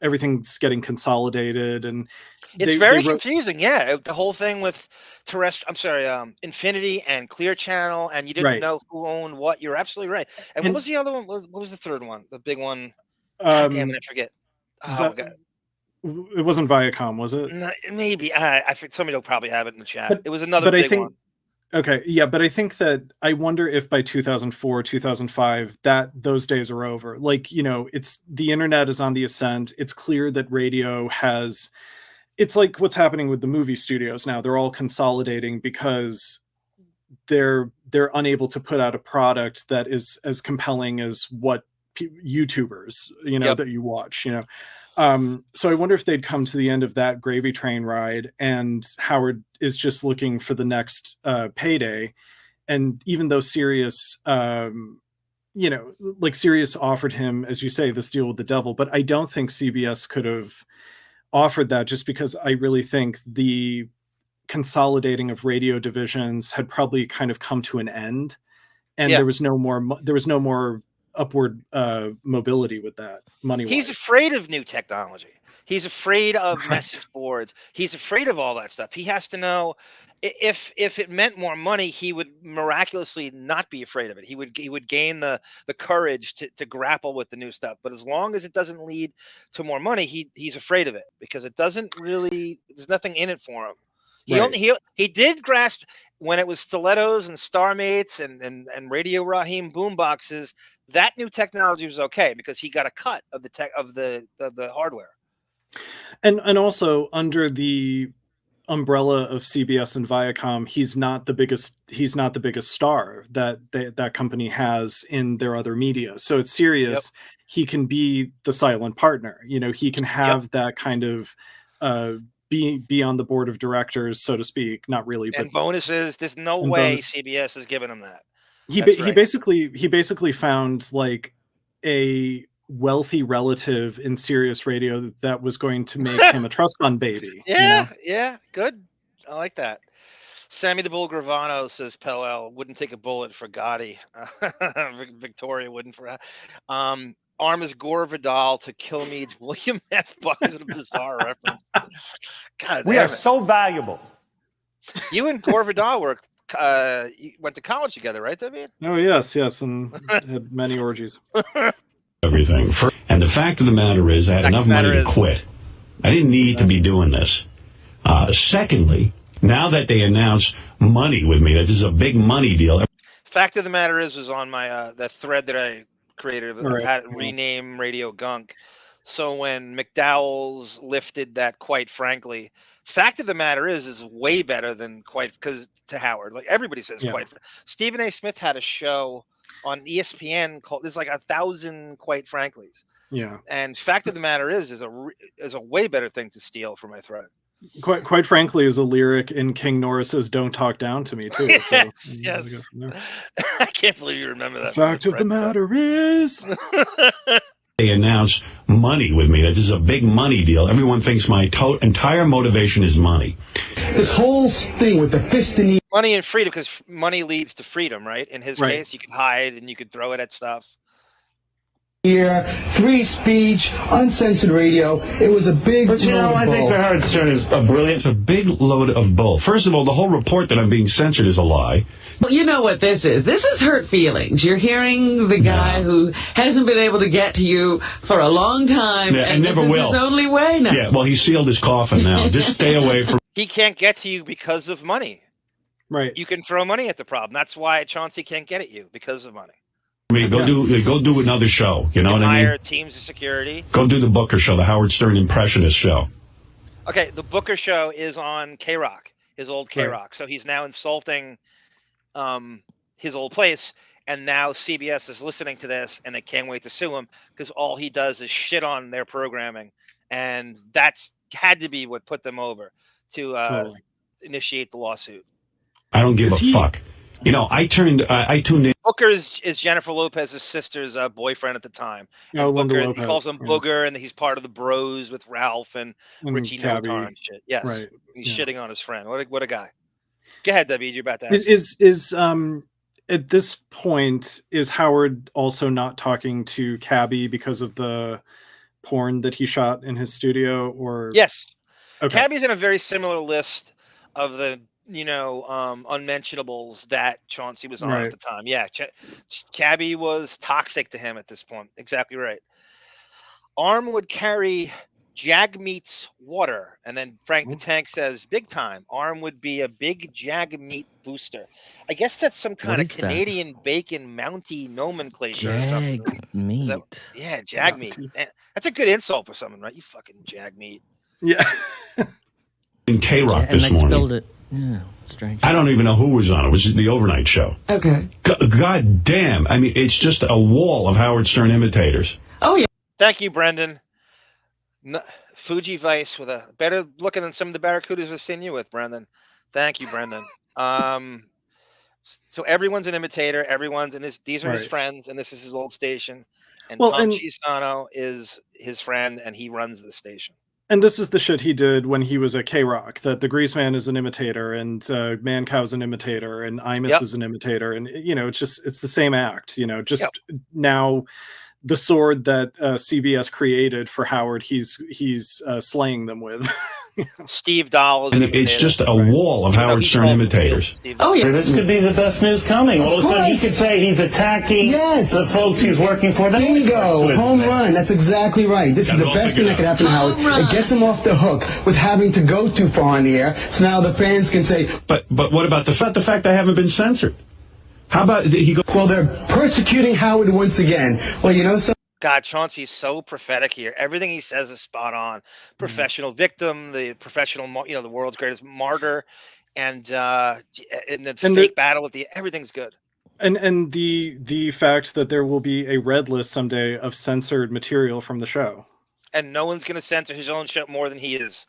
everything's getting consolidated, and it's very confusing. Yeah, the whole thing with Infinity and Clear Channel, and you didn't know who owned what. You're absolutely right. And what was the other one? What was the third one? The big one? God damn it, I forget. Oh, God. It wasn't Viacom, was it? No, maybe. I think somebody will probably have it in the chat. It was another big one. Okay, yeah, but I think that I wonder if by 2004, 2005, that those days are over. Like, it's the internet is on the ascent. It's clear that radio has. It's like what's happening with the movie studios now. They're all consolidating because they're unable to put out a product that is as compelling as what YouTubers that you watch. So I wonder if they'd come to the end of that gravy train ride, and Howard is just looking for the next payday. And even though Sirius, Sirius offered him, as you say, this deal with the devil, but I don't think CBS could have offered that, just because I really think the consolidating of radio divisions had probably kind of come to an end, and there was no more upward mobility with that money-wise. He's afraid of new technology. He's afraid of message boards. He's afraid of all that stuff. He has to know if it meant more money, he would miraculously not be afraid of it. He would gain the courage to grapple with the new stuff. But as long as it doesn't lead to more money, he's afraid of it, because it doesn't really, there's nothing in it for him. He did grasp when it was stilettos and Starmates and Radio Raheem boomboxes. That new technology was okay because he got a cut of the hardware. And also under the umbrella of CBS and Viacom, he's not the biggest star that company has in their other media. So it's Sirius. He can be the silent partner. He can have that kind of be on the board of directors, so to speak. Not really, but and bonuses. There's no way CBS is giving him that. He basically found like a wealthy relative in Sirius Radio that was going to make him a trust fund baby. Yeah, good. I like that. Sammy the Bull Gravano says Pell wouldn't take a bullet for Gotti. Victoria wouldn't for Arm is Gore Vidal to Kilmeade's William F. Buckley with a bizarre reference. God, we are so valuable. You and Gore Vidal you went to college together, right, David? Oh, yes, and had many orgies. Everything. And the fact of the matter is, I had enough money to quit. I didn't need to be doing this. Secondly, now that they announce money with me, that this is a big money deal. Fact of the matter is, was on my that thread that I created, rename Radio Gunk. So when McDowell's lifted that, quite frankly, fact of the matter is way better than quite, because to Howard, like everybody says, quite. Stephen A. Smith had a show on ESPN called, there's like 1,000 quite franklies. Yeah. And fact of the matter is a way better thing to steal from my thread. Quite frankly, is a lyric in King Norris's "Don't Talk Down to Me" too. So, yes. I can't believe you remember that. Fact of the matter is, they announce money with me. That this is a big money deal. Everyone thinks my entire motivation is money. This whole thing with the fist in the money and freedom, because money leads to freedom, right? In his case, you could hide and you could throw it at stuff. Free speech, uncensored radio. It was a big But I think the Howard Stern is a brilliant, a big load of bull. First of all, the whole report that I'm being censored is a lie. Well, you know what this is. This is hurt feelings. You're hearing the guy who hasn't been able to get to you for a long time, and never this will. is his only way now. Yeah, well, he sealed his coffin now. Just stay away from... He can't get to you because of money. Right. You can throw money at the problem. That's why Chauncey can't get at you, because of money. I mean, go do another show. You know what I mean? Hire teams of security. Go do the Booker show, the Howard Stern impressionist show. Okay, the Booker show is on K-Rock, his old K-Rock. So he's now insulting his old place, and now CBS is listening to this, and they can't wait to sue him, because all he does is shit on their programming, and that's had to be what put them over to initiate the lawsuit. I don't give a fuck. You know, I tuned in. Booker is Jennifer Lopez's sister's boyfriend at the time. Oh, Booker, he calls him Booger, and he's part of the Bros with Ralph and Richie Notar and shit. Yes, right. He's shitting on his friend. What a guy. Go ahead, David. You're about to ask. Is at this point, is Howard also not talking to Cabby because of the porn that he shot in his studio? Or yes, okay. Cabby's in a very similar list of the unmentionables that Chauncey was on at the time. Yeah, Cabby was toxic to him at this point. Exactly right. Arm would carry Jag Meat's water, and then Frank the Tank says, "Big time." Arm would be a big Jag Meat booster. I guess that's some kind of Canadian bacon Mountie nomenclature or something. Jag Meat. Yeah, Jag Meat. That's a good insult for someone, right? You fucking Jag Meat. Yeah. In K-Rock this morning. And they spelled it. Yeah, strange. I don't even know who was on it. It was the overnight show. Okay. God damn. I mean, it's just a wall of Howard Stern imitators. Oh, yeah. Thank you, Brendan. Fuji Vice with a better looking than some of the Barracudas I've seen you with, Brendan. Thank you, Brendan. So everyone's an imitator. These are his friends, and this is his old station. And Tom Chiusano is his friend, and he runs the station. And this is the shit he did when he was at K-Rock, that the Greaseman is an imitator, and Mancow's an imitator, and Imus is an imitator. And, it's the same act, now the sword that CBS created for Howard, he's slaying them with. Steve Dahl is and it's just a wall of Howard Stern imitators. Oh, yeah. This could be the best news coming. All of a sudden, he could say he's attacking the folks he's working for. Bingo! Home run. That's exactly right. This is the best thing that could happen to Howard. It gets him off the hook with having to go too far in the air, so now the fans can say... But what about the fact I haven't been censored? How about he go... Well, they're persecuting Howard once again. Well, God, Chauncey's so prophetic here. Everything he says is spot on. Professional victim, the professional, the world's greatest martyr, and the fake battle with everything's good. And the fact that there will be a red list someday of censored material from the show. And no one's going to censor his own show more than he is.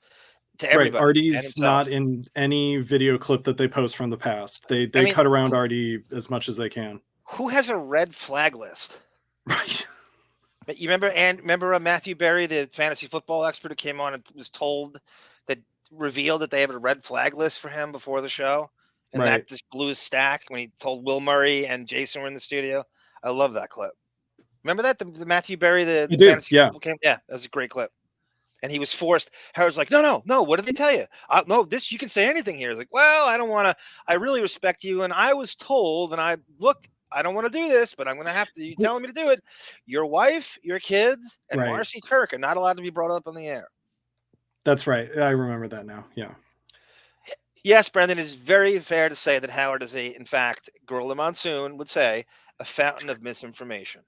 To everybody. Right, Artie's not in any video clip that they post from the past. They cut around Artie as much as they can. Who has a red flag list? Right. But you remember Matthew Berry, the fantasy football expert who came on and was revealed that they have a red flag list for him before the show, and that just blew his stack when he told Will Murray and Jason were in the studio. I love that clip. Remember that the Matthew Berry, the fantasy football came? Yeah, that was a great clip. And he was forced. Howard's like, no. What did they tell you? No, this, you can say anything here. He's like, well, I don't want to. I really respect you, and I was told, and I don't want to do this, but I'm going to have to. You telling me to do it? Your wife, your kids, and Marcy Turk are not allowed to be brought up on the air. That's right. I remember that now. Yeah. Yes, Brendan, it's very fair to say that Howard is in fact, Gorilla Monsoon would say, a fountain of misinformation.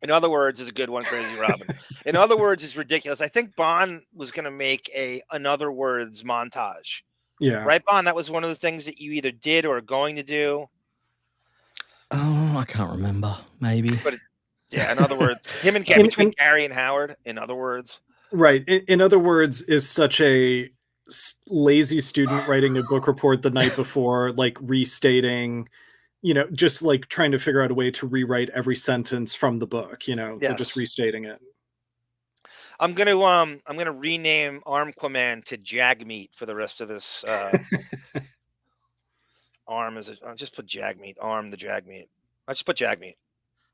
In other words, is a good one, Crazy Robin. In other words, is ridiculous. I think Bond was going to make in other words montage. Yeah. Right, Bond? That was one of the things that you either did or are going to do. Oh, I can't remember. Maybe. But in other words, between Gary and Howard, in other words. Right. In other words, is such a lazy student writing a book report the night before, like restating, just like trying to figure out a way to rewrite every sentence from the book, they're just restating it. I'm gonna rename Armquaman to Jagmeat for the rest of this. Arm is I'll just put Jagmeat. Arm the Jagmeat. I just put Jagmeat.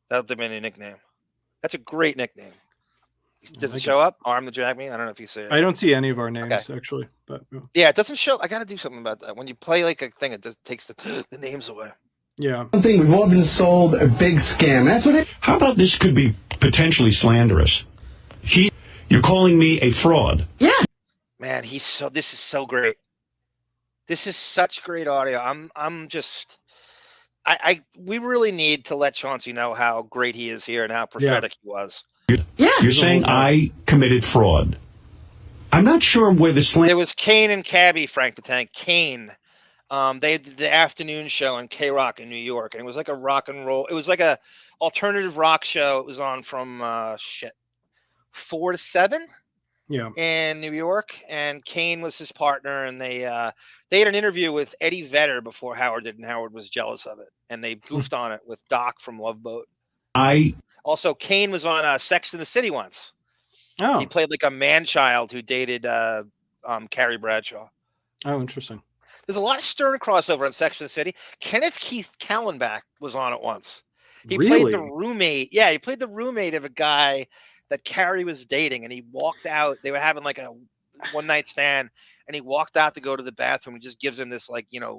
That'll be a nickname. That's a great nickname. Does it show up? Arm the Jagmeat? I don't know if you say it. I don't see any of our names actually, but yeah, it doesn't show. I got to do something about that. When you play like a thing, it just takes the names away. Yeah. One thing, we've all been sold a big scam. That's what it. How about this could be potentially slanderous? You're calling me a fraud. Yeah. Man, this is so great. This is such great audio. We really need to let Chauncey know how great he is here and how prophetic he was. You're saying I committed fraud. I'm not sure where the There was Kane and Cabby, Frank the Tank. Kane. They did the afternoon show on K-Rock in New York, and it was like a rock and roll. It was like a alternative rock show. It was on from 4 to 7. Yeah. In New York, and Kane was his partner, and they had an interview with Eddie Vedder before Howard did, and Howard was jealous of it, and they goofed on it with Doc from Love Boat. Also, Kane was on Sex and the City once. Oh. He played like a man-child who dated Carrie Bradshaw. Oh, interesting. There's a lot of Stern crossover on Sex and the City. Kenneth Keith Kallenbach was on it once. He played the roommate. Yeah, he played the roommate of a guy that Carrie was dating, and he walked out. They were having like a one-night stand, and he walked out to go to the bathroom. He just gives him this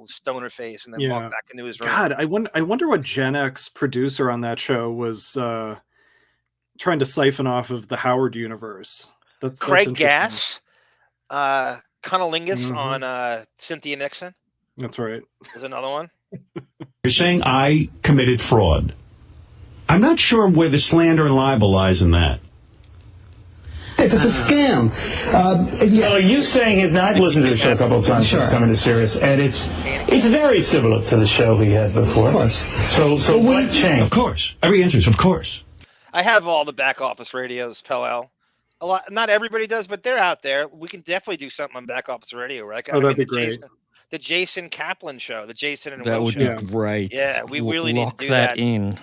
stoner face, and then walked back into his room. God, I wonder what Gen X producer on that show was trying to siphon off of the Howard universe. That's Craig Gass, Cunnilingus on Cynthia Nixon. That's right. There's another one. You're saying I committed fraud. I'm not sure where the slander and libel lies in that. It's a scam. Are you saying his I've listened to the show a couple of times since coming to Sirius, and it's very similar to the show he had before. Of course. So what changed? Of course. Every answer is of course. I have all the back office radios, Pell-El. a lot. Not everybody does, but they're out there. We can definitely do something on Back Office Radio, right? Oh, that'd be great. The Jason Kaplan show, the Jason and That Will would show. be great. Yeah, we really need Lock to do that that. in.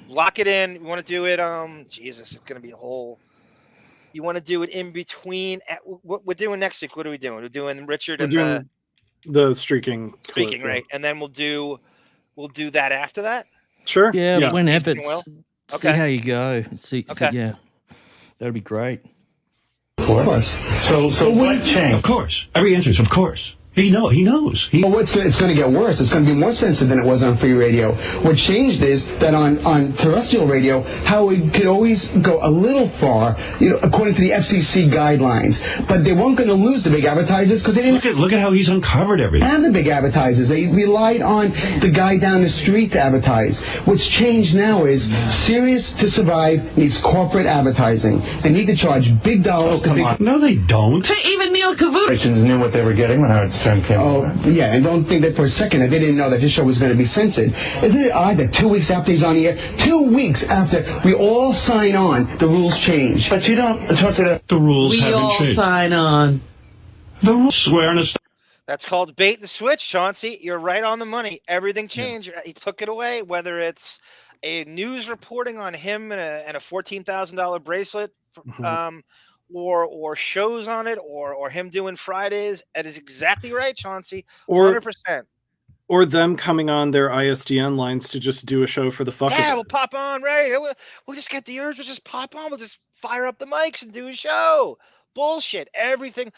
Lock it in. You want to do it? Jesus, it's gonna be a whole. You want to do it in between? What we're doing next week? What are we doing? We're doing Richard and the streaking clip, right? And then we'll do that after that. Sure. Yeah, whenever. See Okay. how you go. See, Okay. yeah. That'd be great. Of course. So what changed? Of course. Every answer is of course. He knows. Well, it's going to get worse. It's going to be more sensitive than it was on free radio. What changed is that on terrestrial radio, Howard could always go a little far, according to the FCC guidelines. But they weren't going to lose the big advertisers because they didn't. Look at how he's uncovered everything. Have the big advertisers. They relied on the guy down the street to advertise. What's changed now is Sirius to survive needs corporate advertising. They need to charge big dollars to big. No, they don't. Even Neil Cavuto Knew what they were getting when Howard Stern came over. Yeah, and don't think that for a second that they didn't know that this show was going to be censored. Isn't it odd that 2 weeks after he's on the air, 2 weeks after we all sign on, the rules change? But you don't. The rules we haven't all changed. sign on. The rules swear on a. That's called bait and switch, Chauncey. You're right on the money. Everything changed. He took it away. Whether it's a news reporting on him and a $14,000 bracelet. Or shows on it, or him doing Fridays. That is exactly right, Chauncey. 100%. Or them coming on their ISDN lines to just do a show for the fuck of it. Yeah, we'll pop on, right? We'll just get the urge. We'll just pop on. We'll just fire up the mics and do a show. Bullshit. Everything.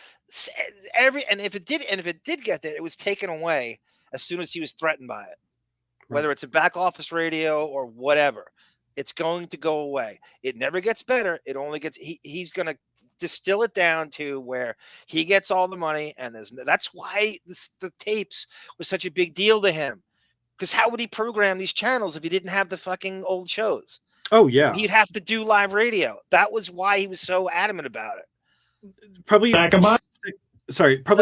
And if it did get there, it was taken away as soon as he was threatened by it. Whether it's a back office radio or whatever. It's going to go away. It never gets better. It only gets. He's going to distill it down to where he gets all the money, and that's why the tapes was such a big deal to him. Because how would he program these channels if he didn't have the fucking old shows? Oh yeah, he'd have to do live radio. That was why he was so adamant about it. Probably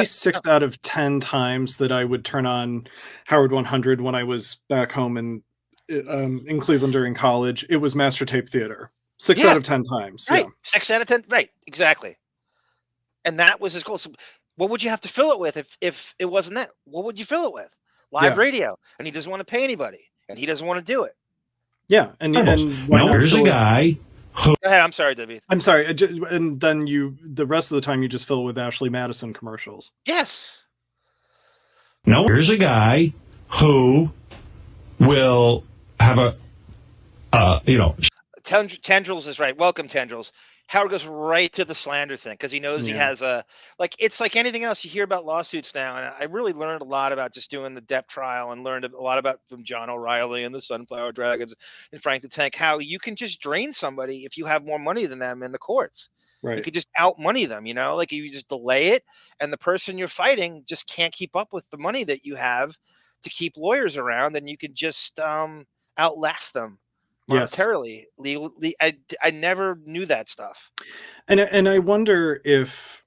6 out of 10 times that I would turn on Howard 100 when I was back home in Cleveland during college, it was Master Tape Theater. 6 out of 10 times. Right. Yeah. 6 out of 10. Right. Exactly. And that was his goal. So what would you have to fill it with if it wasn't that? What would you fill it with? Live radio. And he doesn't want to pay anybody. And he doesn't want to do it. Yeah. And here's a guy. Go ahead. I'm sorry, David. I'm sorry. And then the rest of the time you just fill with Ashley Madison commercials. Yes. No, here's a guy who will have Tendrils is right. Welcome, Tendrils. Howard goes right to the slander thing because he knows he has it's like anything else. You hear about lawsuits now, and I really learned a lot about just doing the Depp trial and learned a lot about from John O'Reilly and the Sunflower Dragons and Frank the Tank, how you can just drain somebody if you have more money than them in the courts. Right. You could just out money them, like you just delay it, and the person you're fighting just can't keep up with the money that you have to keep lawyers around, and you can just outlast them. Monetarily, legally, I never knew that stuff. And I wonder if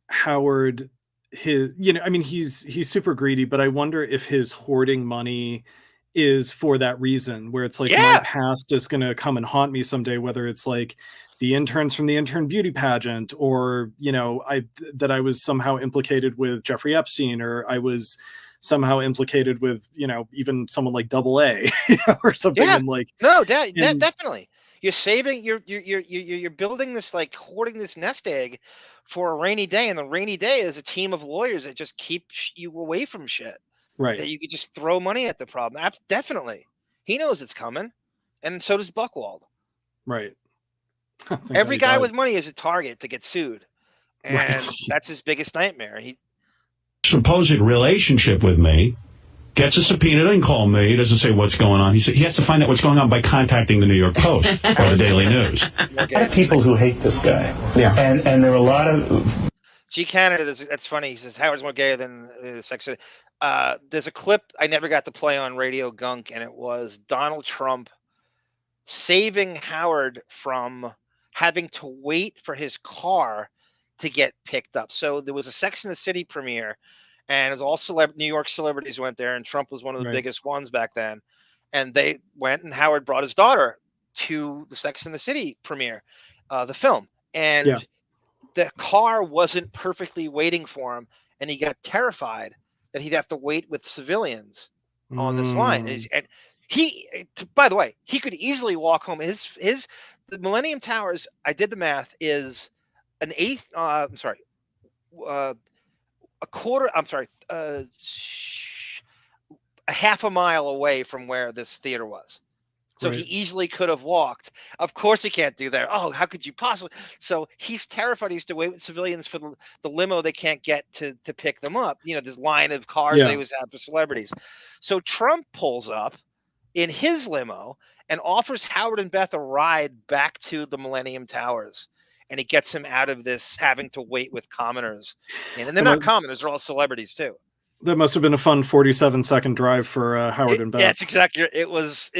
Howard, he's super greedy, but I wonder if his hoarding money is for that reason, where it's like my past is going to come and haunt me someday, whether it's like the interns from the intern beauty pageant, or that I was somehow implicated with Jeffrey Epstein, or I was somehow implicated with even someone like Double A or something. Yeah. And Definitely you're saving, you're building this, like hoarding this nest egg for a rainy day, and the rainy day is a team of lawyers that just keep you away from shit, right? That you could just throw money at the problem. Definitely he knows it's coming, and so does Buchwald, right? Every guy with money is a target to get sued, and that's his biggest nightmare. He supposed relationship with me, gets a subpoena, doesn't call me, he doesn't say what's going on. He has to find out what's going on by contacting the New York Post or the Daily News. A lot of people who hate this guy. Yeah. And there are a lot of... G. Canada, that's funny. He says, Howard's more gay than sex. There's a clip I never got to play on Radio Gunk, and it was Donald Trump saving Howard from having to wait for his car to get picked up. So there was a Sex and the City premiere, and it was all New York celebrities went there, and Trump was one of the biggest ones back then. And they went, and Howard brought his daughter to the Sex and the City premiere, the film. and the car wasn't perfectly waiting for him, and he got terrified that he'd have to wait with civilians on this line. And he, by the way, he could easily walk home. The Millennium Towers, I did the math, is an eighth. I'm sorry, a quarter. I'm sorry, a half a mile away from where this theater was. So he easily could have walked. Of course he can't do that. Oh, how could you possibly? So he's terrified. He has to wait with civilians for the limo they can't get to pick them up. You know, this line of cars they always have for celebrities. So Trump pulls up in his limo and offers Howard and Beth a ride back to the Millennium Towers. And he gets him out of this having to wait with commoners. And they're not commoners, they're all celebrities too. That must have been a fun 47-second drive for Howard and Beth. Yeah, it's exactly. It was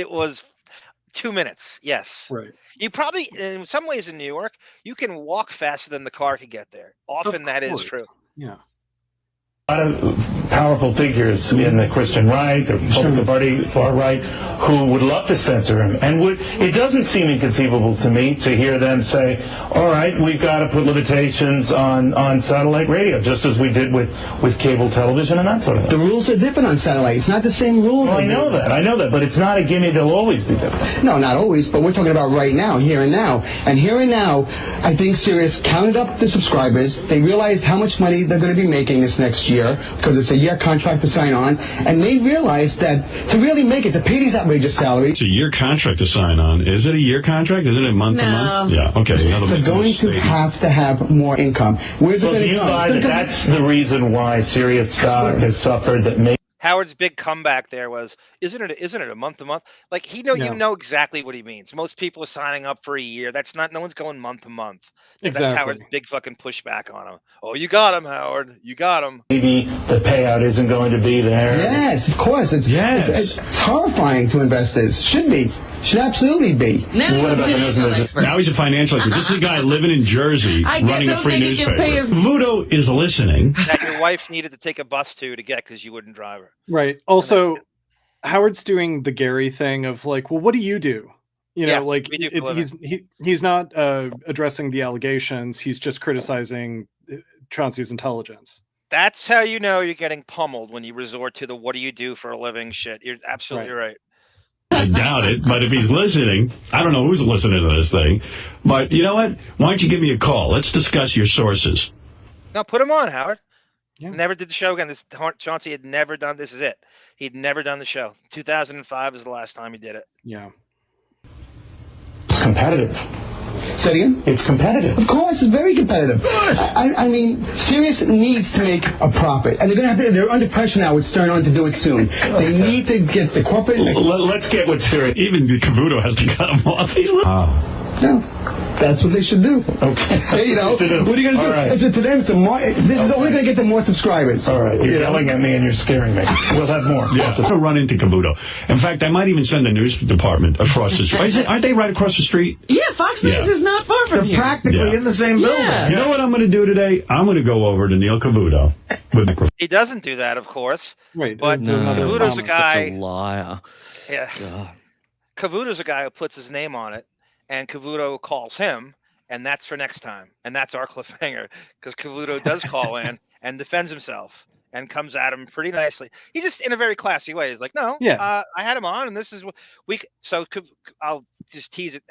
2 minutes. Yes. Right. You probably, in some ways in New York, you can walk faster than the car could get there. Often that is true. Yeah. A lot of powerful figures in the Christian right, the Republican Party, far right, who would love to censor him. And it doesn't seem inconceivable to me to hear them say, all right, we've got to put limitations on satellite radio, just as we did with cable television and that sort of thing. The rules are different on satellite. It's not the same rules. Well, I know that, but it's not a gimme. They'll always be different. No, not always, but we're talking about right now, here and now. And here and now, I think Sirius counted up the subscribers. They realized how much money they're going to be making this next year, because it's a year contract to sign on, and they realized that to really make it, to pay these outrageous salaries. It's a year contract to sign on. Is it a year contract? Isn't it month to month? Yeah, okay. They're going to have more income. Where's it going to do you come? buy that that's the reason why Sirius stock has suffered? That Howard's big comeback there was, isn't it a month to month? Like you know exactly what he means. Most people are signing up for a year. No one's going month to month. Exactly. That's Howard's big fucking pushback on him. Oh, you got him, Howard. You got him. Maybe the payout isn't going to be there. Yes, of course. It's horrifying to investors. Should be. Should absolutely be. Now he's a financial expert. This is a guy living in Jersey running a free newspaper. Vudo is listening. That your wife needed to take a bus to get because you wouldn't drive her. Right. Also, Howard's doing the Gary thing of like, well, what do you do? You know, like he's not addressing the allegations. He's just criticizing Chauncey's intelligence. That's how you know you're getting pummeled, when you resort to the "what do you do for a living" shit. You're absolutely right. I doubt it, but if he's listening, I don't know who's listening to this thing, but you know what? Why don't you give me a call? Let's discuss your sources. No, put him on, Howard. Never did the show again. Chauncey had never done. This is it. He'd never done the show. 2005 was the last time he did it. Yeah. It's competitive. Say it again? It's competitive. Of course, it's very competitive. I mean, Sirius needs to make a profit, and they're under pressure now with Stern on to do it soon. They need to get the corporate. Let's get with Sirius. Even Cavuto has to cut him off. No, that's what they should do. Okay. You know, what are you going to do? Right. To them, this is only going to get them more subscribers. All right. You're yelling at me and you're scaring me. We'll have more. Yeah. I'm going to run into Cavuto. In fact, I might even send the news department across the street. Aren't they right across the street? Yeah, Fox News is not far from here. They're practically in the same building. Yeah. You know what I'm going to do today? I'm going to go over to Neil Cavuto. He doesn't do that, of course. Right. But Cavuto's a guy. Such a liar. Yeah. God. Cavuto's a guy who puts his name on it, and Cavuto calls him, and that's for next time. And that's our cliffhanger, because Cavuto does call in and defends himself and comes at him pretty nicely. He's just in a very classy way. He's like, no, I had him on, and this is what we. So I'll just tease it.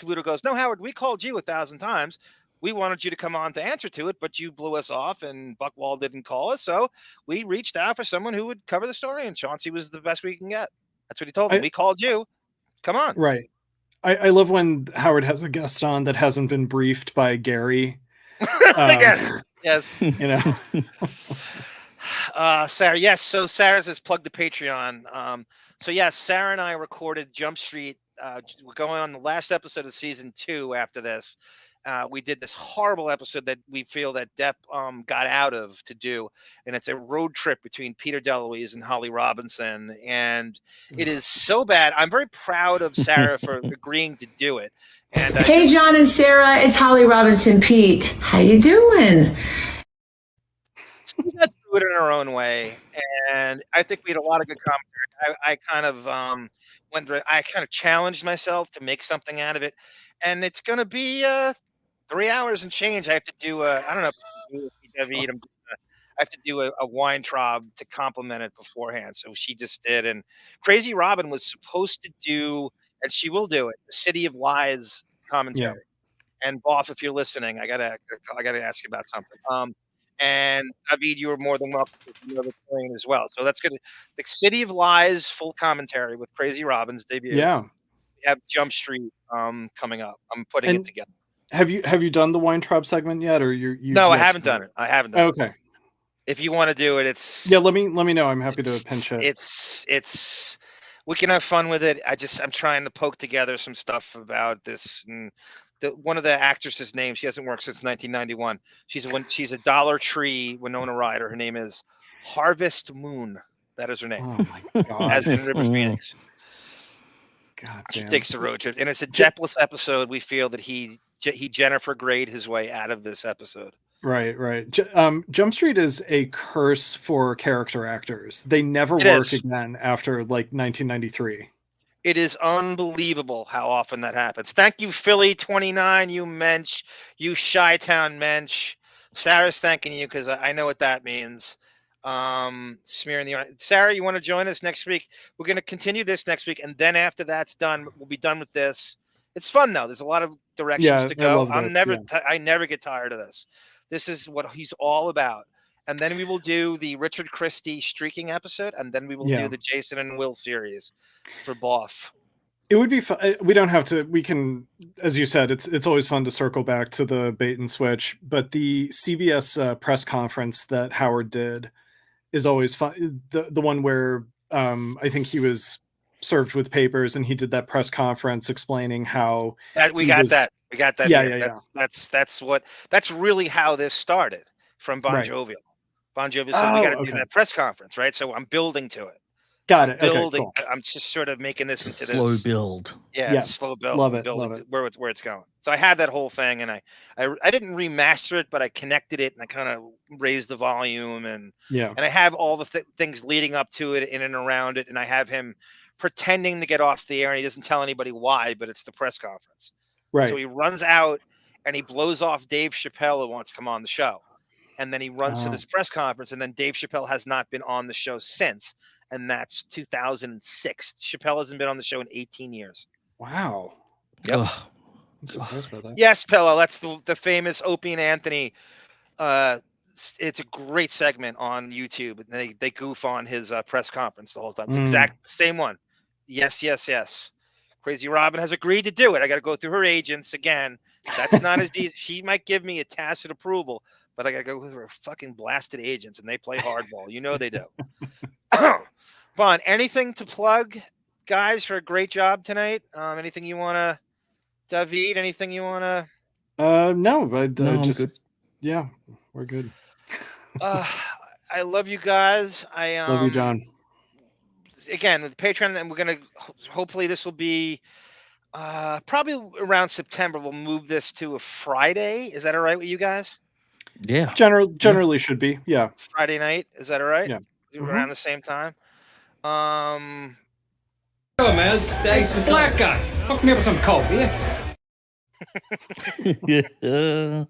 Cavuto goes, no, Howard, we called you 1,000 times. We wanted you to come on to answer to it, but you blew us off, and Buchwald didn't call us. So we reached out for someone who would cover the story, and Chauncey was the best we can get. That's what he told me. We called you. Come on. Right. I love when Howard has a guest on that hasn't been briefed by Gary. Yes. You know. Sarah, yes. So Sarah says plug the Patreon. So yes, Sarah and I recorded Jump Street. We're going on the last episode of season 2 after this. We did this horrible episode that we feel that Depp got out of to do, and it's a road trip between Peter DeLuise and Holly Robinson, and it is so bad. I'm very proud of Sarah for agreeing to do it. And hey, John and Sarah, it's Holly Robinson. Pete, how you doing? She got to do it in her own way, and I think we had a lot of good commentary. I kind of challenged myself to make something out of it, and it's going to be 3 hours and change. I have to do I don't know, David, I have to do a Weintraub to compliment it beforehand. So she just did. And Crazy Robin was supposed to do, and she will do it, the City of Lies commentary. Yeah. And Boff, if you're listening, I gotta ask you about something. And David, you are more than welcome to do the train as well. So that's good. The City of Lies full commentary with Crazy Robin's debut. Yeah. We have Jump Street coming up. I'm putting it together. Have you done the Weintraub segment yet, or you? No, I haven't done it. I haven't done it. Okay. If you want to do it, it's let me know. I'm happy to pinch it. It's we can have fun with it. I'm trying to poke together some stuff about this. And one of the actresses' names, she hasn't worked since 1991. She's a Dollar Tree Winona Ryder. Her name is Harvest Moon. That is her name. Oh my God. As in River Phoenix. God She damn. takes the road trip, and it's a depthless episode. We feel that he Jennifer Grade his way out of this episode. Right. Jump Street is a curse for character actors. They never work again after like 1993. It is unbelievable how often that happens. Thank you, Philly29, you mensch, you Chi-Town mensch. Sarah's thanking you because I know what that means. Smearing the Sarah, you want to join us next week? We're going to continue this next week, and then after that's done, we'll be done with this. It's fun though. There's a lot of directions to go. I never get tired of this. This is what he's all about. And then we will do the Richard Christie streaking episode, and then we will do the Jason and Will series for Boff. It would be fun. We don't have to. We can, as you said, it's always fun to circle back to the bait and switch. But the CBS press conference that Howard did is always fun. The one where I think he was served with papers, and he did that press conference explaining how We got that. Yeah. That's really how this started from Bon Jovial. Bon Jovi said we got to do that press conference, right? So I'm building to it. Got it. Building. Okay, cool. I'm just sort of making this into slow this build. Yeah, Yes. slow build. Love it. Where it's going. So I had that whole thing, and I didn't remaster it, but I connected it, and I kind of raised the volume, and I have all the things leading up to it in and around it, and I have him pretending to get off the air, and he doesn't tell anybody why, but it's the press conference. Right. So he runs out and he blows off Dave Chappelle, who wants to come on the show. And then he runs to this press conference, and then Dave Chappelle has not been on the show since. And that's 2006. Chappelle hasn't been on the show in 18 years. Wow. Yep. I'm surprised by that. Yes, Pillow. That's the famous Opie and Anthony. It's a great segment on YouTube. They goof on his press conference the whole time. It's exact same one. Yes. Crazy Robin has agreed to do it. I got to go through her agents again. That's not as easy. She might give me a tacit approval, but I got to go with her fucking blasted agents, and they play hardball. You know they do. Bon, anything to plug, guys, for a great job tonight? Anything you want to, David? Anything you want to? No, but I'm just good. Yeah, we're good. I love you guys. I Love you, John. Again, the Patreon, and we're gonna hopefully this will be probably around September. We'll move this to a Friday. Is that all right with you guys? Yeah. Generally should be. Yeah. Friday night. Is that all right? Yeah. Around the same time. Oh man, thanks for the black guy. Hook me up with some coke, yeah? Yeah.